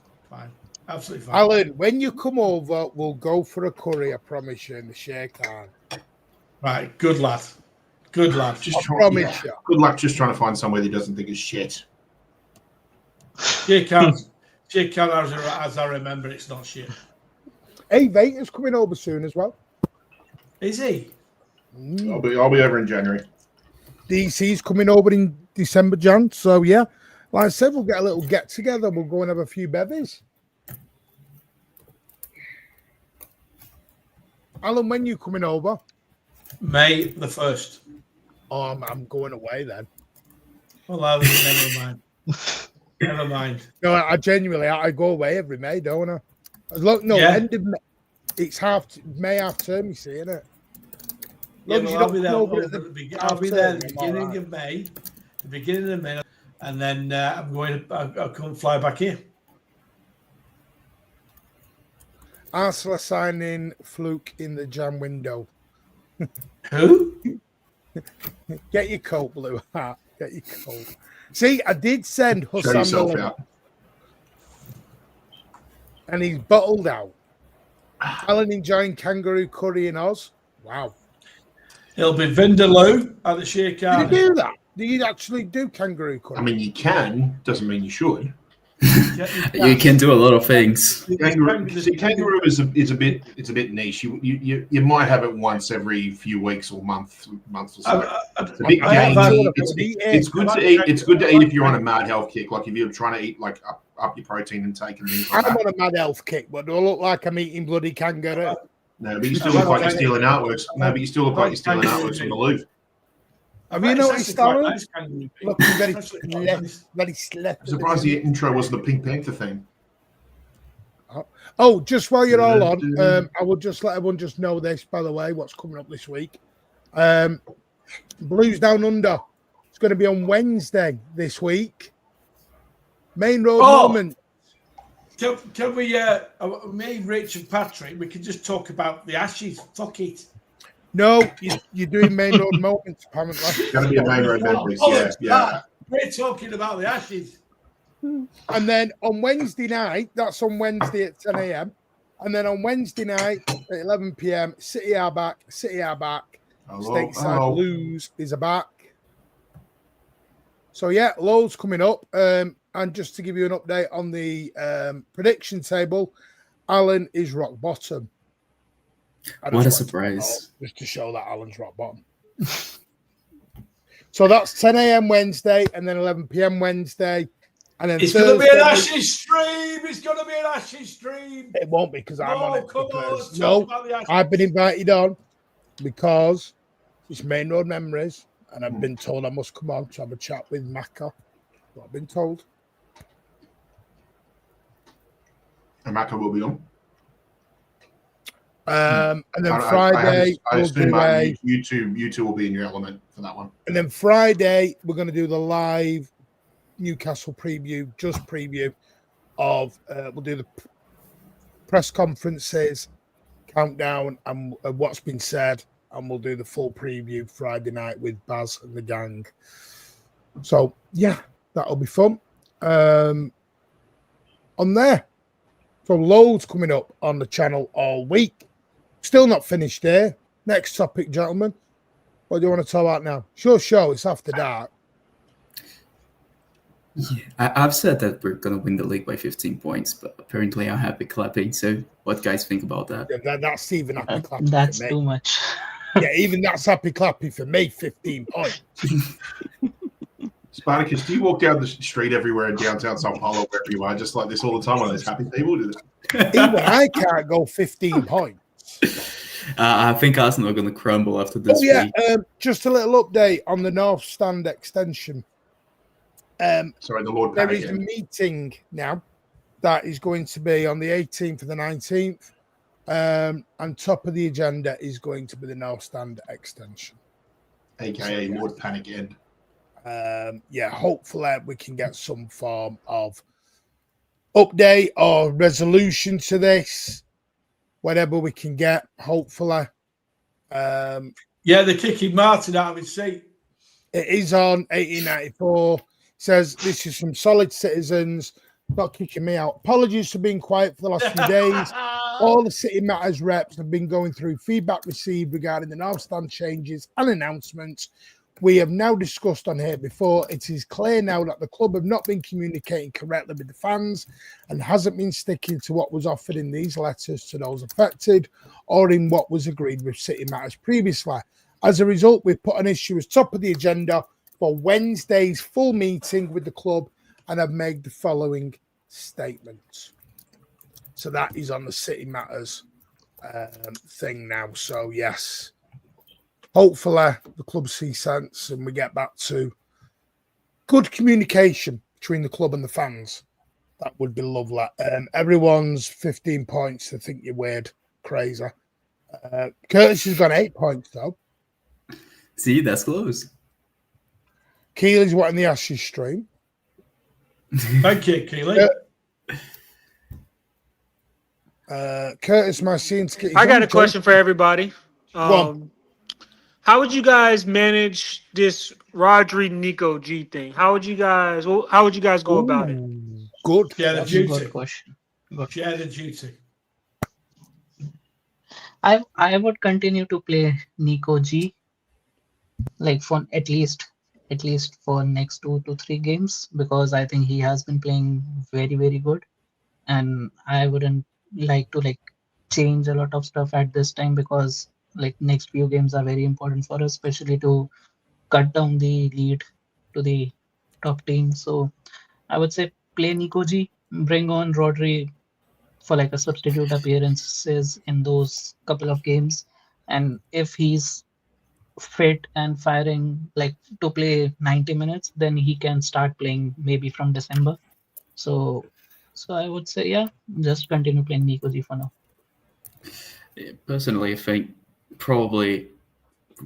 Absolutely fine. Alan, when you come over, we'll go for a curry, I promise you, in the shake hand. Right, good lad. Good luck. Promise you. Good luck just trying to find somewhere that doesn't think it's shit. Jake as I remember, it's not shit. Hey, Vader's coming over soon as well. Is he? I'll be over in January. DC's coming over in December, Jan. So, yeah. Like I said, we'll get a little get-together. We'll go and have a few bevies. Alan, when you coming over? May the 1st. Oh, I'm going away then. Well, never mind. Never mind. No, I genuinely, I go away every May, don't I? End of May. It's May half term, you see, isn't it? Yeah, I'll be there at the beginning of May, the beginning of May, and then I'll come fly back here. Arsenal signing Fluke in the jam window. Who? Get your coat, Blue Heart. Get your coat. See, I did send Hussain and he's bottled out. Alan enjoying kangaroo curry in Oz. Wow. It'll be Vindaloo at the Sheer Car. Do you do that? Do you actually do kangaroo curry? I mean, you can. Doesn't mean you should. You can do a lot of things. Kangaroo is a bit niche. You might have it once every few weeks or months or so. It's a bit gamey. It's good to eat. It's good to eat if you're on a mad health kick, like if you're trying to eat like up your protein intake and things like that. I'm on a mad health kick, but do I look like I'm eating bloody kangaroo? No, but you still look like you're stealing artworks. From the Louvre. Have you noticed, Alan? Nice Looking very slept. I'm surprised the intro wasn't the Pink Panther thing. Oh, just while you're all on, I would just let everyone just know this, by the way, what's coming up this week. Blues Down Under. It's going to be on Wednesday this week. Main Road Moment. Can we, me, Rich and Patrick, we can just talk about the Ashes. Fuck it. No, you're doing Main Road Moments, apparently. It's going to be a Main Road Memories, yeah. We're talking about the Ashes. And then on Wednesday night, that's on Wednesday at 10 a.m. And then on Wednesday night at 11 p.m., City are back. Stateside Blues is back. So, yeah, loads coming up. And just to give you an update on the prediction table, Alan is rock bottom. What a surprise. Just to show that Alan's rock bottom. So that's 10 a.m. Wednesday and then 11 p.m. Wednesday. And then it's going to be an Ashes stream. It's going to be an Ashes stream. It won't be because I'm on it. I've been invited on because it's Main Road Memories and I've been told I must come on to have a chat with Macca. What I've been told. And Macca will be on? And then Friday, I assume Martin, you two will be in your element for that one. And then Friday, we're going to do the live Newcastle preview, just preview of. We'll do the press conferences, countdown, and what's been said, and we'll do the full preview Friday night with Baz and the gang. So yeah, that'll be fun. On there, so loads coming up on the channel all week. Still not finished there. Next topic, gentlemen. What do you want to talk about now? Sure, show. It's after dark. Yeah, I've said that we're going to win the league by 15 points, but apparently I'm happy clapping. So what guys think about that? Yeah, that's even happy clapping. That's for me. too much. Yeah, even that's happy clapping for me. 15 points. Spartacus, do you walk down the street everywhere in downtown Sao Paulo, wherever you are, just like this all the time on those happy people? Even I can't go 15 points. I think Arsenal are going to crumble after this week. Just a little update on the North Stand extension. Sorry, the Lord. There is a meeting now that is going to be on the 18th and the 19th. And top of the agenda is going to be the North Stand extension. AKA Lord Panic End. Hopefully we can get some form of update or resolution to this. Whatever we can get, hopefully. They're kicking Martin out of his seat. It is on 1894. Says this is from solid citizens, not kicking me out. Apologies for being quiet for the last few days. All the City Matters reps have been going through feedback received regarding the North Stand changes and announcements. We have now discussed on here before. It is clear now that the club have not been communicating correctly with the fans and hasn't been sticking to what was offered in these letters to those affected or in what was agreed with City Matters previously. As a result, we've put an issue as top of the agenda for Wednesday's full meeting with the club and have made the following statement. So that is on the City Matters thing now. So, yes. Hopefully, the club sees sense and we get back to good communication between the club and the fans. That would be lovely. Everyone's 15 points. I think you're weird, crazy. Curtis has got 8 points, though. See, that's close. Keely's watching the Ashes stream. Thank you, Keely. Curtis, my scenes. I got a question for everybody. How would you guys manage this Rodri Nico G thing? How would you guys go about it? Good. That's a good question. Share the duty. I would continue to play Nico G, like for at least for next 2 to 3 games, because I think he has been playing very, very good, and I wouldn't like to change a lot of stuff at this time, because next few games are very important for us, especially to cut down the lead to the top team. So I would say play Nico G, bring on Rodri for a substitute appearances in those couple of games, and if he's fit and firing to play 90 minutes, then he can start playing maybe from December. So I would say just continue playing Nico G for now. Personally, I think probably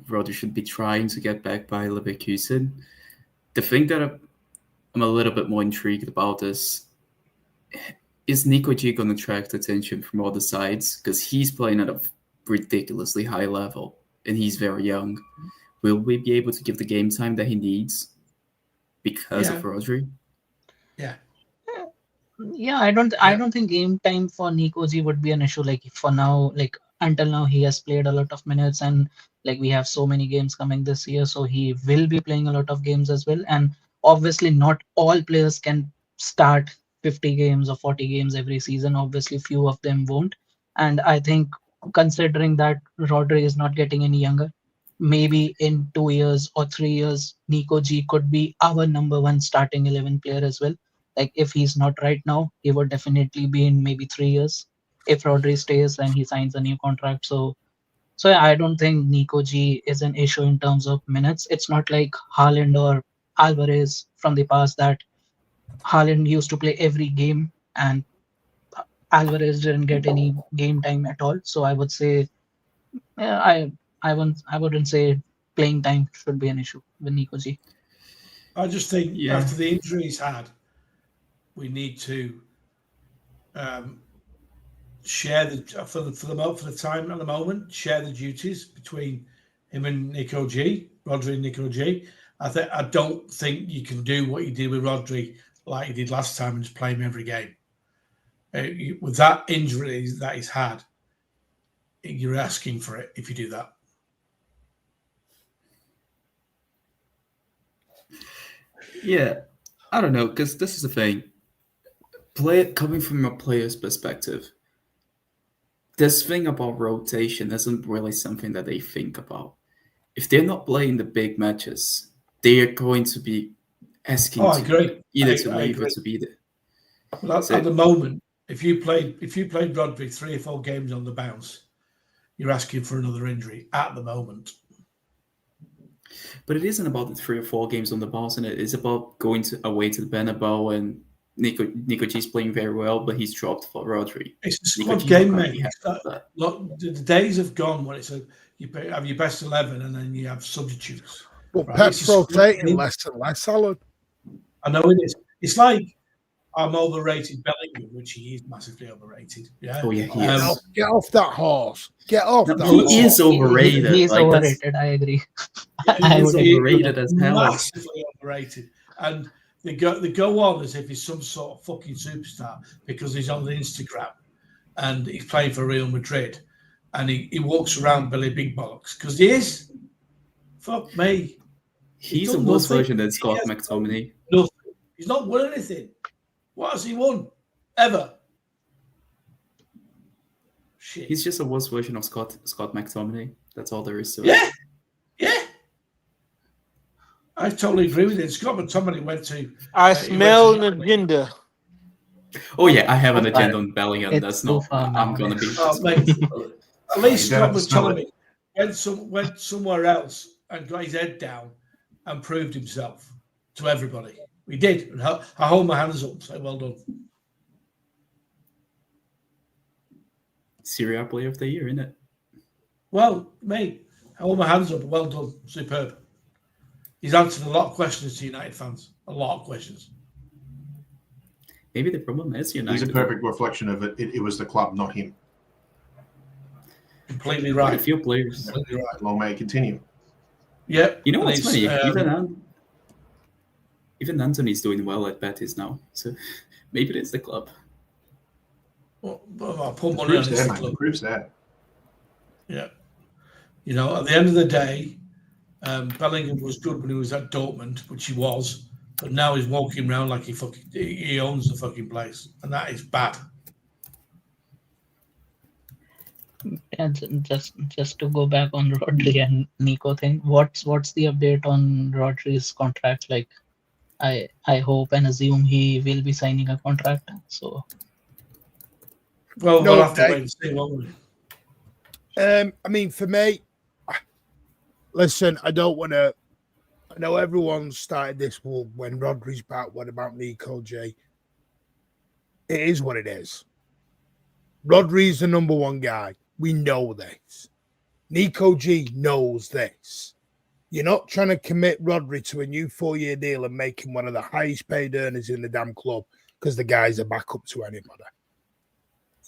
Rodri should be trying to get back by Leverkusen. The thing that I'm a little bit more intrigued about is Nico G going to attract attention from all the sides? Because he's playing at a ridiculously high level and he's very young. Will we be able to give the game time that he needs because of Rodri? Yeah, I don't think game time for Nico G would be an issue. For now, until now he has played a lot of minutes, and we have so many games coming this year, so he will be playing a lot of games as well. And obviously not all players can start 50 games or 40 games every season. Obviously few of them won't. And I think considering that Rodri is not getting any younger, maybe in 2 years or 3 years, Nico G could be our number 1 starting 11 player as well. If he's not right now, he would definitely be in maybe 3 years if Rodri stays and he signs a new contract. So I don't think Nico G is an issue in terms of minutes. It's not like Haaland or Alvarez from the past, that Haaland used to play every game and Alvarez didn't get any game time at all. So I would say, I wouldn't say playing time should be an issue with Nico G. I just think Yeah. after the injury he's had, we need to share for the time at the moment, share the duties between him and Nico G, Rodri and Nico G. I don't think you can do what you did with Rodri like you did last time and just play him every game. With that injury that he's had, you're asking for it if you do that. Yeah, I don't know, because this is the thing. Coming from a player's perspective, this thing about rotation isn't really something that they think about. If they're not playing the big matches, they are going to be asking I agree. either I to leave agree. or to be there. Well, at the moment, if you played Rodri 3 or 4 games on the bounce, you're asking for another injury at the moment. But it isn't about the 3 or 4 games on the bounce, and it is about going away to the Bernabeu and Nico G's playing very well, but he's dropped for Rodri. It's a Nico squad G's game, not gonna mate. be happy with that. Look, the days have gone when it's you have your best 11 and then you have substitutes. But Right, Pep's it's a squad rotating game. less and less, Alan. I know it is. It's like I'm overrated Bellingham, which he is massively overrated. Yeah. Oh yeah, he is. Get off that horse. Get off No, that he horse. is overrated. He's Like, that's- overrated. I agree. Yeah, I he's would agree. overrated as hell. Massively overrated. And they go on as if he's some sort of fucking superstar because he's on the Instagram and he's playing for Real Madrid and he walks around Billy Big Bollocks because he is. Fuck me. He's a done worse nothing. version than Scott He has McTominay. Nothing. He's not won anything. What has he won? Ever? Shit. He's just a worse version of Scott McTominay. That's all there is to it. Yeah. Yeah. I totally agree with it. Scott McTominay went to. I he smell went an to- agenda. Oh yeah, I have an agenda on Bellingham. It's That's too not. far I'm now, gonna man. be. Oh, mate, at least You don't have to Scott smell McTominay went somewhere else and got his head down and proved himself to everybody. We did. And I hold my hands up and say, well done. Syria Player of the Year, isn't it? Well, mate, I hold my hands up. Well done. Superb. He's answered a lot of questions to United fans. A lot of questions. Maybe the problem is United. He's a perfect reflection of it. It was the club, not him. Completely Quite a right. few players. Completely right. Long may it continue. Yep. You know And what's it's, funny? Even Anthony's doing well at Betis now, so maybe it's the club. well, I'll put money on Proves this that, mate. club. Proves that. Yeah. You know, at the end of the day, Bellingham was good when he was at Dortmund, which he was, but now he's walking around like he owns the fucking place, and that is bad. And just to go back on Rodri and Nico thing, what's the update on Rodri's contract? Like, I hope and assume he will be signing a contract. So Well, No we'll have to update. wait and see, won't we? I mean, for me, listen, I don't want to. I know everyone started this war when Rodri's back. What about Nico J? It is what it is. Rodri's the number one guy. We know this. Nico G knows this. You're not trying to commit Rodri to a new 4-year deal and make him one of the highest paid earners in the damn club because the guy's a backup to anybody.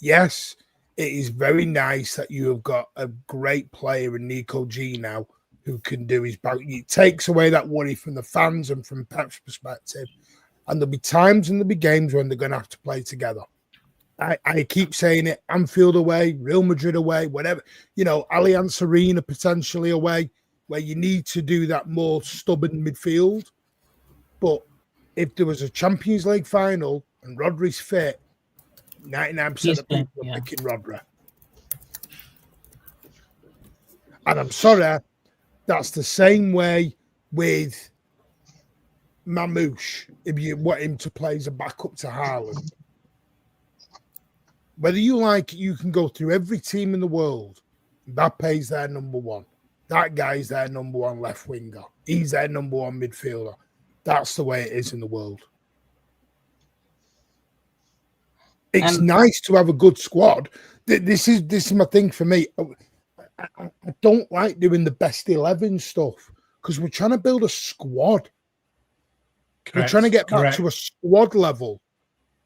Yes, it is very nice that you have got a great player in Nico G now who can do his back. It takes away that worry from the fans and from Pep's perspective. And there'll be times and there'll be games when they're going to have to play together. I keep saying it, Anfield away, Real Madrid away, whatever, Allianz Arena potentially away, where you need to do that more stubborn midfield. But if there was a Champions League final and Rodri's fit, 99% of people are picking Rodri. And I'm sorry, that's the same way with Mamouche, if you want him to play as a backup to Haaland. Whether you like it, you can go through every team in the world. Mbappe's their number one. That guy's their number one left winger. He's their number one midfielder. That's the way it is in the world. It's And nice to have a good squad. This is my thing for me. I don't like doing the best 11 stuff because we're trying to build a squad. We're trying to get back to a squad level.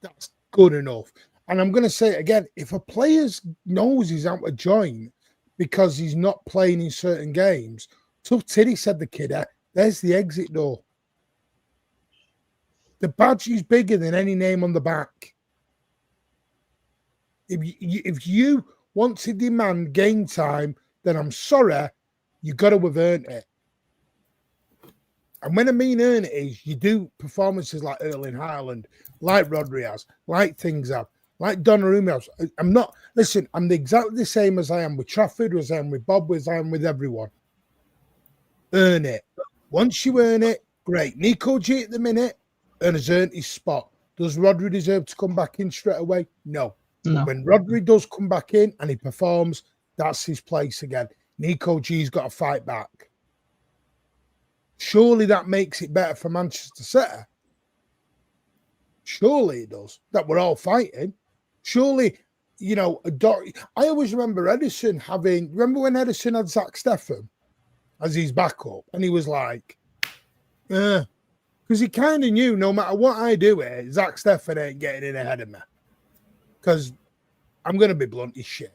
That's good enough. And I'm going to say it again, if a player knows he's out of joint because he's not playing in certain games, tough titty, said the kid, there's the exit door. The badge is bigger than any name on the back. If you want to demand game time, then I'm sorry, you got to have earned it. And when I mean earn it is, you do performances like Erling Haaland, like Rodri has, like things have, like Donnarumma has. I'm exactly the same as I am with Trafford, as I am with Bob, as I am with everyone. Earn it. Once you earn it, great. Nico G at the minute has earned his spot. Does Rodri deserve to come back in straight away? No. But when Rodri does come back in and he performs, that's his place again. Nico G's got to fight back. Surely that makes it better for Manchester City. Surely it does. That we're all fighting. Surely, I always remember Edison remember when Edison had Zach Steffen as his backup? And he was like, because he kind of knew no matter what I do here, Zach Steffen ain't getting in ahead of me. Because I'm going to be blunt as shit.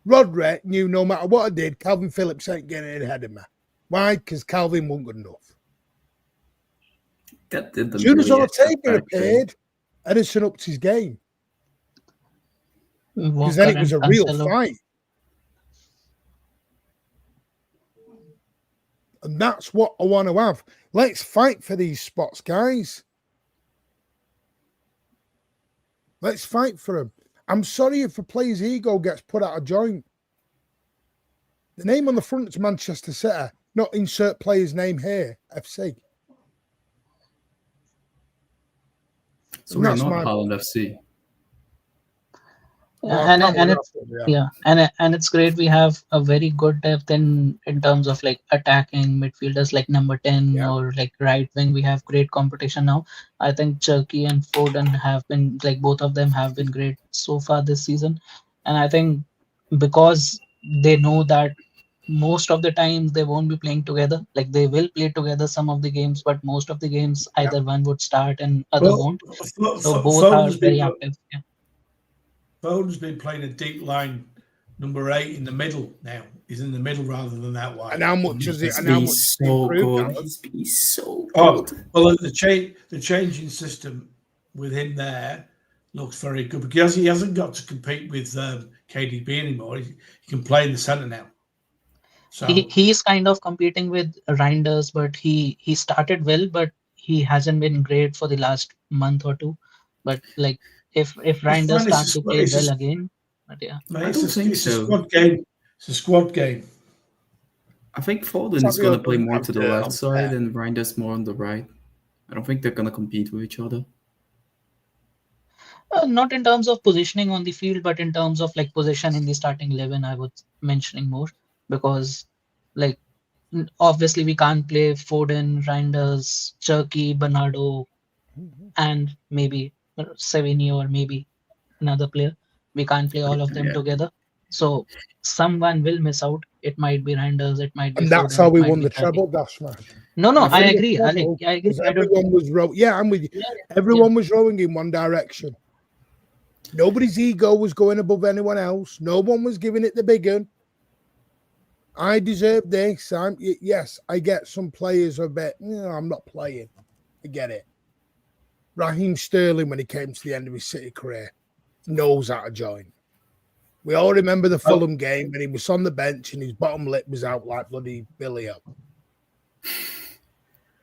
Rodri knew no matter what I did, Calvin Phillips ain't getting in ahead of me. Why? Because Calvin wasn't good enough. That didn't as soon as really Ortega appeared, Edison upped his game. Because then it was a real fight. And that's what I want to have. Let's fight for these spots, guys. Let's fight for them. I'm sorry if a player's ego gets put out of joint. The name on the front is Manchester City, not insert player's name here, FC. So we're not Holland FC. Yeah, and it's great. We have a very good depth in terms of like attacking midfielders, like number 10 or like right wing. We have great competition now. I think Cherky and Foden have been like both of them have been great so far this season, and I think because they know that most of the time they won't be playing together. Like they will play together some of the games, but most of the games either one would start and other won't. So both are very active. Yeah. Foden's been playing a deep line, number 8 in the middle now. He's in the middle rather than that wide. And how much is it? And how much so good. He's so good. Well, the changing system with him there looks very good because he hasn't got to compete with KDB anymore. He can play in the centre now. So he's kind of competing with Reinders, but he started well, but he hasn't been great for the last month or two. But like if Reinders starts to play well again, but yeah, I don't think it's so. A squad game. It's a squad game. I think Foden is going to play more to the left side and Reinders more on the right. I don't think they're going to compete with each other. Not in terms of positioning on the field, but in terms of like position in the starting 11, I was mentioning more because like obviously we can't play Foden, Reinders, Cherky, Bernardo, and maybe Savinio or maybe another player. We can't play all of them together. So someone will miss out. It might be Reinders, it might be and that's Foden, how we won the treble, Dash Smash. No, I agree. I agree. Everyone was rowing. Yeah, I'm with you. Everyone was rowing in one direction. Nobody's ego was going above anyone else. No one was giving it the big one. I deserve this. Yes, I get some players a bit, I'm not playing. I get it. Raheem Sterling, when he came to the end of his City career, knows how to join. We all remember the Fulham game when he was on the bench and his bottom lip was out like bloody Billy O.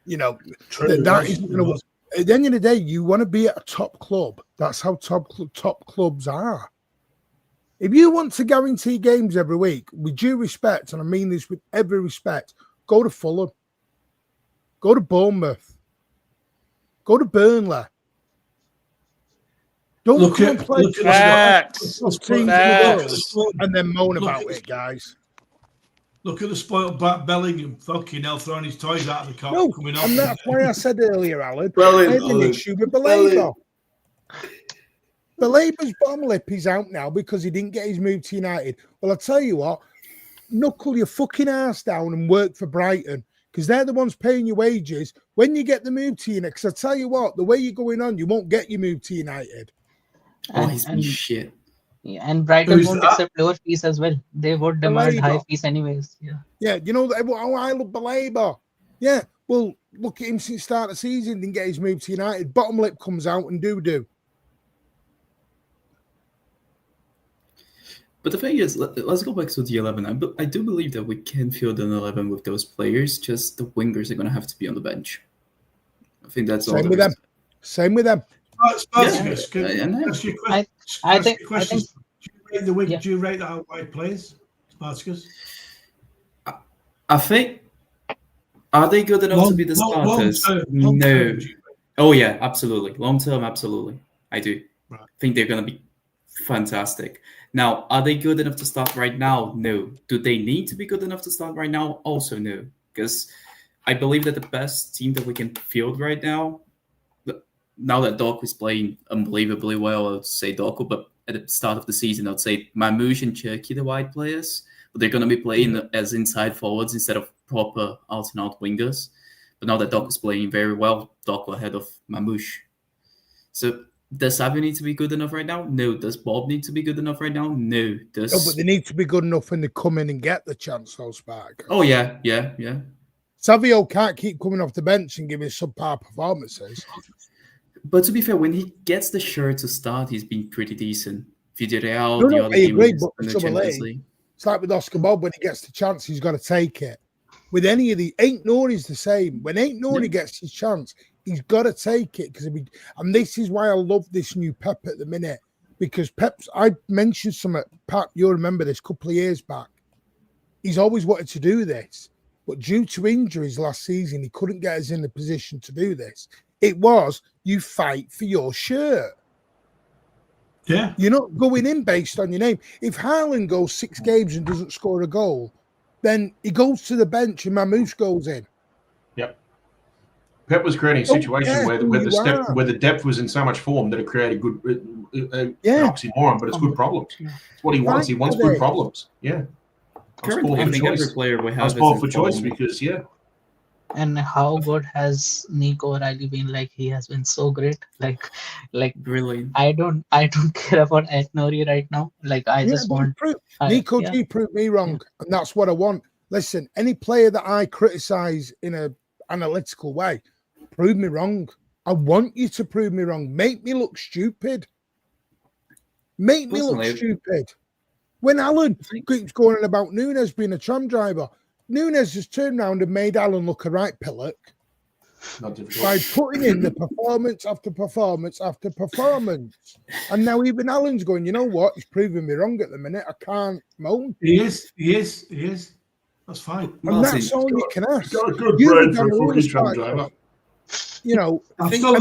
That is at the end of the day, you want to be at a top club. That's how top clubs are. If you want to guarantee games every week, with due respect, and I mean this with every respect, go to Fulham. Go to Bournemouth. Go to Burnley. Don't come and play facts and then moan about it, guys. Look at the spoiled Bat Bellingham. Fucking hell, throwing his toys out of the car. Coming off. And that's why I said earlier, Alan, I had an issue with Bellingham. Belaber's bottom lip is out now because he didn't get his move to United. Well, I'll tell you what, knuckle your fucking ass down and work for Brighton because they're the ones paying your wages when you get the move to United. Because I tell you what, the way you're going on, you won't get your move to United. Oh, he's been shit. Yeah, and Brighton Who's won't that? accept lower fees as well. They would demand high Belaber. fees anyways. Yeah. Yeah, you know, oh, I love Belaber. Yeah, well, look at him since the start of the season, didn't get his move to United. Bottom lip comes out and do. But the thing is, let's go back to the 11. I do believe that we can field an 11 with those players, just the wingers are going to have to be on the bench. I think that's all. Same with them. Same with them. Spartacus, can I ask you a question? Do you rate the wing? Yeah. Do you rate the out-wide players, Spartacus? I think, are they good enough to be the starters? No. Oh, yeah, absolutely. Long term, absolutely. I do. Right. I think they're going to be fantastic. Now, are they good enough to start right now? No. Do they need to be good enough to start right now? Also, no. Because I believe that the best team that we can field right now that Doku is playing unbelievably well, I would say Doku, but at the start of the season, I would say Mamouche and Cherki, the wide players. But they're going to be playing as inside forwards instead of proper out-and-out wingers. But now that Doku is playing very well, Doku ahead of Mamouche. So does Savio need to be good enough right now? No. Does Bob need to be good enough right now? No. No, but they need to be good enough when they come in and get the chance, though, Spark. Oh, yeah. Savio can't keep coming off the bench and giving subpar performances. But to be fair, when he gets the shirt to start, he's been pretty decent. Villarreal, No, the other I agree, teams but in the Summer Champions League, League. it's like with Oscar Bob, when he gets the chance, he's got to take it. With any of the Ain't Nori's the same. When Ain't Nori gets his chance, he's got to take it. And this is why I love this new Pep at the minute. Because Pep's, I mentioned some, Pat, you'll remember this, a couple of years back. He's always wanted to do this. But due to injuries last season, he couldn't get us in the position to do this. It was, you fight for your shirt. Yeah. You're not going in based on your name. If Haaland goes 6 games and doesn't score a goal, then he goes to the bench and Mamouche goes in. Yep. Pep was creating a situation where the depth was in so much form that it created good an oxymoron, but it's good problems. It's what he wants. He wants good problems. Yeah. Currently, I think every player we have I was spoiled for choice because, And how good has Nico O'Reilly been? Like, he has been so great. Like brilliant. I don't care about Nori right now. Like, I just want Nico G proved me wrong, and that's what I want. Listen, any player that I criticize in an analytical way, prove me wrong. I want you to prove me wrong. Make me look stupid. Make me look stupid. When Alan keeps going on about Nunes being a tram driver, Nunes has turned around and made Alan look a right pillock by putting in the performance after performance after performance. And now even Alan's going, you know what? He's proving me wrong at the minute. I can't moan. He is. That's fine. And that's all you can ask. Got a good brain for a fucking tram driver. You know, I'm still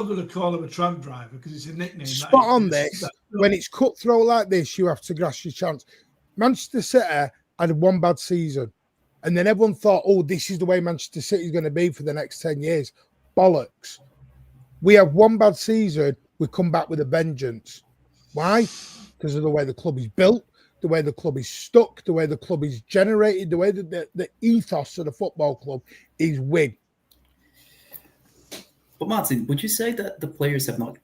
gonna call him a tram driver because it's a nickname. Spot on this. When it's cutthroat like this, you have to grasp your chance. Manchester City had one bad season, and then everyone thought, "Oh, this is the way Manchester City is going to be for the next 10 years." Bollocks. We have one bad season, we come back with a vengeance. Why? Because of the way the club is built, the way the club is stuck, the way the club is generated, the way that the ethos of the football club is win. But Martin, would you say that the players have not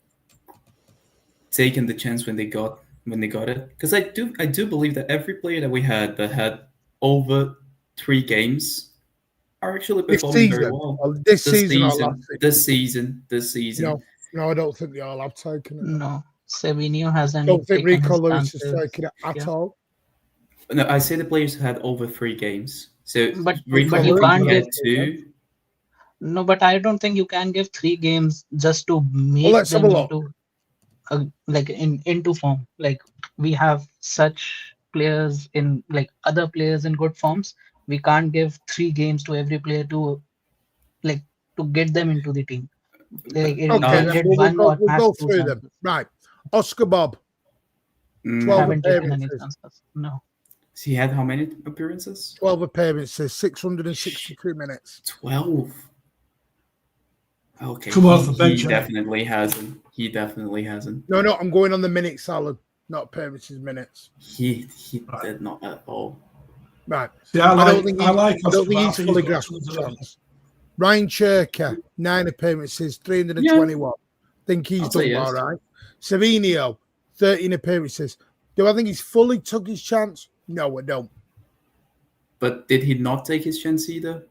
taken the chance when they got it? Because I do believe that every player that we had that had over 3 games are actually performing very well. This season. No, I don't think they all have taken it. No, Savinho hasn't. I don't think Rico Lewis has taken it at all. No, I say the players who had over 3 games. So but Rico you can't get get 2. No, but I don't think you can give 3 games just to make them into form. Like, we have such players in, like, other players in good forms. We can't give 3 games to every player to get them into the team. We'll go through them. Right. Oscar Bob. 12 appearances. No. He had how many appearances? 12 appearances, 662 minutes. 12. Okay, Come off the bench, he eh? definitely hasn't. He definitely hasn't. No, I'm going on the minutes, Alan, not appearances minutes. He did not at all. Right. See, I don't think Oscar, he's fully grasped the chance. Ryan Cherka, 9 appearances, 321. Think he's I'll say done yes. all right. Savinio, 13 appearances. Do I think he's fully took his chance? No, I don't. But did he not take his chance either?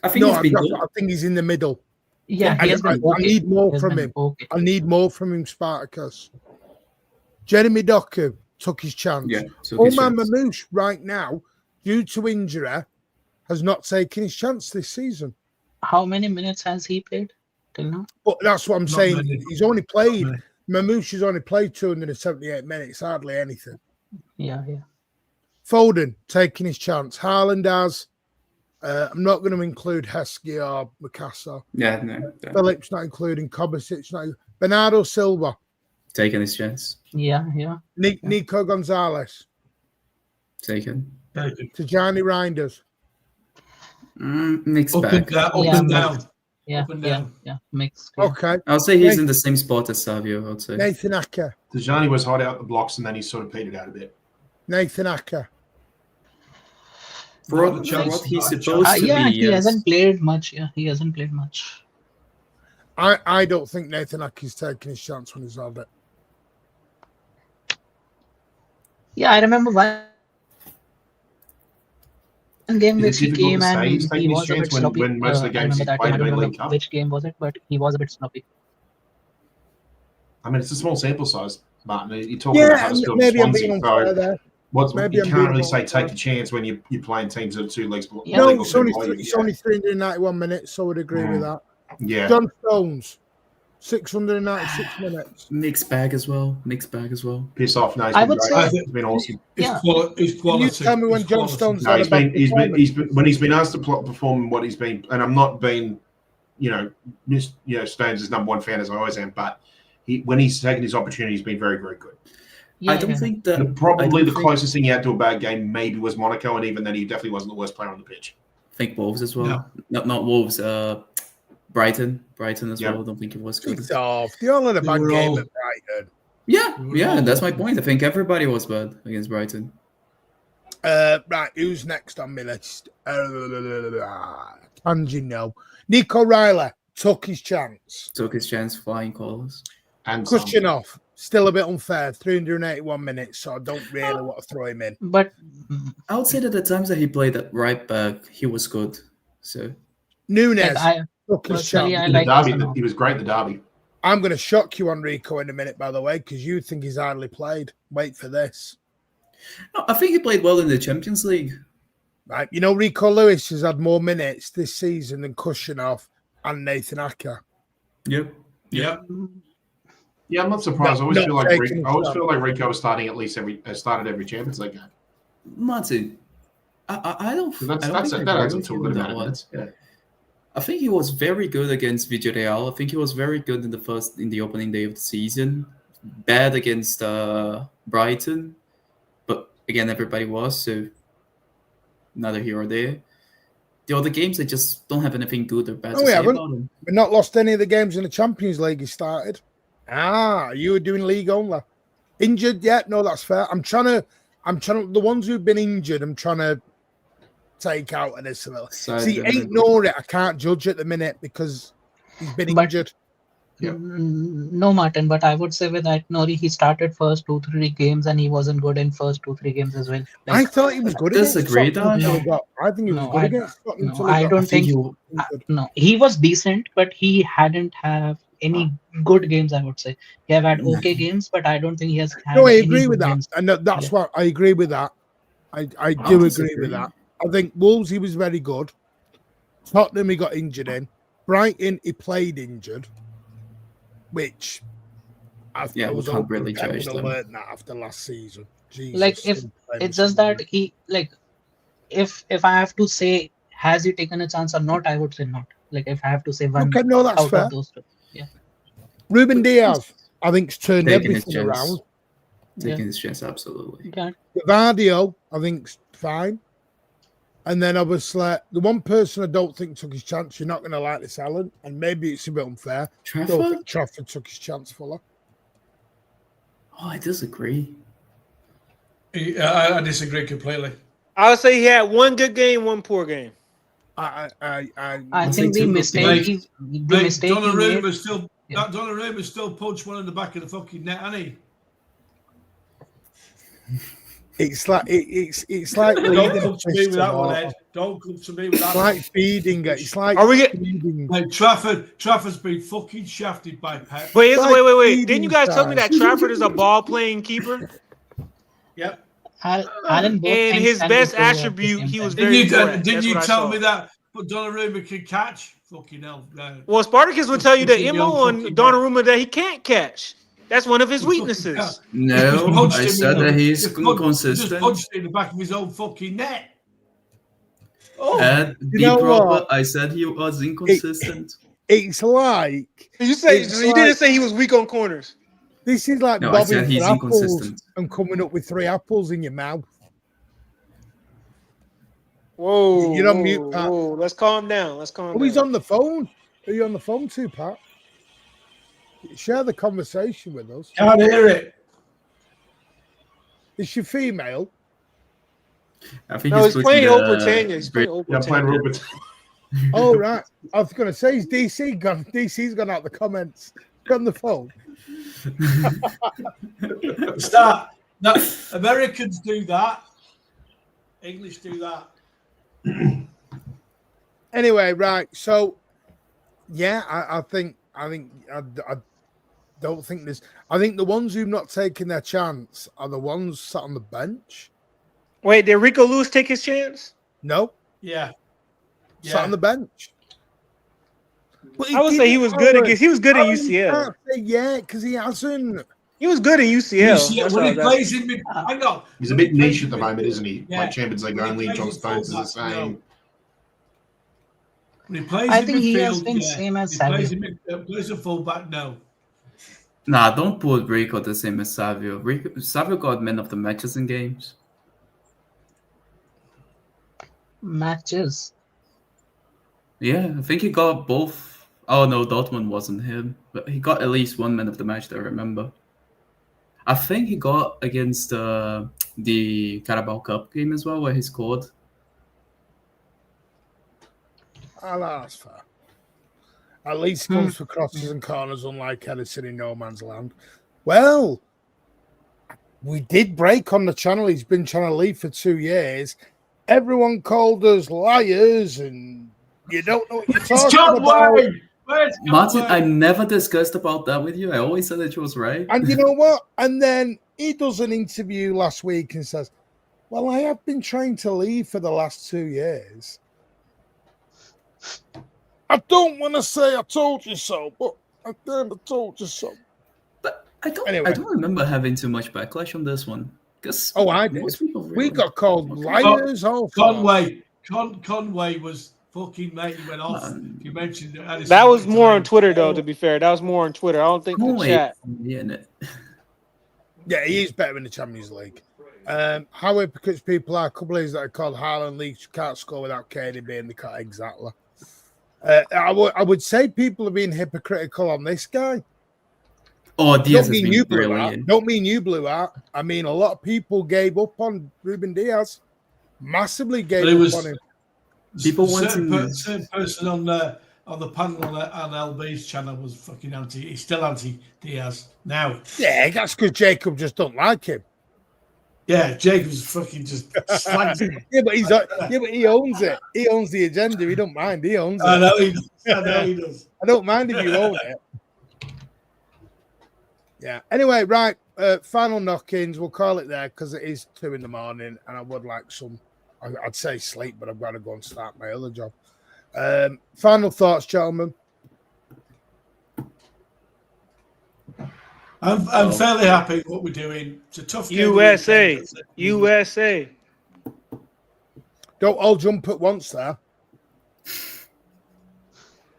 I think No, he's been good. I think he's in the middle. Yeah, he has been I okay. need more He has from been him. Okay. I need more from him, Spartacus. Jeremy Doku took his chance. Yeah, took his Omar chance. Mamouche, right now, due to injury, has not taken his chance this season. How many minutes has he played till now? But that's what I'm Not saying. many. He's only played. Not Mamouche has only played 278 minutes, hardly anything. Yeah. Foden taking his chance. Haaland has. I'm not going to include Heskey or Mikasa. Yeah, no. Phillips not including Kovacic. Not Bernardo Silva. Taking his chance. Yeah. Nico Gonzalez. Taken. Tajani Reinders. Mixed Up and bag. down. Yeah, Up and down. Yeah. Up and down. Mixed. Okay. I'll say he's in the same spot as Savio, I'd say. Nathan Acker. Tajani was hot out the blocks and then he sort of petered out a bit. Nathan Acker. For Not a what chance, he's not a supposed chance. to Yeah, be. he hasn't played much. Yeah, he hasn't played much. I don't think Nathan Acker's taking his chance when he's on it. Yeah, I remember one game Is which it he difficult came to say and he's he taking his was a bit chance sloppy. when most of the I games remember he's that played game. I have don't been remember League Cup? which game was it, but he was a bit sloppy. I mean, it's a small sample size, Martin. You're talking about Huddersfield and maybe I'm being Swansea. unfair So there. Maybe you I'm can't being really say unfair. take a chance when you're playing teams that are 2 leagues below. Yeah. No, league or it's two only, below you. it's only 391 minutes, so I would agree with that. Yeah. John Stones, 696 minutes. Mixed bag as well. Piss off. No, he's I been would great. say- It's been awesome. Yeah. It's Can you quality. tell me when It's John quality. Stones No, had he's a bad been when he's been asked to perform what he's been, and I'm not being, Stones' number one fan as I always am, but when he's taken his opportunity, he's been very, very good. Yeah, I don't think that. Probably I the don't closest thing he had to a bad game maybe was Monaco, and even then he definitely wasn't the worst player on the pitch. think Wolves as well. Not Wolves. Brighton as well. I don't think it was good. It's off. They all had a They bad were game all- at Brighton. Yeah, that's my point. I think everybody was bad against Brighton. Right, who's next on my list? No. Nico Riley took his chance. Took his chance, flying colours. And Kushyanov, still a bit unfair, 381 minutes, so I don't really want to throw him in. But I would say that the times that he played at right back, he was good. So Nunes I took his personally, chance. I in the like derby, Arsenal. he was great in the derby. I'm going to shock you on Rico in a minute, by the way, because you think he's hardly played. Wait for this. no, I think he played well in the Champions League. Right, Rico Lewis has had more minutes this season than Kushyanov and Nathan Acker. Yep. Yeah. Yeah, I'm not surprised. I always Not feel like taking Rico was starting at least started every Champions League game. Martin, I don't. So I don't think that I adds agree up to a with good you on amount that of one. minutes. Yeah. I think he was very good against Villarreal. I think he was very good in the opening day of the season. Bad against Brighton, but again, everybody was, so neither here or there. The other games, I just don't have anything good or bad No, to we say haven't. about him. We've not lost any of the games in the Champions League he started. You were doing league only. Injured? Yeah, no, that's fair. I'm trying to, the ones who've been injured, I'm trying to take out of this a little. See, ain't nor it, I can't judge at the minute because he's been injured. Yeah. No, Martin, but I would say with Nori, he started first 2-3 games and he wasn't good in first 2-3 games as well. I thought he was good against disagree, Tottenham until though. he got. I think he was No, good I- against Tottenham no, until he I got don't think injured. no, he was decent, but he hadn't have any good games. I would say he have had okay games, but I don't think he has had. No, I any agree good with that, games. and that's Yeah. what I agree with that. I do agree with that. I think Wolves he was very good. Tottenham he got injured in. Brighton he played injured, which I Yeah, we was can't hoping really Pep judge would have them. learned that after last season. Jesus, Like if it's just that he like if I have to say has he taken a chance or not, I would say not. Like if I have to say one Okay, no, that's out fair. of those two. Yeah. Ruben Diaz, I think's turned Taking his everything chance. around. Taking his chance, absolutely. Yeah. Vardio, I think's fine. And then obviously, the one person I don't think took his chance, you're not going to like this, Alan, and maybe it's a bit unfair. I don't think Trafford took his chance fuller. Oh, I disagree. I disagree completely. I would say he had one good game, one poor game. I think the mistake he made. Donnarumma still punched one in the back of the fucking net, hasn't he? It's like it's like don't come to me with that one, Ed. Don't come to me with that. It's like feeding it. It's like feeding. Like Trafford's been fucking shafted by Pep. Wait. Didn't you guys tell me that Trafford is a ball playing keeper? Yep. Alan, and his best attribute, he was very good. Didn't you tell me that? But Donnarumma can catch. Fucking hell. Well, Spartacus would tell you the MO on Donnarumma that he can't catch. That's one of his weaknesses. No, I said that he's inconsistent. Just punched in the back of his own fucking net. Oh, I said he was inconsistent. It's like you didn't say he was weak on corners. This is like bobbing for apples and coming up with 3 apples in your mouth. Whoa, you're on mute, Pat. Whoa, let's calm down. Down. He's on the phone. Are you on the phone too, Pat? Share the conversation with us. Can't hear it. Is she female? I think he's playing Britannia. He's playing Britannia. Oh, right. I was going to say, is DC gone? DC's gone out the comments. On the phone. Start. No, Americans do that. English do that. Anyway, right. So, yeah, I don't think this. I think the ones who've not taken their chance are the ones sat on the bench. Wait, did Rico Lewis take his chance? No. Yeah. Sat on the bench. I would say he was good against. He was good at UCL. Yeah, because he hasn't. He was good at UCL. When he plays in mid, hang on. He's a bit niche at the moment, isn't he? Yeah. Like Champions League only. John Stones is the same. When he plays I think he has been same as Savio. Plays a fullback now. Nah, don't put Rico the same as Savio. Savio got man of the matches in games. Matches. Yeah, I think he got both. Oh no, Dortmund wasn't him, but he got at least one man of the match that I remember. I think he got against the Carabao Cup game as well, where he scored. That's fair. At least comes for crosses and corners, unlike Edison in no man's land. Well, we did break on the channel. He's been trying to leave for 2 years. Everyone called us liars, and you don't know what you're talking about. Martin, I never discussed about that with you. I always said that you was right. And you know what? And then he does an interview last week and says, well, I have been trying to leave for the last 2 years. I don't want to say I told you so, but I kind of told you so. But I don't remember having too much backlash on this one. I did. We got called liars. Conway was fucking mate. He went off. You mentioned that was more on Twitter, though. To be fair, that was more on Twitter. I don't think the chat. Yeah, he is better in the Champions League. However, because people are a couple of these that are called Haaland Leagues, you can't score without KD being the cut exactly. I would say people are being hypocritical on this guy. Oh, Diaz don't mean you blew out. Don't mean you blew out. I mean, a lot of people gave up on Ruben Diaz. Massively gave up on him. People certain person on the panel on LB's channel was fucking anti. He's still anti Diaz now. Yeah, that's because Jacob just don't like him. Yeah, Jacob's fucking just slags him. but he owns it. He owns the agenda. He don't mind. He owns it. I know he does. I don't mind if you own it. Yeah. Anyway, right. Final knock-ins. We'll call it there because it is 2 a.m, and I would like some. I'd say sleep, but I've got to go and start my other job. Final thoughts, gentlemen. I'm fairly happy with what we're doing. It's a tough game. USA. Don't all jump at once there.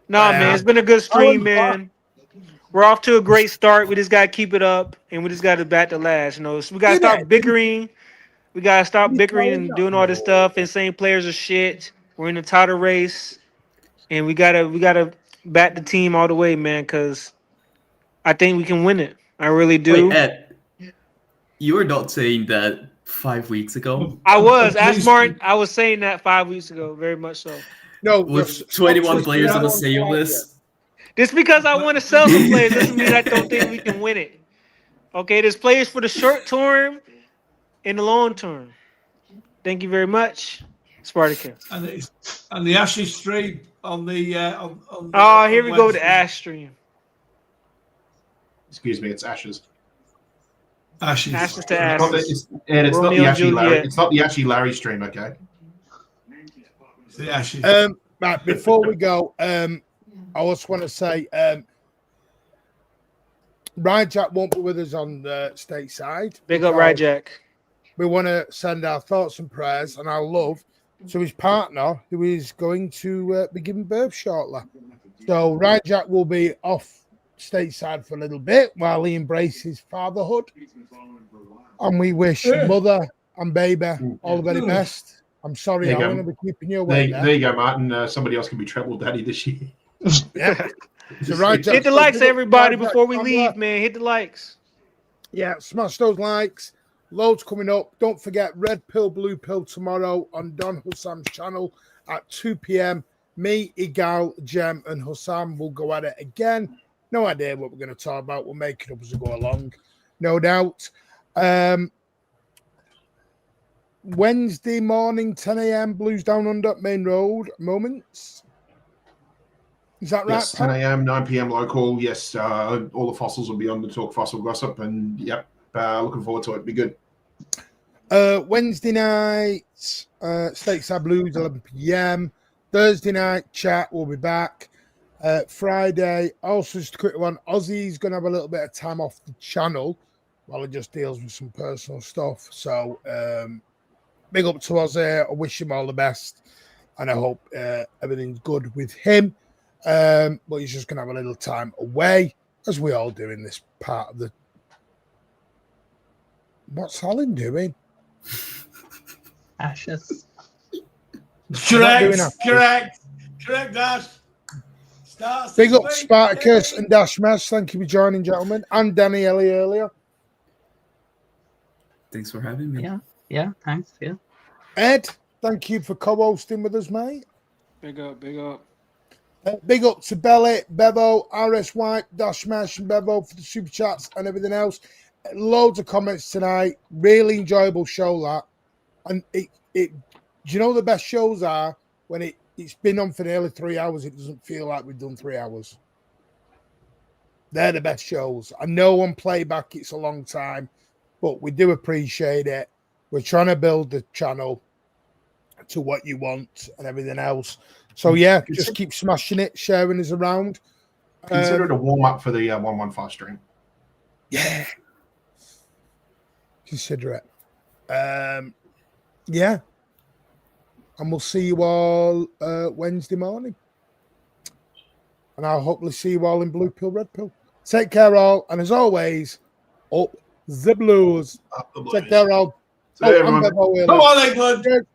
Nah, man, it's been a good stream, man. We're off to a great start. We just got to keep it up, and we just got to bat the last. You know, so we got to start bickering We gotta stop bickering and doing all this stuff and saying players are shit. We're in a title race, and we gotta back the team all the way, man. Because I think we can win it. I really do. Wait, Ed, you were not saying that 5 weeks ago. I was. Ask Martin. I was saying that 5 weeks ago. Very much so. No, With 21 players on the sale list. Just because I want to sell some players doesn't mean I don't think we can win it. Okay, there's players for the short term and the long term. Thank you very much, Spartacus. And the Ashes stream on the on Oh, here we go with Wednesday. the Ash stream. Excuse me, it's Ashes. Ashes. Ashes to It's not the- Ashes. it's not Romeo the Ashy and Larry. Juliet. It's not the Ashy Larry stream, okay? It's the Ashes. Right, before we go, I just want to say Rajak won't be with us on the stateside. Big up, So Rajak. we want to send our thoughts and prayers and our love to his partner, who is going to be giving birth shortly. So Rajak will be off stateside for a little bit while he embraces fatherhood. And we wish mother and baby all the very best. I'm sorry, There you I'm go. going to be keeping you away There you go, Martin. Somebody else can be treble daddy this year. Yeah. So Rajak, Hit the likes, everybody, Rajak, before we I'm leave, like- man. Hit the likes. Yeah, smash those likes. Loads coming up. Don't forget Red Pill, Blue Pill tomorrow on Don Hussam's channel at 2 p.m. Me, Igal, Jem, and Hussam will go at it again. No idea what we're going to talk about. We'll make it up as we go along, no doubt. Wednesday morning, 10 a.m. Blues Down Under, Main Road, Moments. Is that right? Yes, 10 a.m., 9 p.m. local. Yes, all the fossils will be on the Talk Fossil Gossip, and yep, looking forward to it. Be good. Wednesday night, Stateside Blues, 11 p.m. Thursday night, chat will be back. Friday, also just a quick one. Ozzy's going to have a little bit of time off the channel while he just deals with some personal stuff. So, big up to Ozzy. I wish him all the best, and I hope everything's good with him. But he's just going to have a little time away, as we all do in this part of the. What's Holland doing? Ashes. Correct, Dash. Starts Big this up week. Spartacus and Dash Mesh. Thank you for joining, gentlemen. And Danny Ellie earlier. Thanks for having me. Yeah, thanks. Yeah. Ed, thank you for co-hosting with us, mate. Big up, big up. Big up to Belly, Bevo, RS White, Dash Mesh, and Bevo for the super chats and everything else. Loads of comments tonight. Really enjoyable show, that. And do you know the best shows are when it's been on for nearly 3 hours? It doesn't feel like we've done 3 hours. They're the best shows. I know on playback it's a long time, but we do appreciate it. We're trying to build the channel to what you want and everything else. So yeah, just keep smashing it, sharing us around. Consider it a warm up for the 115 stream. Yeah, consider it. Yeah, and we'll see you all Wednesday morning, and I'll hopefully see you all in Blue Pill, Red Pill. Take care, all, and as always, up the Blues. Up the Take Blues. care, all. See you, everyone. Come on, England.